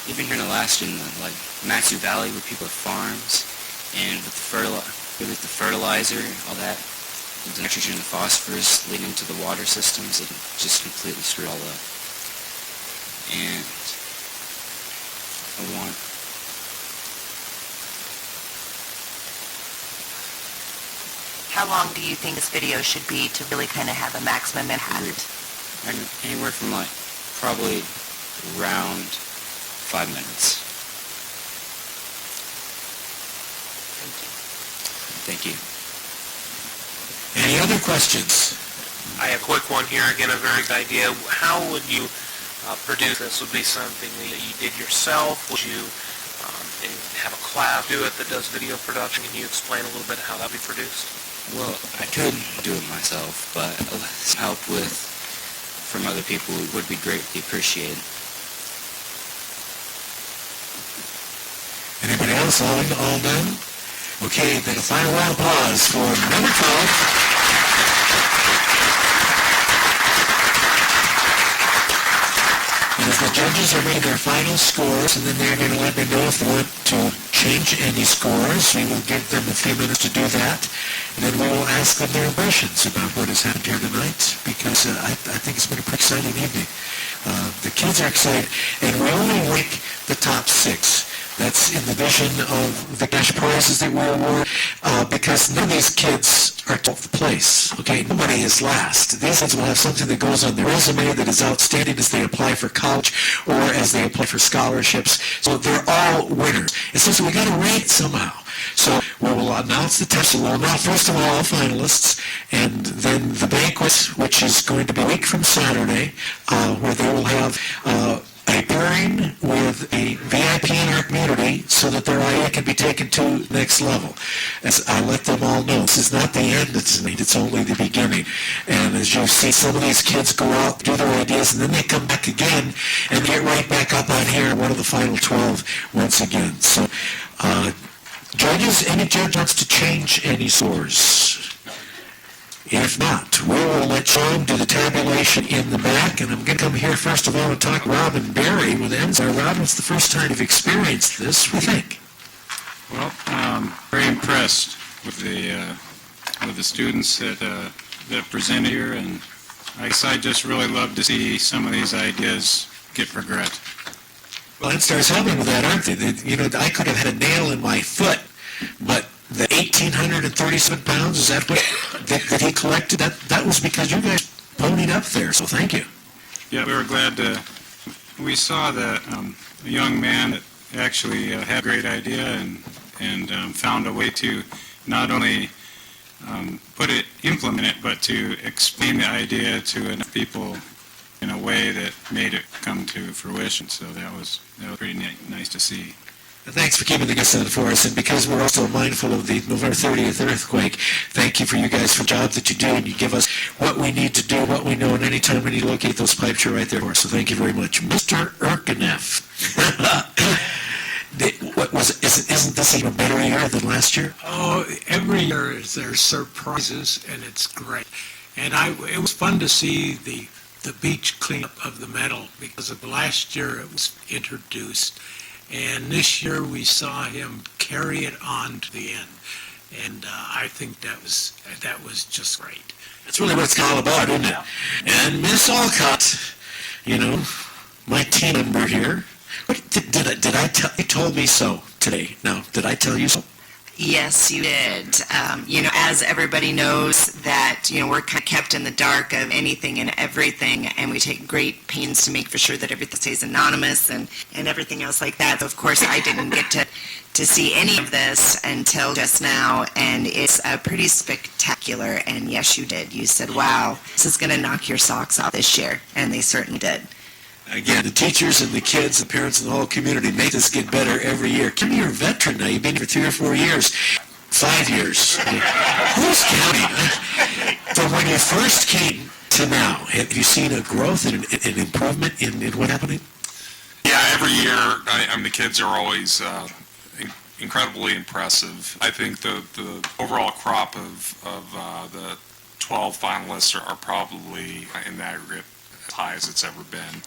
Even here in Alaska, in the Matsu Valley, where people have farms, and with the fertilizer, all that, the nitrogen and the phosphorus leading into the water systems, it just completely screwed all up. And I want How long do you think this video should be to really kind of have a maximum impact? anywhere from probably around 5 minutes. Thank you. Any other questions? I have a quick one here. Again, a very good idea. How would you produce this? Would be something that you did yourself? Would you have a class do it that does video production? Can you explain a little bit how that would be produced? Well, I could do it myself, but help from other people would be greatly appreciated. Anybody else? All done? Okay, then a final round of applause for number 12. And as the judges are making their final scores, and then they're going to let me know if they want to change any scores, we will give them a few minutes to do that. And then we will ask them their impressions about what has happened here tonight, because I think it's been a pretty exciting evening. The kids are excited, and we only rank the top 6. That's in the vision of the cash prizes that we award, because none of these kids are 12th place, okay? Nobody is last. These kids will have something that goes on their resume that is outstanding as they apply for college or as they apply for scholarships. So they're all winners. It's just we got to rate somehow. So we will announce the test. We'll announce first of all finalists, and then the banquet, which is going to be a week from Saturday, where they will have a pairing with a VIP in our community so that their idea can be taken to the next level. As I let them all know, this is not the end, it's only the beginning. And as you see, some of these kids go out, do their ideas, and then they come back again and get right back up on here, one of the final 12 once again. So, judges, any judge wants to change any scores? If not, we will let Sean do the tabulation in the back, and I'm going to come here first of all and talk Rob and Barry with Enzo. Rob, it's the first time you've experienced this. What do you think? Well, very impressed with the students that presented here, and I guess I just really love to see some of these ideas get progressed. Well, it starts helping with that, aren't they? I could have had a nail in my foot, but the 1,837 pounds, is that what that he collected? That was because you guys ponied up there, so thank you. Yeah, we were glad we saw that a young man that actually had a great idea and found a way to not only implement it, but to explain the idea to enough people in a way that made it come to fruition. So that was pretty nice to see. Thanks for keeping the guests on for us, and because we're also mindful of the November 30th earthquake, thank you for you guys for the job that you do, and you give us what we need to do, what we know, and anytime we need to locate those pipes, you're right there for us, so thank you very much. Mr. Erkeneff, isn't this even a better year than last year? Oh, every year there's surprises, and it's great. And it was fun to see the beach cleanup of the metal, because of last year it was introduced. And this year we saw him carry it on to the end, and I think that was just great. That's really what it's all about, isn't it? And Miss Alcott, my team member here. What did I tell? You told me so today. Now, did I tell you so? Yes, you did. As everybody knows that, we're kind of kept in the dark of anything and everything, and we take great pains to make for sure that everything stays anonymous and everything else like that. So, of course, I didn't get to see any of this until just now, and it's pretty spectacular. And yes, you did. You said, wow, this is going to knock your socks off this year, and they certainly did. Again, the teachers and the kids, the parents, and the whole community make this get better every year. Kim, you're a veteran now. You've been here for 3 or 4 years. 5 years. Who's counting? From when you first came to now, have you seen a growth and an improvement in what's happening? Yeah, every year, the kids are always incredibly impressive. I think the overall crop of the 12 finalists are probably in the aggregate as high as it's ever been.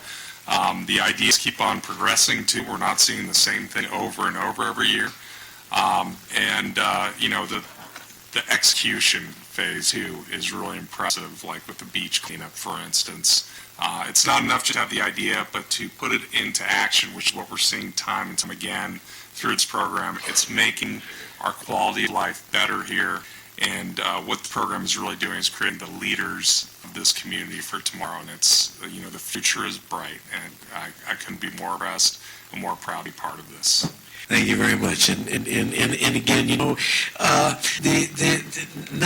The ideas keep on progressing too. We're not seeing the same thing over and over every year. The execution phase too is really impressive, like with the beach cleanup, for instance. It's not enough just to have the idea, but to put it into action, which is what we're seeing time and time again through this program. It's making our quality of life better here, and what the program is really doing is creating the leaders of this community for tomorrow, and it's, the future is bright, and I couldn't be more impressed and more proud to be part of this. Thank you very much. And again, not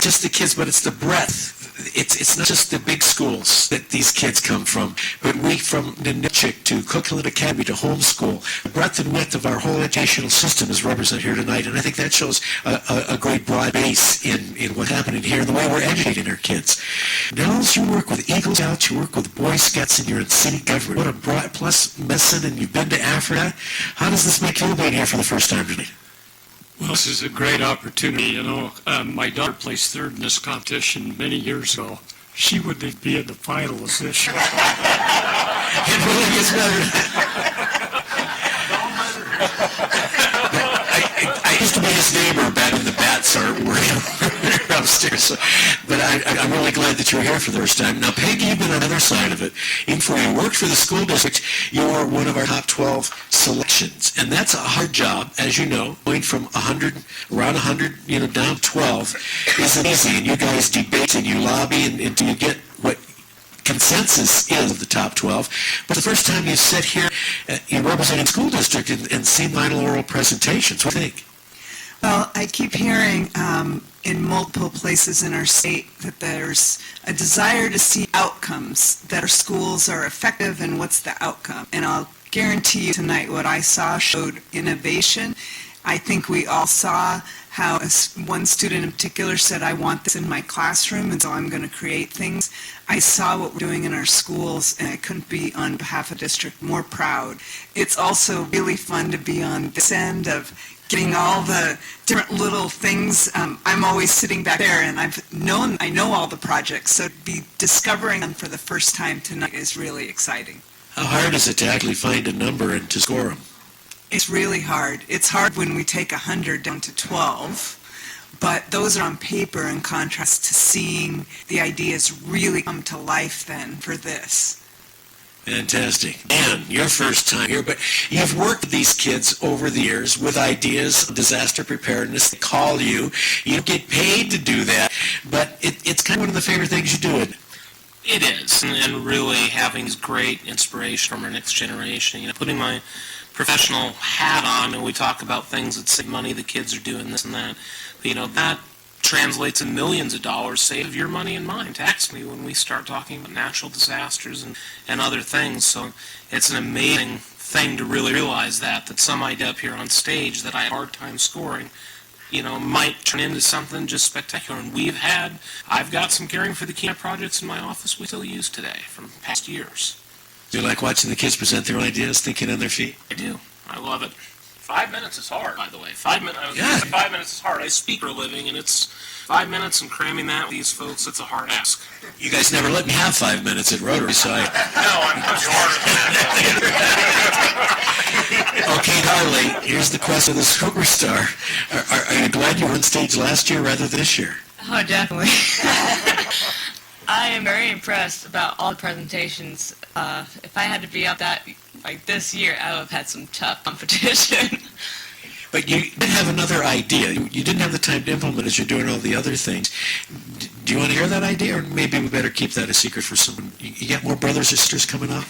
just the kids, but it's the breadth. It's not just the big schools that these kids come from, but we from Ninilchik to Cookland Academy to homeschool. The breadth and width of our whole educational system is represented here tonight, and I think that shows a great broad base in what's happening here and the way we're educating our kids. Nels, you work with Eagle Scouts, you work with Boy Scouts, and you're in city government. What a broad, plus medicine, and you've been to Africa. How does this make you being here for the first time tonight? Well, this is a great opportunity. My daughter placed third in this competition many years ago. She would be in the finals this year. It really gets better. I used to be his neighbor back when the bats were upstairs. But I'm really glad that you're here for the first time. Now, Peggy, you've been on the other side of it. Even before you worked for the school district, you were one of our top 12 selections. And that's a hard job, as you know. Going from around 100, down to 12 isn't easy. And you guys debate and you lobby until you get what consensus is of the top 12. But the first time you sit here, you're representing school district and seen final oral presentations. What do you think? Well, I keep hearing in multiple places in our state that there's a desire to see outcomes, that our schools are effective and what's the outcome. And I'll guarantee you tonight what I saw showed innovation. I think we all saw how one student in particular said, I want this in my classroom, and so I'm going to create things. I saw what we're doing in our schools, and I couldn't be, on behalf of the district, more proud. It's also really fun to be on this end of getting all the different little things. I'm always sitting back there, and I know all the projects, so to be discovering them for the first time tonight is really exciting. How hard is it to actually find a number and to score them? It's really hard. It's hard when we take 100 down to 12, but those are on paper in contrast to seeing the ideas really come to life then for this. Fantastic. Dan, your first time here, but you've worked with these kids over the years with ideas of disaster preparedness. They call you. You don't get paid to do that, but it's kind of one of the favorite things you do, isn't it? It is, and really having great inspiration from our next generation. Putting my professional hat on, and we talk about things that save money, the kids are doing this and that. But, that translates in millions of dollars saved your money and mine. Tax me when we start talking about natural disasters and other things. So it's an amazing thing to really realize that some idea up here on stage that I had a hard time scoring, might turn into something just spectacular. And I've got some caring for the Kenai projects in my office we still use today from past years. Do you like watching the kids present their ideas, thinking on their feet? I do. I love it. 5 minutes is hard, by the way. 5 minutes. 5 minutes is hard. I speak for a living, and it's 5 minutes and cramming that with these folks. It's a hard ask. You guys never let me have 5 minutes at Rotary, so I... No, I'm much harder than that. Okay, Harley, here's the question of the superstar. Are you glad you were on stage last year rather than this year? Oh, definitely. I am very impressed about all the presentations. If I had to be up that this year, I would have had some tough competition. But you did have another idea. You didn't have the time to implement as you're doing all the other things. Do you want to hear that idea, or maybe we better keep that a secret for someone? You got more brothers or sisters coming up?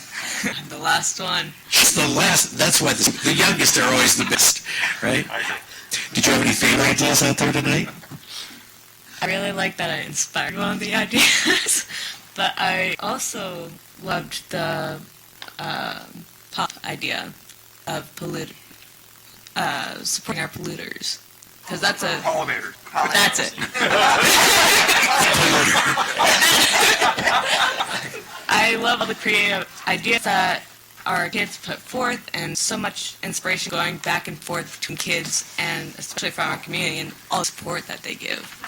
The last one. It's the last. That's why the youngest are always the best, right? Did you have any favorite ideas out there tonight? I really like that I inspired one of the ideas, but I also loved the pop idea of supporting our polluters. because that's a... Pollinators. That's it. I love all the creative ideas that our kids put forth, and so much inspiration going back and forth between kids, and especially from our community, and all the support that they give.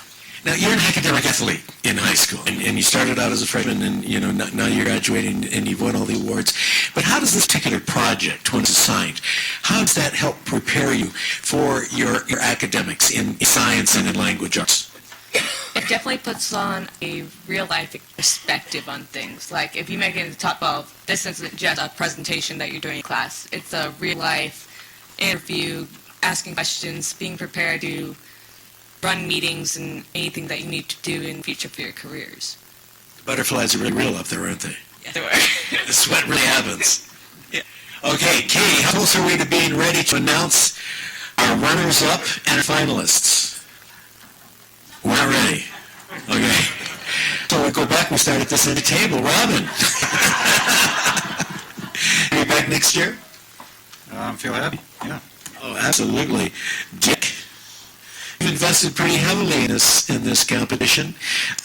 Now, you're an academic athlete in high school, and you started out as a freshman, and now you're graduating, and you've won all the awards. But how does this particular project, when it's assigned, how does that help prepare you for your academics in science and in language arts? It definitely puts on a real-life perspective on things. Like, if you make it in the top 12, this isn't just a presentation that you're doing in class. It's a real-life interview, asking questions, being prepared to run meetings and anything that you need to do in the future for your careers. The butterflies are really real up there, aren't they? Yeah, they were. The sweat really happens. Yeah. Okay, Katie, how close are we to being ready to announce our runners-up and our finalists? We're not ready. Okay. So we go back, we start at this end of the table. Robin. Are you back next year? I feel happy, yeah. Oh, absolutely. Dick, you've invested pretty heavily in this competition.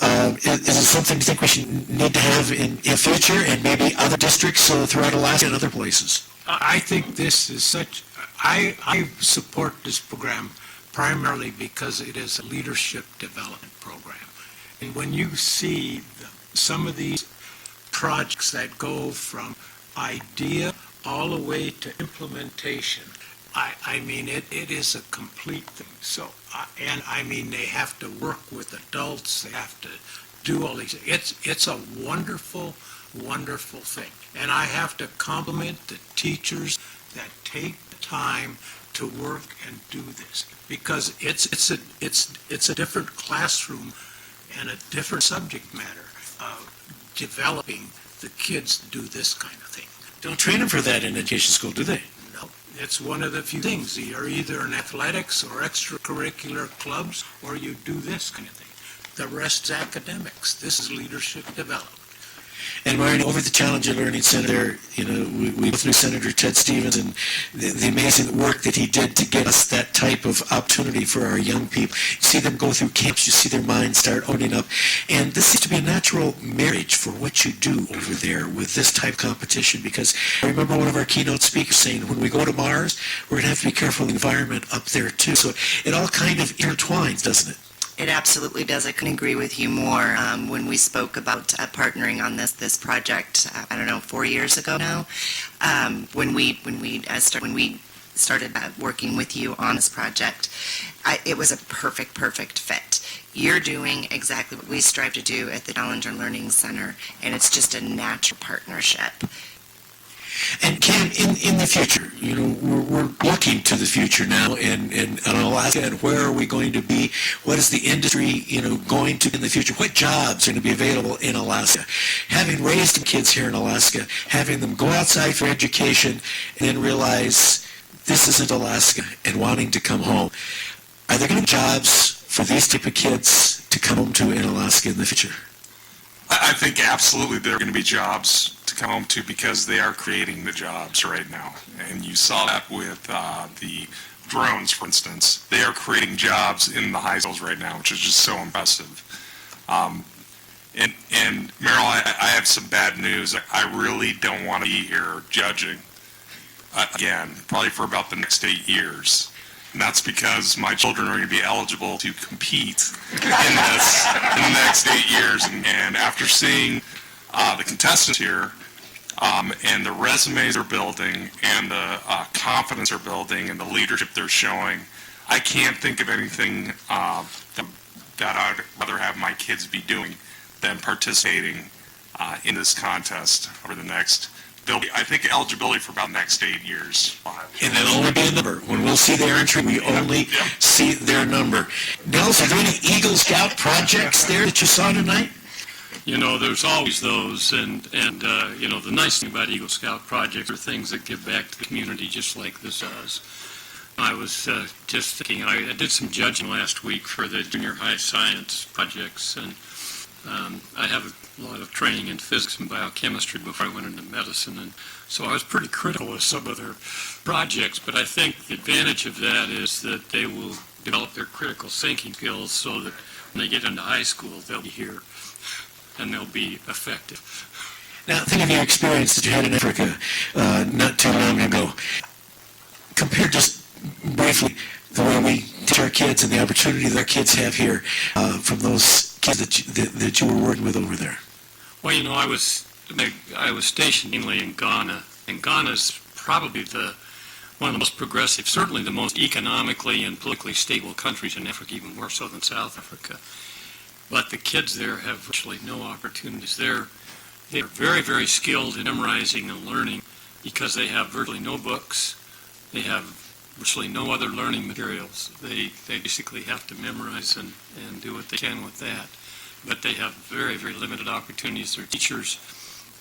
Is it something you think we should need to have in future, and maybe other districts throughout Alaska and other places? I think this is I support this program primarily because it is a leadership development program. And when you see some of these projects that go from idea all the way to implementation, I mean, it is a complete thing. So, and I mean, they have to work with adults, they have to do all these, it's a wonderful, wonderful thing. And I have to compliment the teachers that take the time to work and do this, because it's a different classroom and a different subject matter of developing the kids to do this kind of thing. Don't train them for that in education school, do they? No, it's one of the few things. You're either in athletics or extracurricular clubs, or you do this kind of thing. The rest is academics. This is leadership development. And Marion, over at the Challenger Learning Center, we go through Senator Ted Stevens and the amazing work that he did to get us that type of opportunity for our young people. You see them go through camps, you see their minds start opening up, and this seems to be a natural marriage for what you do over there with this type of competition, because I remember one of our keynote speakers saying, when we go to Mars, we're going to have to be careful of the environment up there too. So it all kind of intertwines, doesn't it? It absolutely does. I couldn't agree with you more. When we spoke about partnering on this project, 4 years ago now, when we started working with you on this project, it was a perfect fit. You're doing exactly what we strive to do at the Challenger Learning Center, and it's just a natural partnership. And Cam, in the future, we're looking to the future now in Alaska, and where are we going to be? What is the industry, going to be in the future? What jobs are going to be available in Alaska? Having raised kids here in Alaska, having them go outside for education, and then realize this isn't Alaska, and wanting to come home. Are there going to be jobs for these type of kids to come home to in Alaska in the future? I think absolutely there are going to be jobs to come home to, because they are creating the jobs right now. And you saw that with the drones, for instance. They are creating jobs in the high schools right now, which is just so impressive. And Meryl, I have some bad news. I really don't want to be here judging again, probably for about the next 8 years. And that's because my children are going to be eligible to compete in this in the next 8 years. And after seeing the contestants here and the resumes they're building and the confidence they're building and the leadership they're showing, I can't think of anything that I'd rather have my kids be doing than participating in this contest over the next. There'll be, I think, eligibility for about the next 8 years. And it'll only be a number. When we'll see their entry, we only see their number. Nels, are there any Eagle Scout projects there that you saw tonight? There's always those, and the nice thing about Eagle Scout projects are things that give back to the community, just like this does. I was just thinking, I did some judging last week for the junior high science projects, and I have a lot of training in physics and biochemistry before I went into medicine, and so I was pretty critical of some of their projects, but I think the advantage of that is that they will develop their critical thinking skills so that when they get into high school, they'll be here and they'll be effective. Now, think of your experience that you had in Africa not too long ago. Compare just briefly the way we teach our kids and the opportunity that our kids have here from those kids that you were working with over there. Well, you know, I was stationed mainly in Ghana, and Ghana's probably one of the most progressive, certainly the most economically and politically stable countries in Africa, even more so than South Africa. But the kids there have virtually no opportunities. They're very, very skilled in memorizing and learning because they have virtually no books. They have virtually no other learning materials. They basically have to memorize and do what they can with that. But they have very, very limited opportunities. Their teachers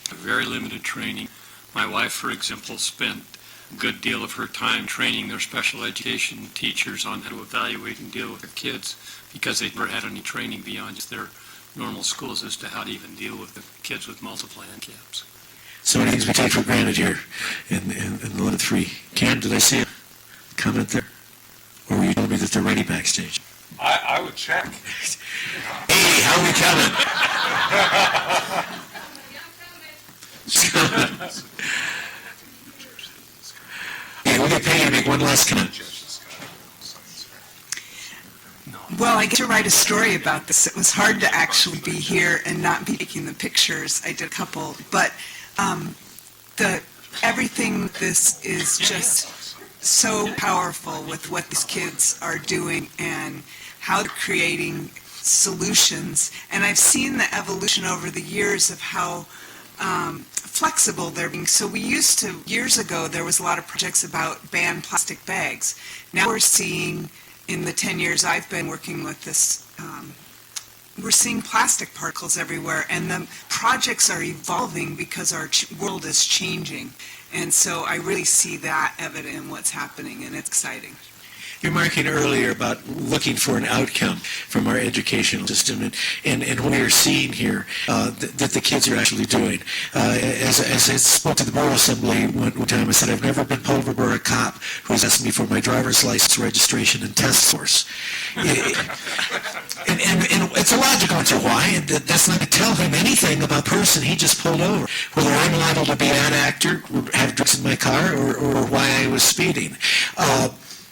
have very limited training. My wife, for example, spent a good deal of her time training their special education teachers on how to evaluate and deal with their kids because they'd never had any training beyond just their normal schools as to how to even deal with the kids with multiple handicaps. So many things we take for granted here in the Limit 3. Cam, did I see a comment there? Or were you telling me that they're ready backstage? I would check. Hey, how are we coming? Okay, we'll get Peggy to make one last comment. Well, I get to write a story about this. It was hard to actually be here and not be taking the pictures. I did a couple, but everything this is just so powerful with what these kids are doing and how they're creating solutions. And I've seen the evolution over the years of how flexible they're being. So we used to, years ago, there was a lot of projects about ban plastic bags. Now we're seeing, in the 10 years I've been working with this, we're seeing plastic particles everywhere, and the projects are evolving because our world is changing. And so I really see that evident in what's happening, and it's exciting. You're marking earlier about looking for an outcome from our educational system, and what we're seeing here that the kids are actually doing. As I spoke to the Borough Assembly one time, I said, I've never been pulled over by a cop who's asked me for my driver's license, registration, and test scores. And it's a logical answer. Why? And that's not to tell him anything about the person he just pulled over. Whether I'm liable to be an actor, have drugs in my car, or why I was speeding.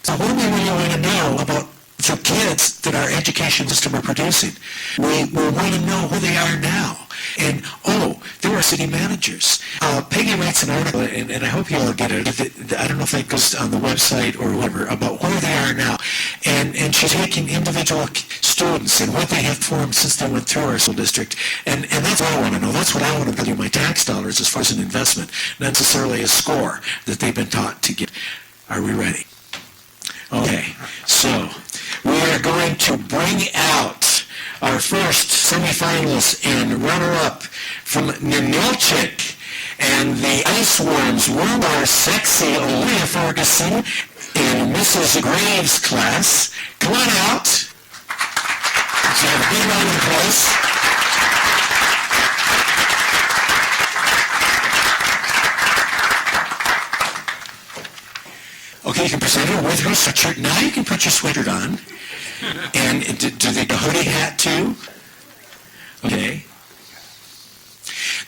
So what do we really want to know about the kids that our education system are producing? We want to know who they are now. And, there are city managers. Peggy writes an article, and I hope you all get it. I don't know if that goes on the website or whatever, about where they are now. And she's taking individual students and what they have formed since they went through our school district. And that's what I want to know. That's what I want to value my tax dollars as far as an investment, not necessarily a score that they've been taught to get. Are we ready? Okay, so we are going to bring out our first semifinalist and runner-up from Ninilchik, and the Ice Worms were our sexy Olivia Ferguson in Mrs. Graves' class. Come on out. Let's have a big round of applause. Okay, you can present her with her sweatshirt. Now you can put your sweater on. And do they the hoodie hat too? Okay.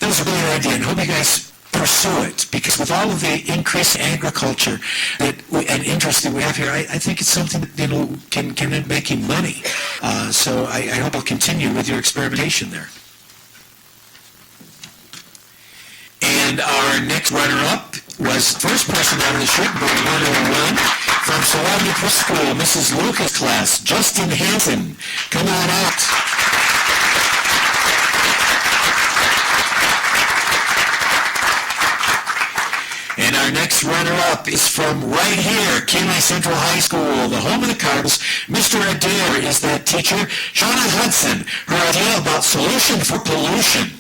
That was a brilliant idea, and I hope you guys pursue it, because with all of the increased agriculture and interest that we have here, I think it's something that can end up making money. So I hope you'll continue with your experimentation there. And our next runner-up was first person out of the chute, but 101 from Solomon School, Mrs. Lucas' class, Justin Hansen. Come on out. And our next runner-up is from right here, Kenai Central High School, the home of the Cardinals. Mr. Adair is that teacher. Shauna Hudson, her idea about solution for pollution.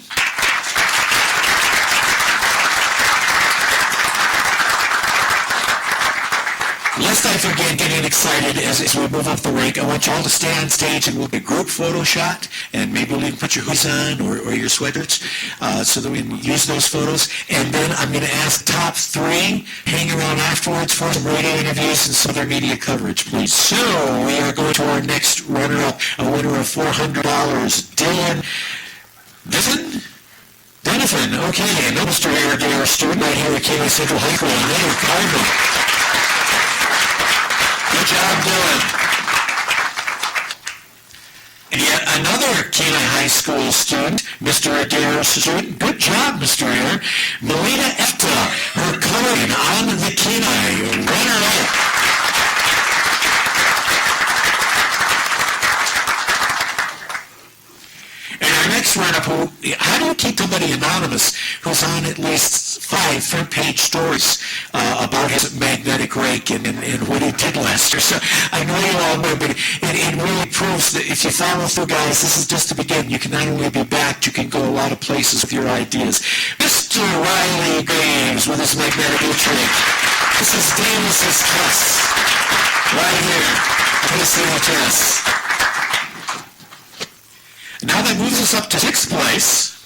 Lest I forget, getting excited as we move up the rank, I want you all to stay on stage and we'll get a group photo shot, and maybe we'll even put your hoodies on or your sweaters so that we can use those photos. And then I'm going to ask top three hang around afterwards for some radio interviews and some other media coverage, please. So we are going to our next runner-up, a winner of $400, Dylan Donovan. Okay, and Mr. Air student right here at Kenai Central High School, another Cardinal. Good job, Dylan. And yet another Kenai High School student, Mr. Adair's student. Good job, Mr. Adair. Melina Efta, her coloring on the Kenai runner-up. And our next runner-up, how do you keep somebody anonymous who's on at least 5 front-page stories about his magnetic rake and what he did last year? So I know you all know, but it really proves that if you follow through, guys, this is just the beginning. You can not only be backed, you can go a lot of places with your ideas. Mr. Riley Graves with his magnetic rake. This is Davis's test. Right here. This is the test. Now that moves us up to 6th place,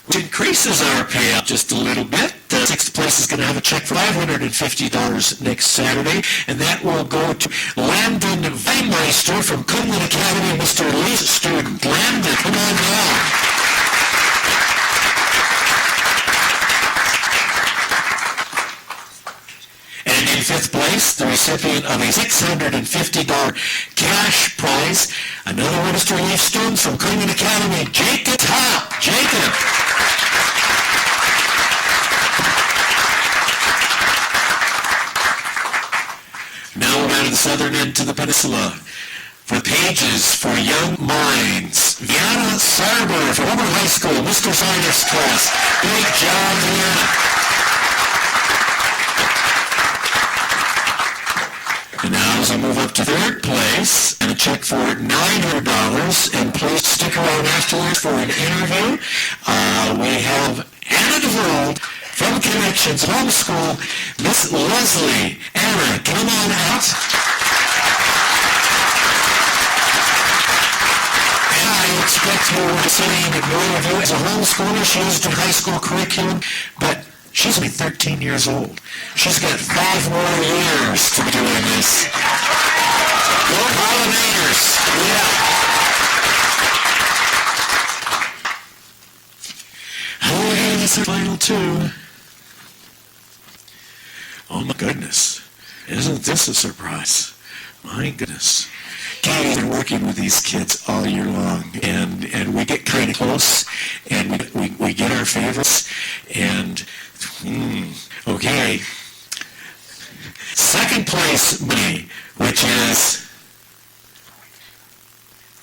which increases our payout just a little bit. 6th place is going to have a check for $550 next Saturday, and that will go to Landon Weinmeister from Cumberland Academy, Mr. Lee's student. Landon, come on now. And in 5th place, the recipient of a $650 cash prize, another Mr. Leaf student from Cumberland Academy, Jacob Top. Jacob. Now we're down to the southern end to the peninsula. For Pages for Young Minds, Vienna Sarber from Homer High School, Mr. Science class. Great job, Vienna. And now as I move up to 3rd place, and a check for $900, and please stick around afterwards for an interview. We have Anna DeVold from Connections Homeschool, Miss Leslie. Anna, come on out. And I expect you to see more of you as a homeschooler. She used her high school curriculum, but she's only 13 years old. She's got 5 more years to be doing this. Go pollinators! Yeah. Oh, that's the final 2. Oh my goodness. Isn't this a surprise? My goodness. Katie's been working with these kids all year long, and we get kind of close, and we get our favorites, and okay. 2nd place money, which is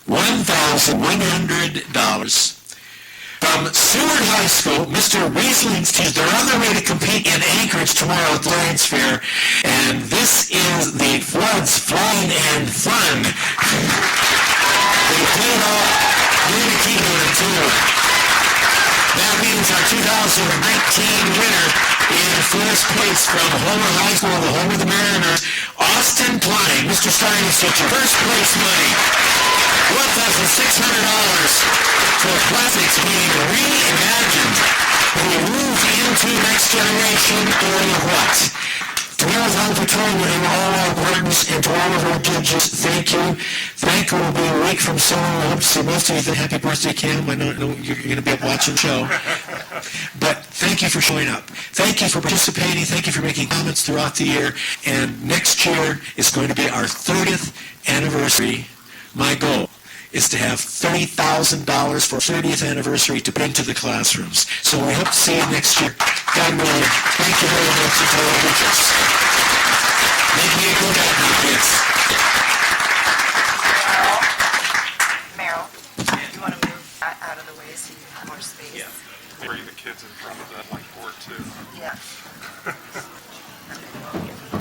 $1,100 from Seward High School. Mr. Riesling's team, they're on their way to compete in Anchorage tomorrow at the Lions Fair, and this is the Floods Flying and Fun. They played off the keyboard too. That means our 2019 winner in 1st place from Homer High School, the home of the Mariners, Austin Klein, Mr. Stein's teacher. 1st place money, $1,600 for plastics being reimagined. We move into next generation or what? To our Home Patrol, winning all our burdens, and to all of our judges, thank you. Frank will be a week from summer. I hope to see most of you. Happy birthday, Cam. I know you're going to be up watching the show. But thank you for showing up. Thank you for participating. Thank you for making comments throughout the year. And next year is going to be our 30th anniversary. My goal is to have $30,000 for 30th anniversary to bring to the classrooms. So we hope to see you next year. God willing. Thank you very much to our teachers. Make me a good night, kids. Meryl, do you want to move out of the way so you have more space? Yeah. Bring the kids in front of the whiteboard too. Yeah.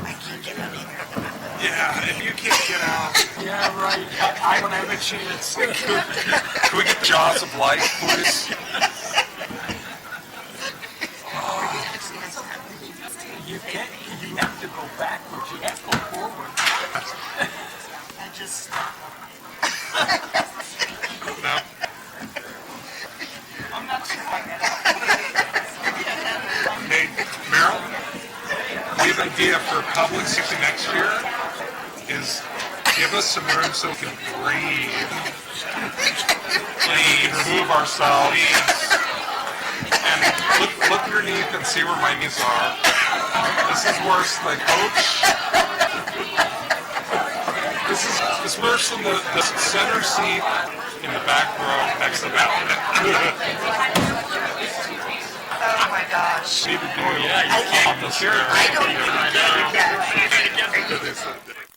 I can't get out here. Yeah, if you can't get out. Yeah, right. I don't have a chance. Can we get the jaws of life, please? You can't. You have to go backwards, you can't go forward. I just... No. I'm not sure I get it. Hey, Meryl, we have an idea for public safety next year is give us some room so we can breathe. Please. Remove ourselves. And look underneath and see where my knees are. This is worse than coach. This person, the center seat in the back row next to Val. Oh my gosh. Need to do on the chair. I don't even get it.